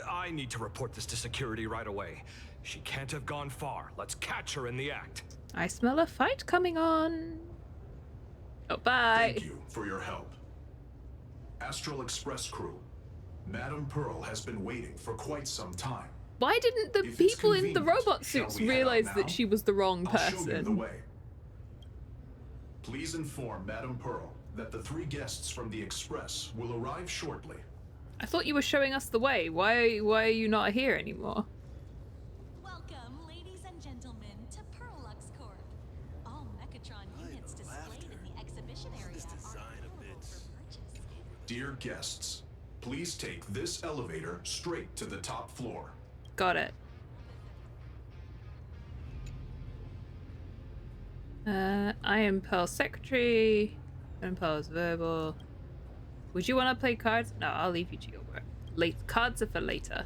I need to report this to security right away. She can't have gone far. Let's catch her in the act. I smell a fight coming on. Oh, bye. Thank you for your help. Astral Express crew, Madame Pearl has been waiting for quite some time. Why didn't the If it's people in the convenient, robot shall suits we head out realize now? that she was the wrong I'll show you the person? way. Please inform Madame Pearl that the 3 guests from the Express will arrive shortly. I thought you were showing us the way. Why are you not here anymore? Welcome, ladies and gentlemen, to Perlux Corp. All Mechatron units displayed in the exhibition area are available for purchase. Dear guests, please take this elevator straight to the top floor. Got it. I am Pearl's secretary. And Pearl's verbal. Would you want to play cards? No, I'll leave you to your work. Cards are for later.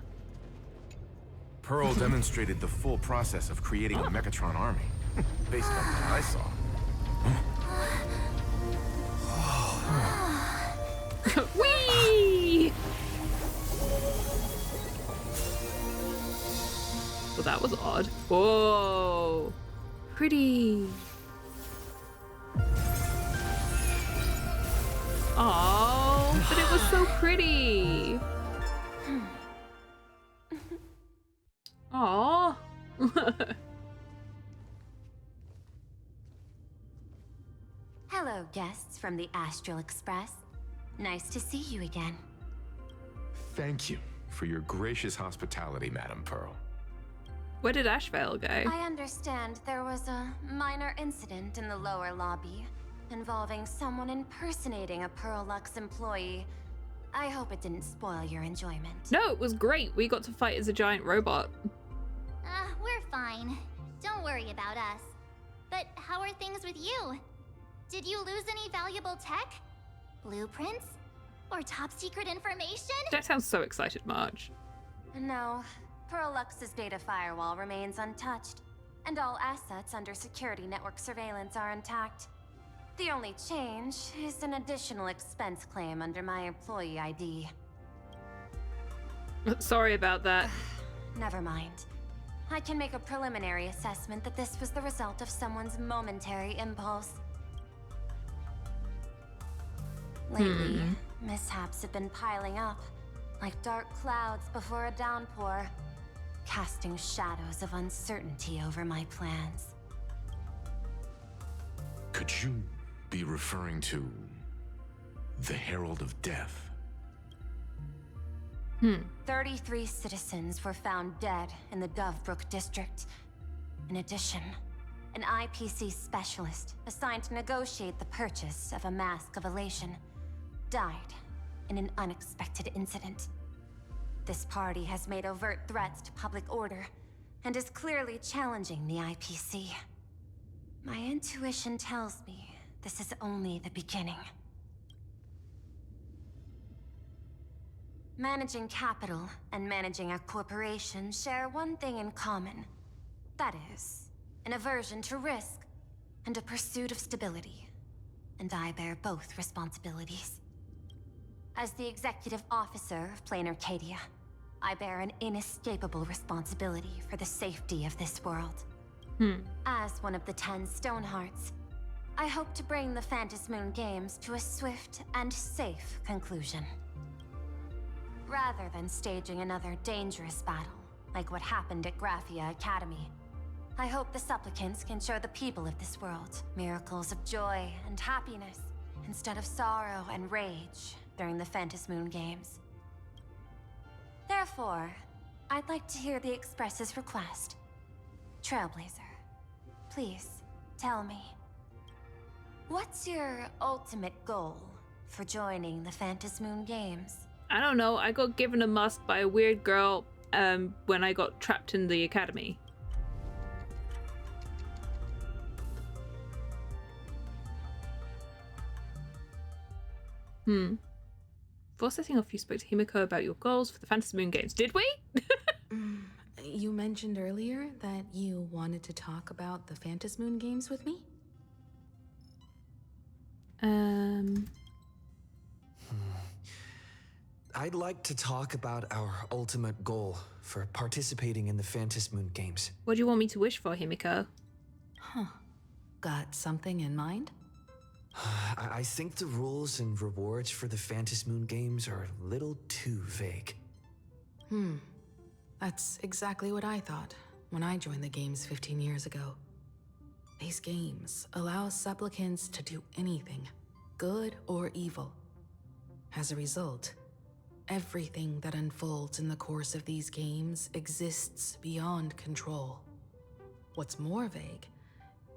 Pearl demonstrated the full process of creating a Mechatron army, based on what I saw. Whee! Well, that was odd. Whoa! Pretty. Oh, but it was so pretty. Aww. Hello, guests from the Astral Express. Nice to see you again. Thank you for your gracious hospitality, Madam Pearl. Where did Ashvale go? I understand there was a minor incident in the lower lobby involving someone impersonating a Perlux employee. I hope it didn't spoil your enjoyment. No, it was great. We got to fight as a giant robot. We're fine. Don't worry about us. But how are things with you? Did you lose any valuable tech? Blueprints? Or top secret information? That sounds so excited, Marge. No. Perlux's data firewall remains untouched, and all assets under security network surveillance are intact. The only change is an additional expense claim under my employee ID. Sorry about that. Never mind. I can make a preliminary assessment that this was the result of someone's momentary impulse. Lately, mishaps have been piling up, like dark clouds before a downpour, casting shadows of uncertainty over my plans. Could you be referring to the Herald of Death? 33 citizens were found dead in the Dovebrook district. In addition, an IPC specialist assigned to negotiate the purchase of a Mask of Elation died in an unexpected incident. This party has made overt threats to public order and is clearly challenging the IPC. My intuition tells me this is only the beginning. Managing capital and managing a corporation share one thing in common. That is, an aversion to risk and a pursuit of stability. And I bear both responsibilities. As the executive officer of Planarcadia, I bear an inescapable responsibility for the safety of this world. As one of the 10 Stonehearts, I hope to bring the Phantom Moon Games to a swift and safe conclusion. Rather than staging another dangerous battle, like what happened at Graphia Academy, I hope the supplicants can show the people of this world miracles of joy and happiness, instead of sorrow and rage during the Phantom Moon Games. Therefore, I'd like to hear the Express's request. Trailblazer, please, tell me. What's your ultimate goal for joining the Phantom Moon Games? I don't know. I got given a mask by a weird girl when I got trapped in the academy. Before setting off, you spoke to Himiko about your goals for the Phantom Moon Games. Did we? You mentioned earlier that you wanted to talk about the Phantom Moon Games with me? I'd like to talk about our ultimate goal for participating in the Phantom Moon Games. What do you want me to wish for, Himiko? Got something in mind? I think the rules and rewards for the Phantom Moon Games are a little too vague. That's exactly what I thought when I joined the games 15 years ago. These games allow supplicants to do anything, good or evil. As a result, everything that unfolds in the course of these games exists beyond control. What's more vague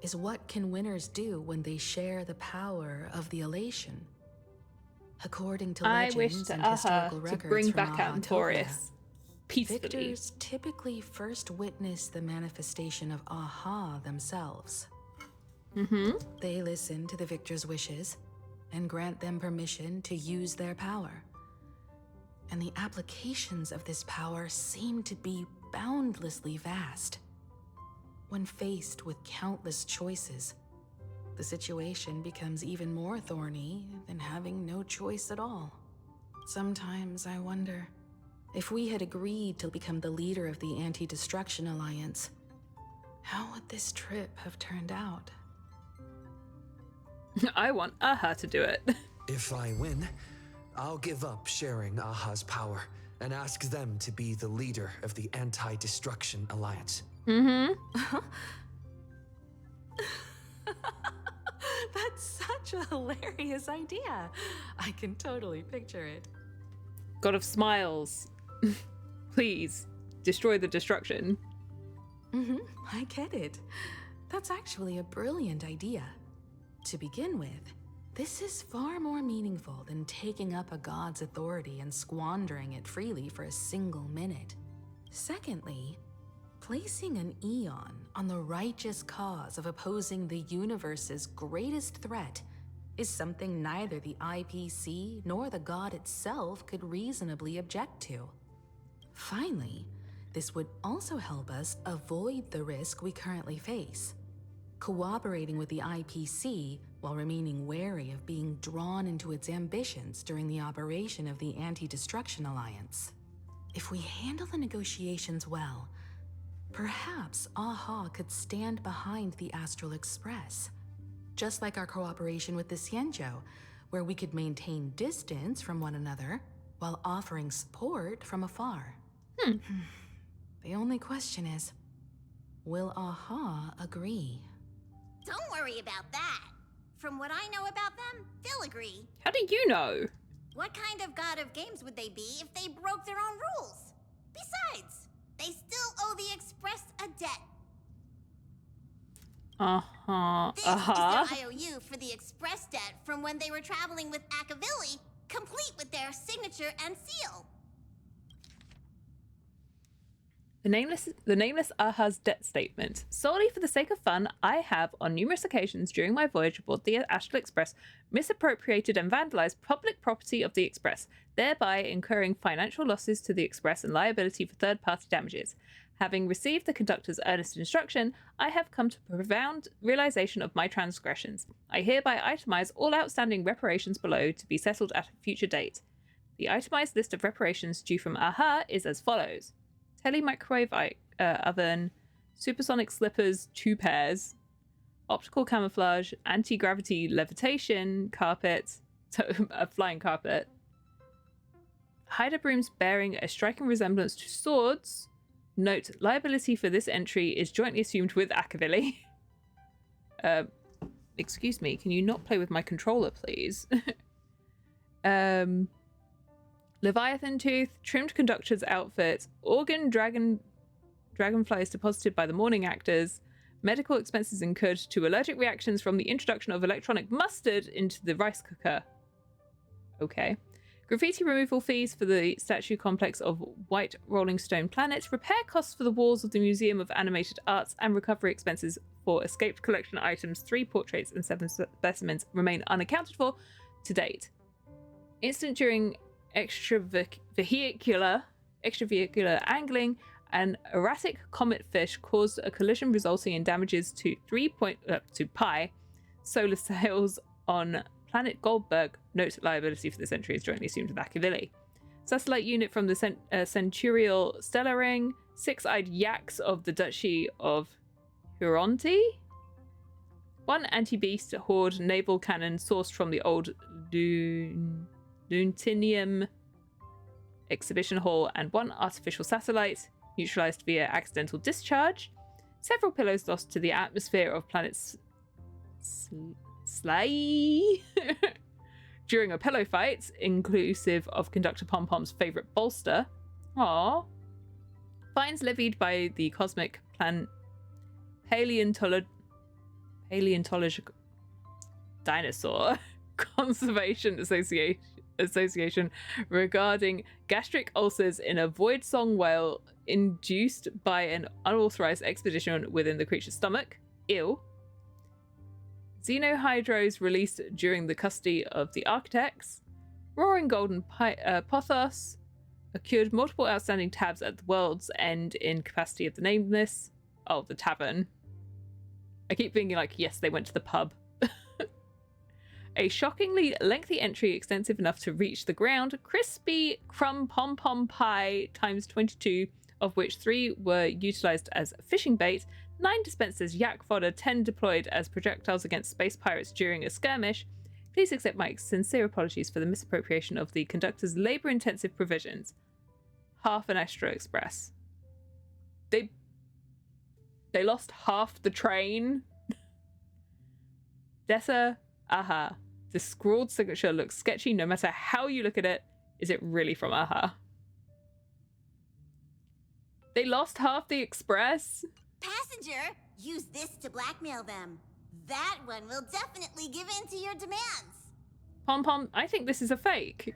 is what can winners do when they share the power of the elation. According to I wish legends to and historical to records bring from back out Ahatopia, Notorious peacefully. victors typically first witness the manifestation of Aha themselves. They listen to the victor's wishes and grant them permission to use their power. And the applications of this power seem to be boundlessly vast. When faced with countless choices, the situation becomes even more thorny than having no choice at all. Sometimes I wonder, if we had agreed to become the leader of the Anti-Destruction Alliance, how would this trip have turned out? I want Aha to do it. If I win, I'll give up sharing Aha's power and ask them to be the leader of the Anti-Destruction Alliance. That's such a hilarious idea. I can totally picture it. God of Smiles. Please, destroy the destruction. I get it. That's actually a brilliant idea. To begin with, this is far more meaningful than taking up a god's authority and squandering it freely for a single minute. Secondly, placing an Eon on the righteous cause of opposing the universe's greatest threat is something neither the IPC nor the god itself could reasonably object to. Finally, this would also help us avoid the risk we currently face. Cooperating with the IPC while remaining wary of being drawn into its ambitions during the operation of the Anti-Destruction Alliance. If we handle the negotiations well, perhaps Aha could stand behind the Astral Express, just like our cooperation with the Xianzhou, where we could maintain distance from one another while offering support from afar. The only question is, will Aha agree? Don't worry about that. From what I know about them, they'll agree. How do you know? What kind of god of games would they be if they broke their own rules? Besides, they still owe the Express a debt. This is their IOU for the Express debt from when they were traveling with Akavili, complete with their signature and seal. The nameless Aha's debt statement. Solely for the sake of fun, I have, on numerous occasions during my voyage aboard the Astral Express, misappropriated and vandalized public property of the Express, thereby incurring financial losses to the Express and liability for third-party damages. Having received the conductor's earnest instruction, I have come to a profound realization of my transgressions. I hereby itemize all outstanding reparations below to be settled at a future date. The itemized list of reparations due from Aha is as follows. Tele-microwave oven, supersonic slippers, 2 pairs, optical camouflage, anti-gravity levitation, carpet, a flying carpet, hider brooms bearing a striking resemblance to swords. Note, liability for this entry is jointly assumed with Akavili. Excuse me, can you not play with my controller, please? Leviathan tooth, trimmed conductor's outfit, organ dragonflies deposited by the morning actors, medical expenses incurred to allergic reactions from the introduction of electronic mustard into the rice cooker. Okay. Graffiti removal fees for the statue complex of White Rolling Stone Planet, repair costs for the walls of the Museum of Animated Arts, and recovery expenses for escaped collection items, 3 portraits and 7 specimens remain unaccounted for to date. Incident during extravehicular angling, an erratic comet fish caused a collision resulting in damages to pi solar sails on planet Goldberg. Note, liability for this entry is jointly assumed with Akavili. Satellite unit from the Centurial Stellar Ring, 6-eyed yaks of the Duchy of Huronti, 1 anti-beast horde naval cannon sourced from the old Luntinium exhibition hall, and 1 artificial satellite neutralized via accidental discharge, several pillows lost to the atmosphere of planet Sly, during a pillow fight, inclusive of Conductor Pom-Pom's favorite bolster. Aww. Fines levied by the Cosmic Paleontological Dinosaur Conservation Association regarding gastric ulcers in a void song whale induced by an unauthorized expedition within the creature's stomach. Ew. Xenohydros released during the custody of the architects. Roaring Golden Pothos accrued multiple outstanding tabs at the world's end in capacity of the nameless. Oh, the tavern. I keep thinking like, yes, they went to the pub. A shockingly lengthy entry extensive enough to reach the ground. Crispy crumb pom-pom pie times 22, of which 3 were utilized as fishing bait, 9 dispensers yak fodder, 10 deployed as projectiles against space pirates during a skirmish. Please accept my sincere apologies for the misappropriation of the conductor's labor-intensive provisions. Half an Astro Express. They lost half the train. Dessa, aha. The scrawled signature looks sketchy no matter how you look at it. Is it really from aha? They lost half the express? Passenger, use this to blackmail them. That one will definitely give in to your demands. Pom-Pom, I think this is a fake.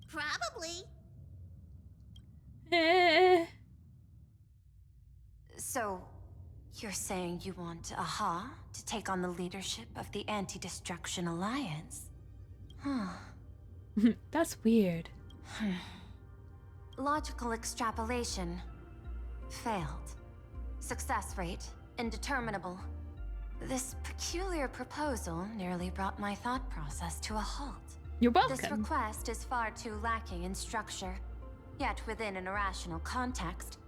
Probably. So, you're saying you want Aha to take on the leadership of the Anti-Destruction Alliance? Huh. That's weird. Logical extrapolation. Failed. Success rate indeterminable. This peculiar proposal nearly brought my thought process to a halt. You're welcome. This request is far too lacking in structure, yet within an irrational context,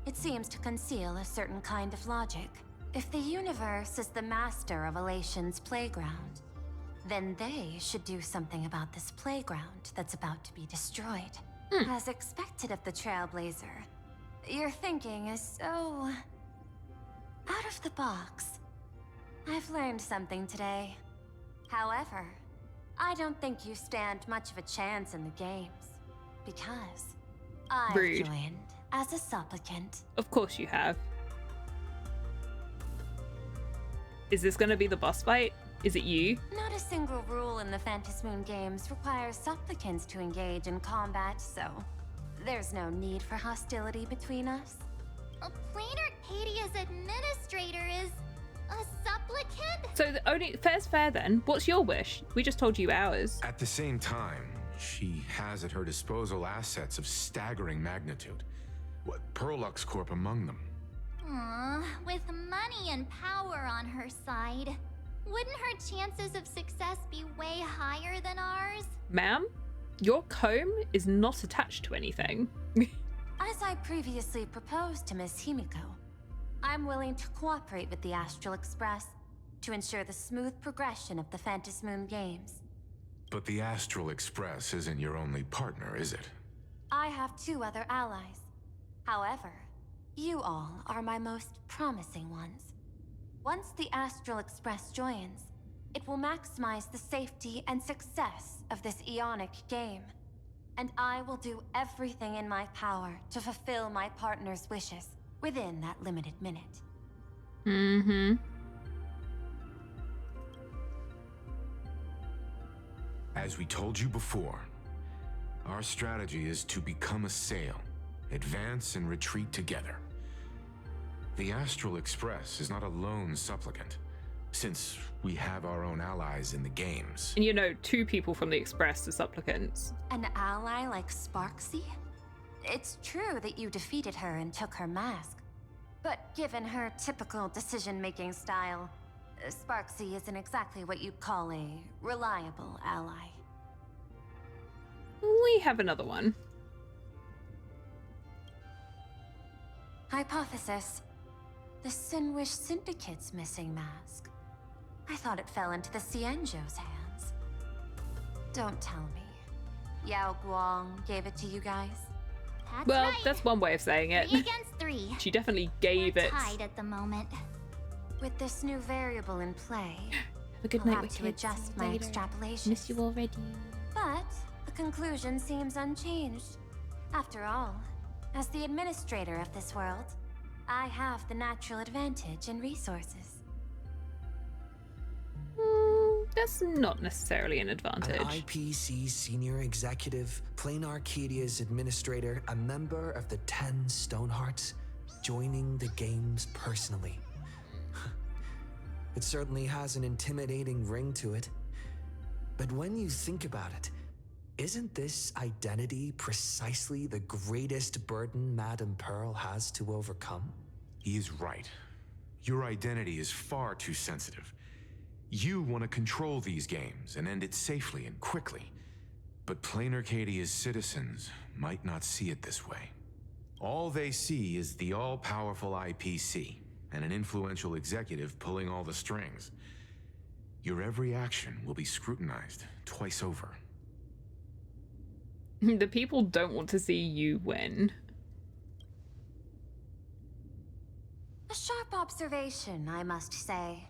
it seems to conceal a certain kind of logic. If the universe is the master of Elation's playground, then they should do something about this playground that's about to be destroyed. As expected of the Trailblazer, your thinking is so out of the box. I've learned something today. However, I don't think you stand much of a chance in the games, because I've joined as a supplicant. Of course you have. Is this going to be the boss fight? Is it you? Not a single rule in the Phantasmoon games requires supplicants to engage in combat, so there's no need for hostility between us. Planarcadia's administrator is a supplicant? So the only fair's fair then. What's your wish? We just told you ours. At the same time, she has at her disposal assets of staggering magnitude. What, Perlux Corp among them. Aww, with money and power on her side, wouldn't her chances of success be way higher than ours? Ma'am, your comb is not attached to anything. As I previously proposed to Miss Himiko, I'm willing to cooperate with the Astral Express to ensure the smooth progression of the Phantasmoon games. But the Astral Express isn't your only partner, is it? I have 2 other allies. However, you all are my most promising ones. Once the Astral Express joins, it will maximize the safety and success of this Ionic game. And I will do everything in my power to fulfill my partner's wishes within that limited minute. As we told you before, our strategy is to become a sail, advance and retreat together. The Astral Express is not a lone supplicant, since we have our own allies in the games. And you know, 2 people from the Express are supplicants. An ally like Sparksy? It's true that you defeated her and took her mask. But given her typical decision-making style, Sparksy isn't exactly what you'd call a reliable ally. We have another one. Hypothesis. The Sinwish Syndicate's missing mask. I thought it fell into the Cienjo's hands. Don't tell me. Yao Guang gave it to you guys? That's well, right. that's one way of saying it. 3 against 3. She definitely gave We're it. tied at the moment. With this new variable in play, a good I'll night, have Wicked. to adjust my extrapolation. Miss you already. But the conclusion seems unchanged. After all, as the administrator of this world, I have the natural advantage in resources. That's not necessarily an advantage. An IPC senior executive, Planarcadia's administrator, a member of the 10 Stonehearts, joining the games personally. It certainly has an intimidating ring to it. But when you think about it, isn't this identity precisely the greatest burden Madame Pearl has to overcome? He is right. Your identity is far too sensitive. You want to control these games and end it safely and quickly. But Planarcadia's citizens might not see it this way. All they see is the all-powerful IPC and an influential executive pulling all the strings. Your every action will be scrutinized twice over. The people don't want to see you win. A sharp observation, I must say.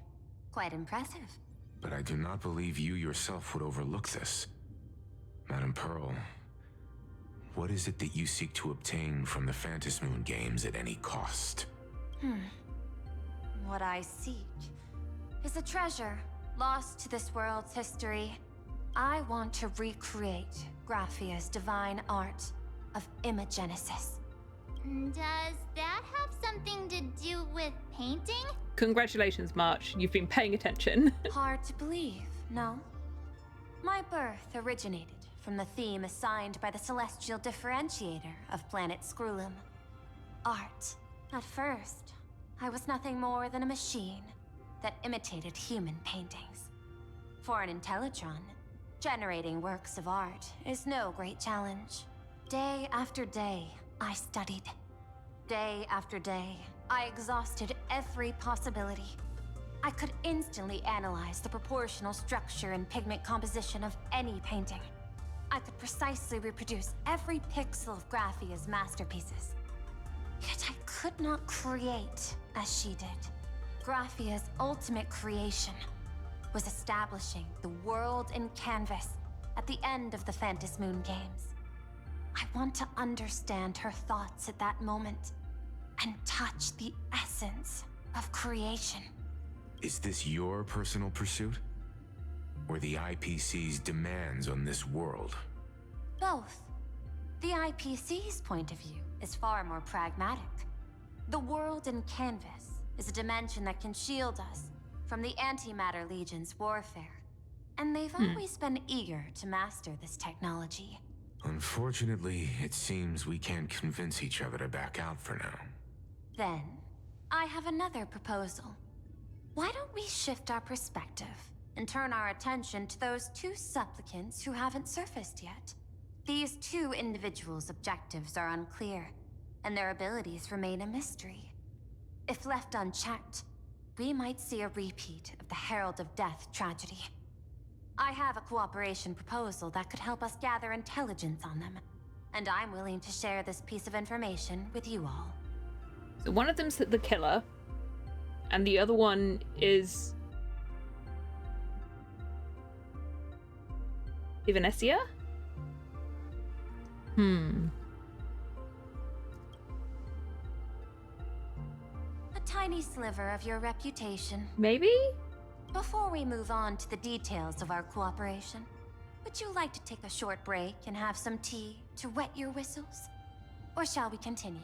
Quite impressive. But I do not believe you yourself would overlook this. Madame Pearl, what is it that you seek to obtain from the Phantasmoon games at any cost? What I seek is a treasure lost to this world's history. I want to recreate Graphia's divine art of imagenesis. Does that have something to do with painting? Congratulations, March. You've been paying attention. Hard to believe, no? My birth originated from the theme assigned by the celestial differentiator of planet Scrulum. Art. At first, I was nothing more than a machine that imitated human paintings. For an Intellitron, generating works of art is no great challenge. Day after day, I studied. Day after day, I exhausted every possibility. I could instantly analyze the proportional structure and pigment composition of any painting. I could precisely reproduce every pixel of Graphia's masterpieces. Yet I could not create as she did. Graphia's ultimate creation was establishing the world in canvas at the end of the Phantasmoon games. I want to understand her thoughts at that moment and touch the essence of creation. Is this your personal pursuit? Or the IPC's demands on this world? Both. The IPC's point of view is far more pragmatic. The world in canvas is a dimension that can shield us from the Antimatter Legion's warfare, and they've always been eager to master this technology. Unfortunately, it seems we can't convince each other to back out for now. Then, I have another proposal. Why don't we shift our perspective and turn our attention to those two supplicants who haven't surfaced yet? These two individuals' objectives are unclear, and their abilities remain a mystery. If left unchecked, we might see a repeat of the Herald of Death tragedy. I have a cooperation proposal that could help us gather intelligence on them, and I'm willing to share this piece of information with you all. So one of them's the killer, and the other one is Ivanesia? A tiny sliver of your reputation. Maybe? Before we move on to the details of our cooperation, would you like to take a short break and have some tea to wet your whistles? Or shall we continue?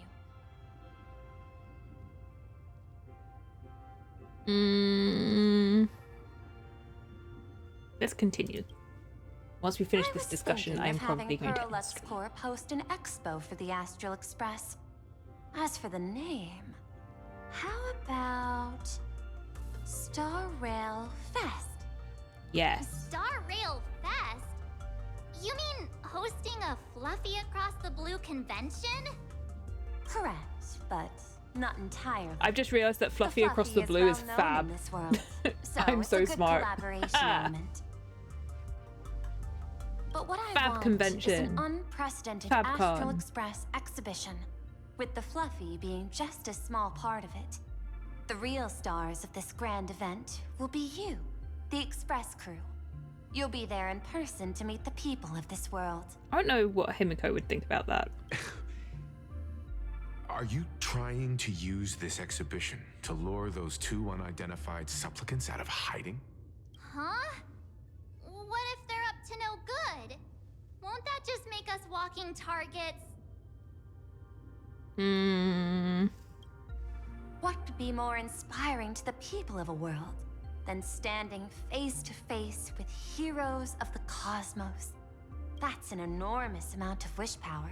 Let's continue. Once we finish this discussion, I am probably going to Perlux Corp host an expo for the Astral Express. As for the name, how about Star Rail Fest? Yes. Star Rail Fest? You mean hosting a Fluffy Across the Blue convention? Correct, but not entirely. I've just realized that Fluffy Across the Blue is fab. In this world, so I'm it's so a good smart. Collaboration element. But what I Fab want convention. is an unprecedented FabCon. Astral Express exhibition, with the Fluffy being just a small part of it. The real stars of this grand event will be you, the Express crew. You'll be there in person to meet the people of this world. I don't know what Himiko would think about that. Are you trying to use this exhibition to lure those two unidentified supplicants out of hiding? Huh? What if they're up to no good? Won't that just make us walking targets? What could be more inspiring to the people of a world than standing face to face with heroes of the cosmos? That's an enormous amount of wish power,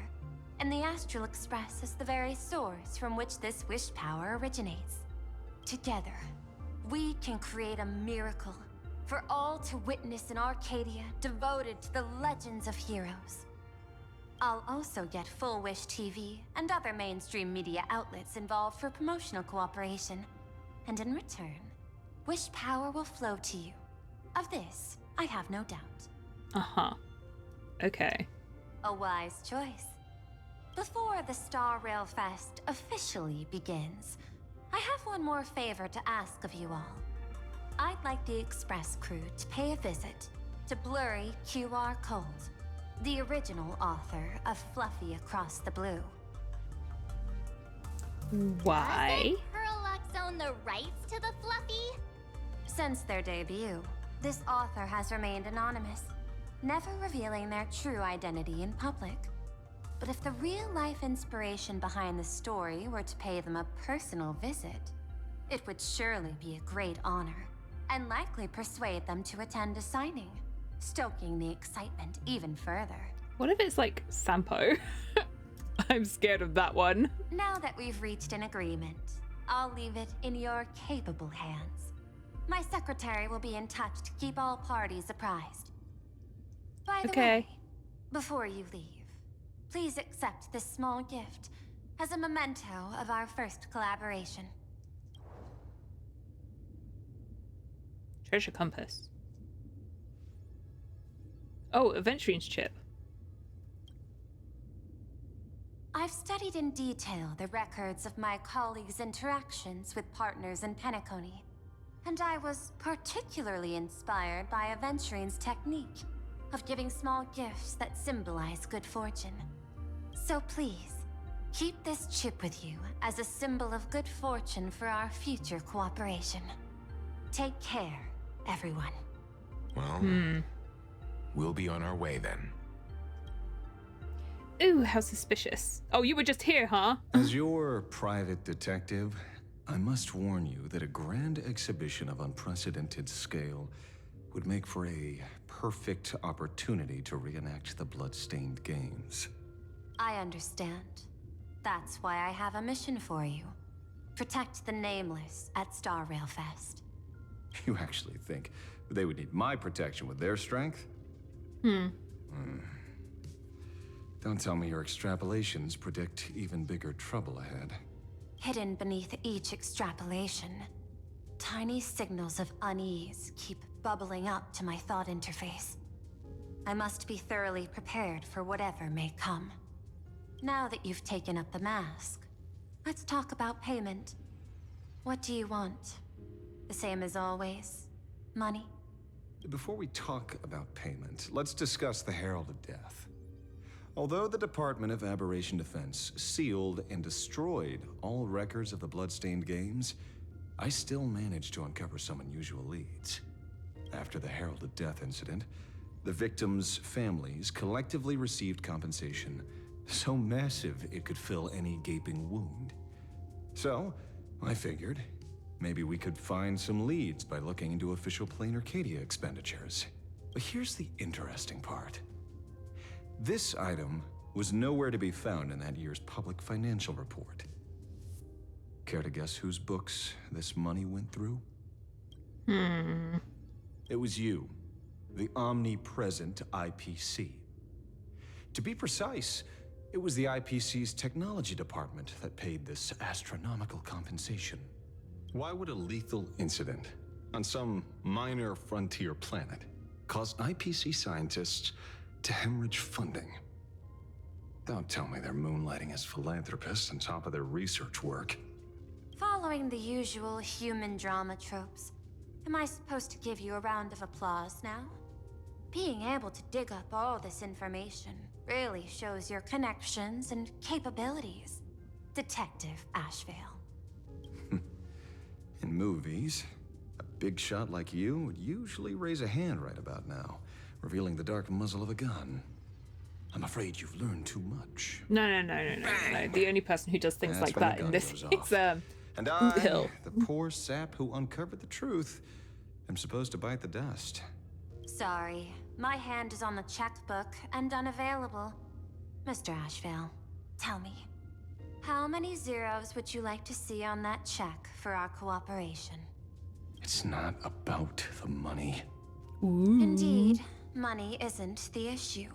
and the Astral Express is the very source from which this wish power originates. Together, we can create a miracle for all to witness in Arcadia devoted to the legends of heroes. I'll also get Full Wish TV and other mainstream media outlets involved for promotional cooperation. And in return, wish power will flow to you. Of this, I have no doubt. Uh-huh. Okay. A wise choice. Before the Star Rail Fest officially begins, I have one more favor to ask of you all. I'd like the Express crew to pay a visit to Blurry QR Colt, the original author of Fluffy Across the Blue. Why? Doesn't Parallax own the rights to the Fluffy? Since their debut, this author has remained anonymous, never revealing their true identity in public. But if the real-life inspiration behind the story were to pay them a personal visit, it would surely be a great honor, and likely persuade them to attend a signing, stoking the excitement even further. What if it's like Sampo? I'm scared of that one. Now that we've reached an agreement, I'll leave it in your capable hands. My secretary will be in touch to keep all parties apprised. By the way, before you leave, please accept this small gift as a memento of our first collaboration. Treasure compass. Oh, Adventuring's chip. I've studied in detail the records of my colleagues' interactions with partners in Penacony, and I was particularly inspired by Aventuring's technique of giving small gifts that symbolize good fortune. So please, keep this chip with you as a symbol of good fortune for our future cooperation. Take care, everyone. Well, we'll be on our way then. Ooh, how suspicious. Oh, you were just here, huh? As your private detective, I must warn you that a grand exhibition of unprecedented scale would make for a perfect opportunity to reenact the blood-stained games. I understand. That's why I have a mission for you. Protect the Nameless at Star Rail Fest. You actually think they would need my protection with their strength? Don't tell me your extrapolations predict even bigger trouble ahead. Hidden beneath each extrapolation, tiny signals of unease keep bubbling up to my thought interface. I must be thoroughly prepared for whatever may come. Now that you've taken up the mask, let's talk about payment. What do you want? The same as always? Money? Before we talk about payment, let's discuss the Herald of Death. Although the Department of Aberration Defense sealed and destroyed all records of the bloodstained games, I still managed to uncover some unusual leads. After the Herald of Death incident, the victims' families collectively received compensation so massive it could fill any gaping wound. So, I figured, maybe we could find some leads by looking into official Planarcadia expenditures. But here's the interesting part. This item was nowhere to be found in that year's public financial report. Care to guess whose books this money went through? It was you, the omnipresent IPC. To be precise, it was the IPC's technology department that paid this astronomical compensation. Why would a lethal incident on some minor frontier planet cause IPC scientists to hemorrhage funding? Don't tell me they're moonlighting as philanthropists on top of their research work. Following the usual human drama tropes, Am I supposed to give you a round of applause now? Being able to dig up all this information really shows your connections and capabilities, Detective Ashvale. In movies, a big shot like you would usually raise a hand right about now, revealing the dark muzzle of a gun. I'm afraid you've learned too much. No. The only person who does things That's like when the that in gun this goes is And I, Hill. the poor sap who uncovered the truth, am supposed to bite the dust. Sorry, my hand is on the checkbook and unavailable. Mr. Ashvale, tell me, how many zeros would you like to see on that check for our cooperation? It's not about the money. Indeed, money isn't the issue.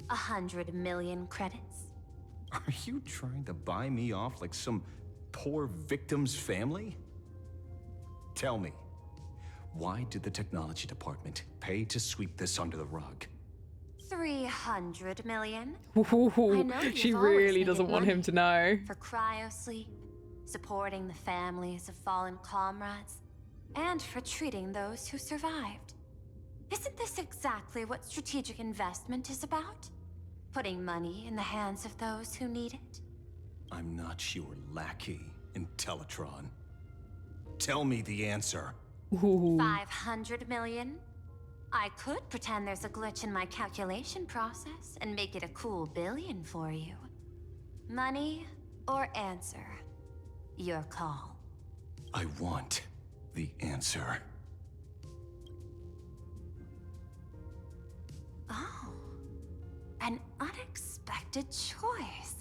100 million credits. Are you trying to buy me off like some poor victim's family? Tell me, why did the technology department pay to sweep this under the rug? 300 million? Ooh, she you've really always doesn't needed want him money to know. For cryosleep, supporting the families of fallen comrades, and for treating those who survived. Isn't this exactly what strategic investment is about? Putting money in the hands of those who need it? I'm not your lackey, Intellitron. Tell me the answer. 500 million? I could pretend there's a glitch in my calculation process and make it a cool billion for you. Money or answer? Your call. I want the answer. Oh, an unexpected choice.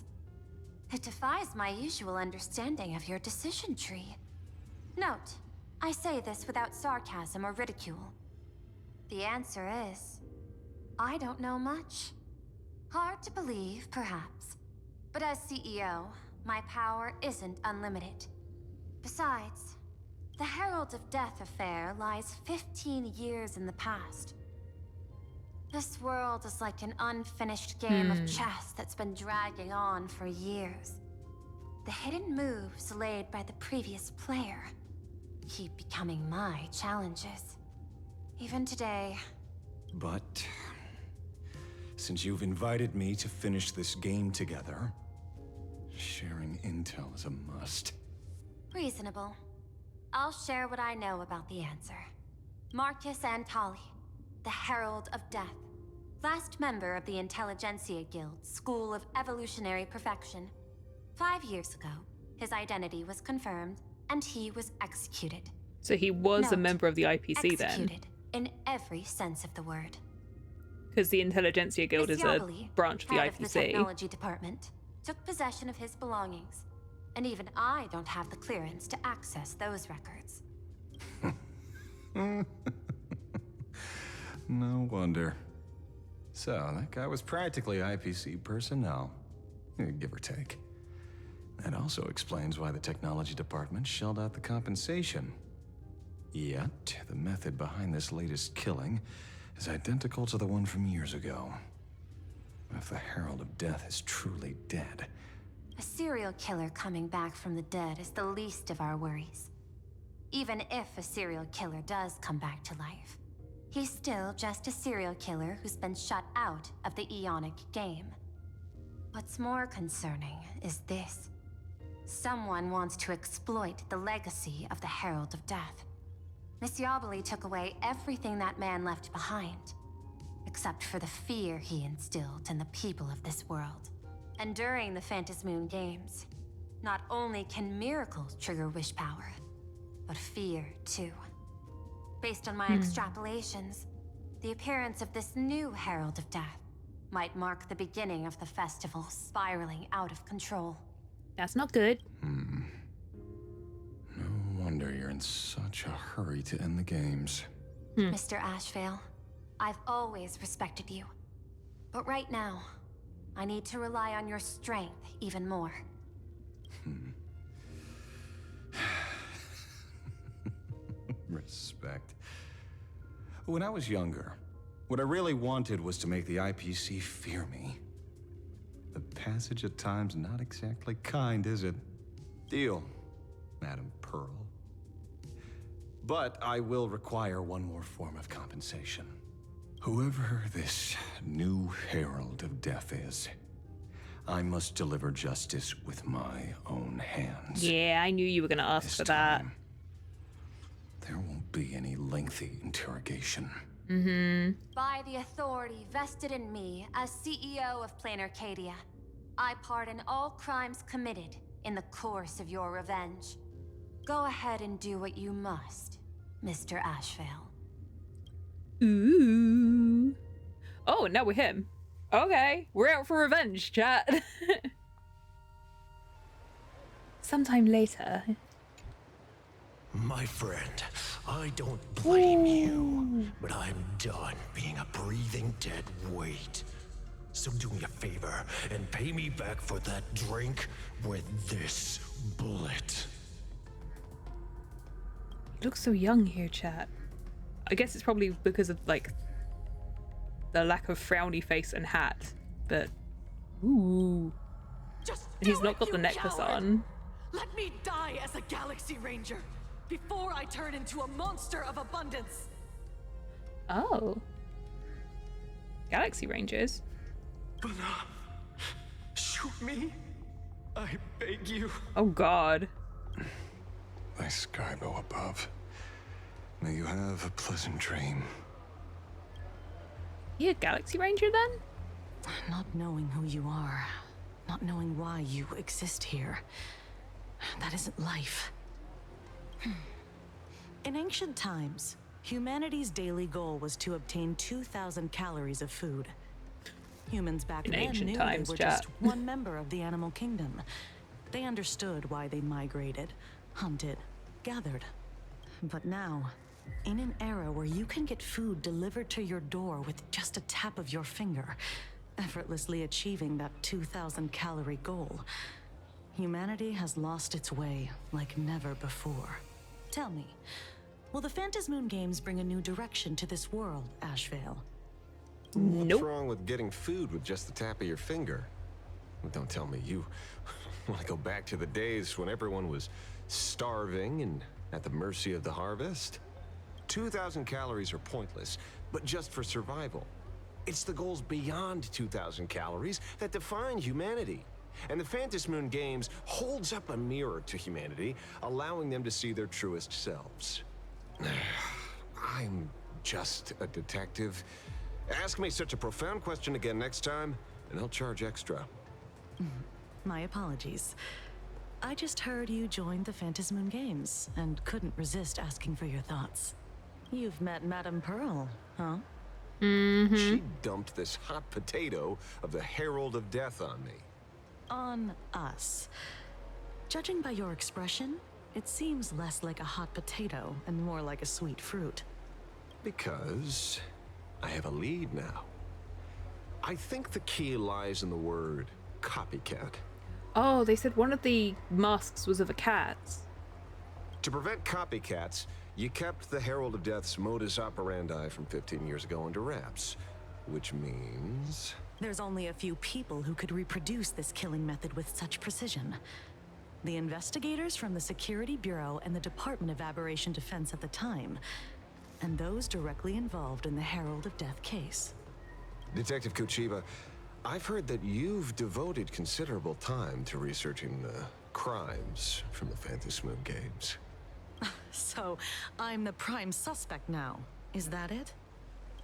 It defies my usual understanding of your decision tree. Note, I say this without sarcasm or ridicule. The answer is, I don't know much. Hard to believe, perhaps. But as CEO, my power isn't unlimited. Besides, the Herald of Death affair lies 15 years in the past. This world is like an unfinished game of chess that's been dragging on for years. The hidden moves laid by the previous player keep becoming my challenges. Even today. But since you've invited me to finish this game together, sharing intel is a must. Reasonable. I'll share what I know about the answer. Marcus Antali, the Herald of Death. Last member of the Intelligentsia Guild School of Evolutionary Perfection. 5 years ago, his identity was confirmed, and he was executed. So he was a Note, member of the IPC then? Executed, in every sense of the word. Because the Intelligentsia Guild is a branch of the head of the IPC. technology department, took possession of his belongings. And even I don't have the clearance to access those records. No wonder. So, that guy was practically IPC personnel, give or take. That also explains why the technology department shelled out the compensation. Yet, the method behind this latest killing is identical to the one from years ago. If the Herald of Death is truly dead... A serial killer coming back from the dead is the least of our worries. Even if a serial killer does come back to life, he's still just a serial killer who's been shut out of the Ionic game. What's more concerning is this. Someone wants to exploit the legacy of the Herald of Death. Misyabali took away everything that man left behind, except for the fear he instilled in the people of this world. And during the Phantasmoon Games, not only can miracles trigger wish power, but fear too. Based on my extrapolations, the appearance of this new Herald of Death might mark the beginning of the festival spiraling out of control. That's not good. No wonder you're in such a hurry to end the games. Mr. Ashvale, I've always respected you. But right now, I need to rely on your strength even more. Respect. When I was younger, what I really wanted was to make the IPC fear me. The passage of time's not exactly kind, is it? Deal, Madam Pearl. But I will require one more form of compensation. Whoever this new Herald of Death is, I must deliver justice with my own hands. Yeah, I knew you were gonna ask for that. There won't be any lengthy interrogation. By the authority vested in me as CEO of Planarcadia, I pardon all crimes committed in the course of your revenge. Go ahead and do what you must, Mr. Ashvale. Ooh. Oh, now we're him. Okay, we're out for revenge, chat. Sometime later. My friend, I don't blame you, but I'm done being a breathing dead weight. So do me a favor and pay me back for that drink with this bullet. He looks so young here, chat. I guess it's probably because of, like, the lack of frowny face and hat, but ooh. And he's not got the necklace on. Let me die as a Galaxy Ranger before I turn into a monster of abundance. Oh. Galaxy Rangers? Shoot me, I beg you. Oh God. Thy Skybow above. May you have a pleasant dream. You a Galaxy Ranger then? Not knowing who you are, not knowing why you exist here, that isn't life. In ancient times, humanity's daily goal was to obtain 2,000 calories of food. Humans back then knew they were just one member of the animal kingdom. They understood why they migrated, hunted, gathered. But now, in an era where you can get food delivered to your door with just a tap of your finger, effortlessly achieving that 2,000 calorie goal, humanity has lost its way like never before. Tell me, will the Phantasmoon Games bring a new direction to this world, Ashvale? What's wrong with getting food with just the tap of your finger? Don't tell me you want to go back to the days when everyone was starving and at the mercy of the harvest? 2,000 calories are pointless, but just for survival. It's the goals beyond 2,000 calories that define humanity. And the Phantasmoon Games holds up a mirror to humanity, allowing them to see their truest selves. I'm just a detective. Ask me such a profound question again next time, and I'll charge extra. My apologies. I just heard you joined the Phantasmoon Games and couldn't resist asking for your thoughts. You've met Madame Pearl, huh? She dumped this hot potato of the Herald of Death on me. On us. Judging by your expression, it seems less like a hot potato and more like a sweet fruit. Because I have a lead now. I think the key lies in the word copycat. Oh, they said one of the masks was of a cat. To prevent copycats, you kept the Herald of Death's modus operandi from 15 years ago under wraps. Which means... There's only a few people who could reproduce this killing method with such precision. The investigators from the Security Bureau and the Department of Aberration Defense at the time, and those directly involved in the Herald of Death case. Detective Kuchiba, I've heard that you've devoted considerable time to researching the crimes from the Phantasmoon Games. So, I'm the prime suspect now. Is that it?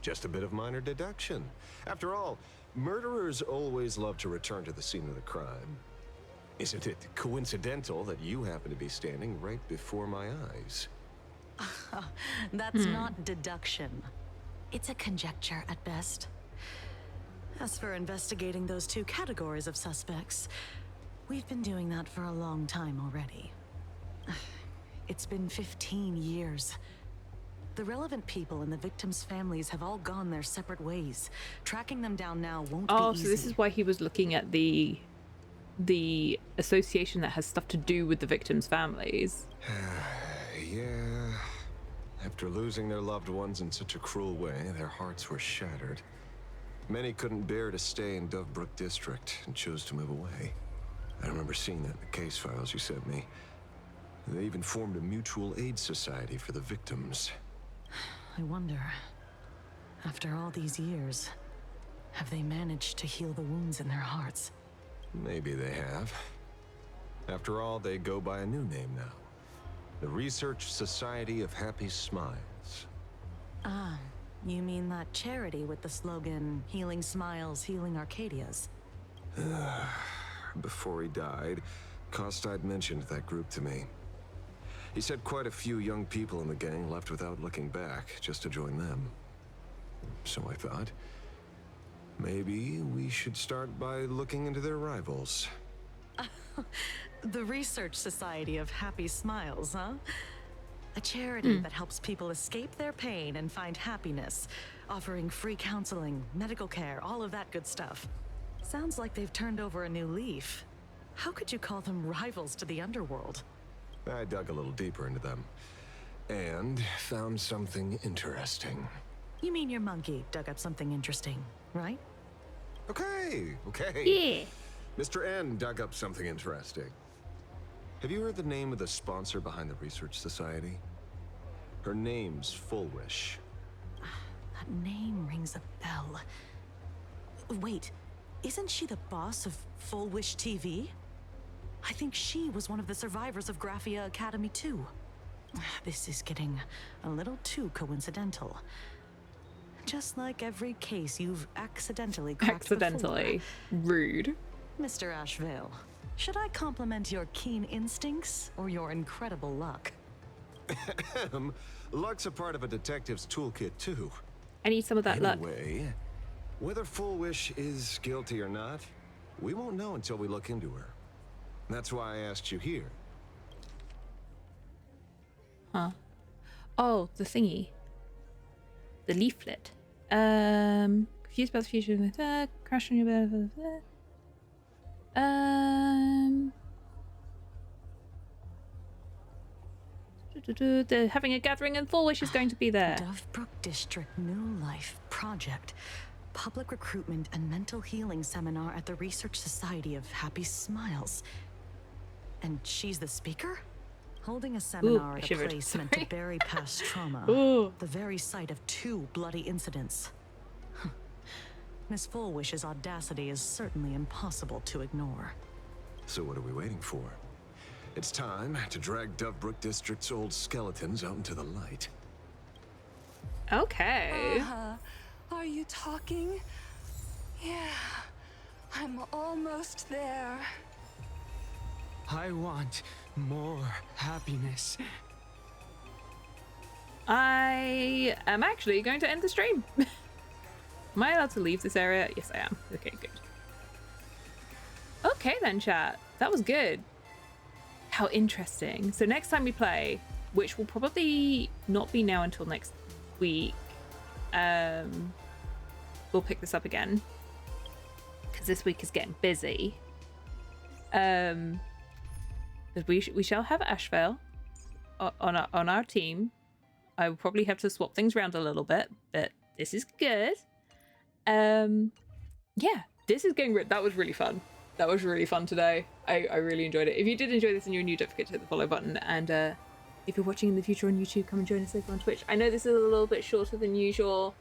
Just a bit of minor deduction. After all, murderers always love to return to the scene of the crime. Isn't it coincidental that you happen to be standing right before my eyes? That's not deduction. It's a conjecture at best. As for investigating those two categories of suspects, we've been doing that for a long time already. It's been 15 years. The relevant people and the victims' families have all gone their separate ways. Tracking them down now won't be easy. Oh, so this is why he was looking at the association that has stuff to do with the victims' families. Yeah. After losing their loved ones in such a cruel way, their hearts were shattered. Many couldn't bear to stay in Dovebrook District and chose to move away. I remember seeing that in the case files you sent me. They even formed a mutual aid society for the victims. I wonder, after all these years, have they managed to heal the wounds in their hearts? Maybe they have. After all, they go by a new name now. The Research Society of Happy Smiles. Ah, you mean that charity with the slogan, Healing Smiles, Healing Arcadias? Before he died, Kostad mentioned that group to me. He said quite a few young people in the gang left without looking back, just to join them. So I thought, maybe we should start by looking into their rivals. The Research Society of Happy Smiles, huh? A charity that helps people escape their pain and find happiness, offering free counseling, medical care, all of that good stuff. Sounds like they've turned over a new leaf. How could you call them rivals to the underworld? I dug a little deeper into them, and found something interesting. You mean your monkey dug up something interesting, right? Okay. Yeah. Mr. N dug up something interesting. Have you heard the name of the sponsor behind the Research Society? Her name's Fullwish. That name rings a bell. Wait, isn't she the boss of Fullwish TV? I think she was one of the survivors of Graphia Academy too. This is getting a little too coincidental. Just like every case you've accidentally cracked Accidentally. Rude. Mr. Ashvale, should I compliment your keen instincts or your incredible luck? Luck's a part of a detective's toolkit too. I need some of that luck. Anyway, whether Fullwish is guilty or not, we won't know until we look into her. That's why I asked you here. Huh. Oh, the thingy. The leaflet. Confused about the future. Crash on your bed. They're having a gathering and Fullwish is going to be there. Dovebrook District New Life Project. Public recruitment and mental healing seminar at the Research Society of Happy Smiles. And she's the speaker? Holding a seminar at a place meant to bury past trauma. The very site of 2 bloody incidents. Miss Fullwish's audacity is certainly impossible to ignore. So what are we waiting for? It's time to drag Dovebrook District's old skeletons out into the light. Okay. Are you talking? Yeah, I'm almost there. I want more happiness. I am actually going to end the stream. Am I allowed to leave this area? Yes, I am. Okay, good. Okay then, chat. That was good. How interesting. So next time we play, which will probably not be now until next week, we'll pick this up again. Because this week is getting busy. We shall have Ashvale on our team. I will probably have to swap things around a little bit, but this is good. Yeah, this is getting that was really fun. That was really fun today. I really enjoyed it. If you did enjoy this and you're new, don't forget to hit the follow button. And if you're watching in the future on YouTube, come and join us over on Twitch. I know this is a little bit shorter than usual,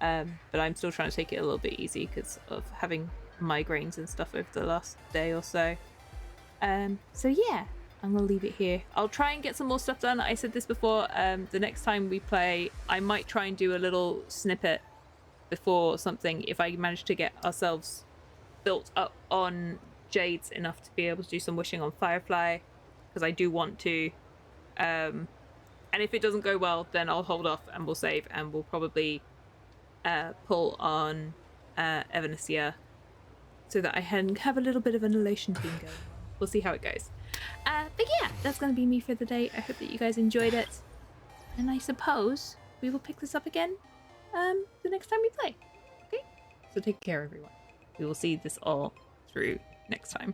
but I'm still trying to take it a little bit easy because of having migraines and stuff over the last day or so. So yeah, I'm gonna leave it here. I'll try and get some more stuff done. I said this before. The next time we play, I might try and do a little snippet before something if I manage to get ourselves built up on Jades enough to be able to do some wishing on Firefly, because I do want to. And if it doesn't go well, then I'll hold off and we'll save, and we'll probably pull on Evanesia so that I can have a little bit of an elation team going. We'll see how it goes. But yeah, that's going to be me for the day. I hope that you guys enjoyed it. And I suppose we will pick this up again the next time we play. Okay? So take care, everyone. We will see this all through next time.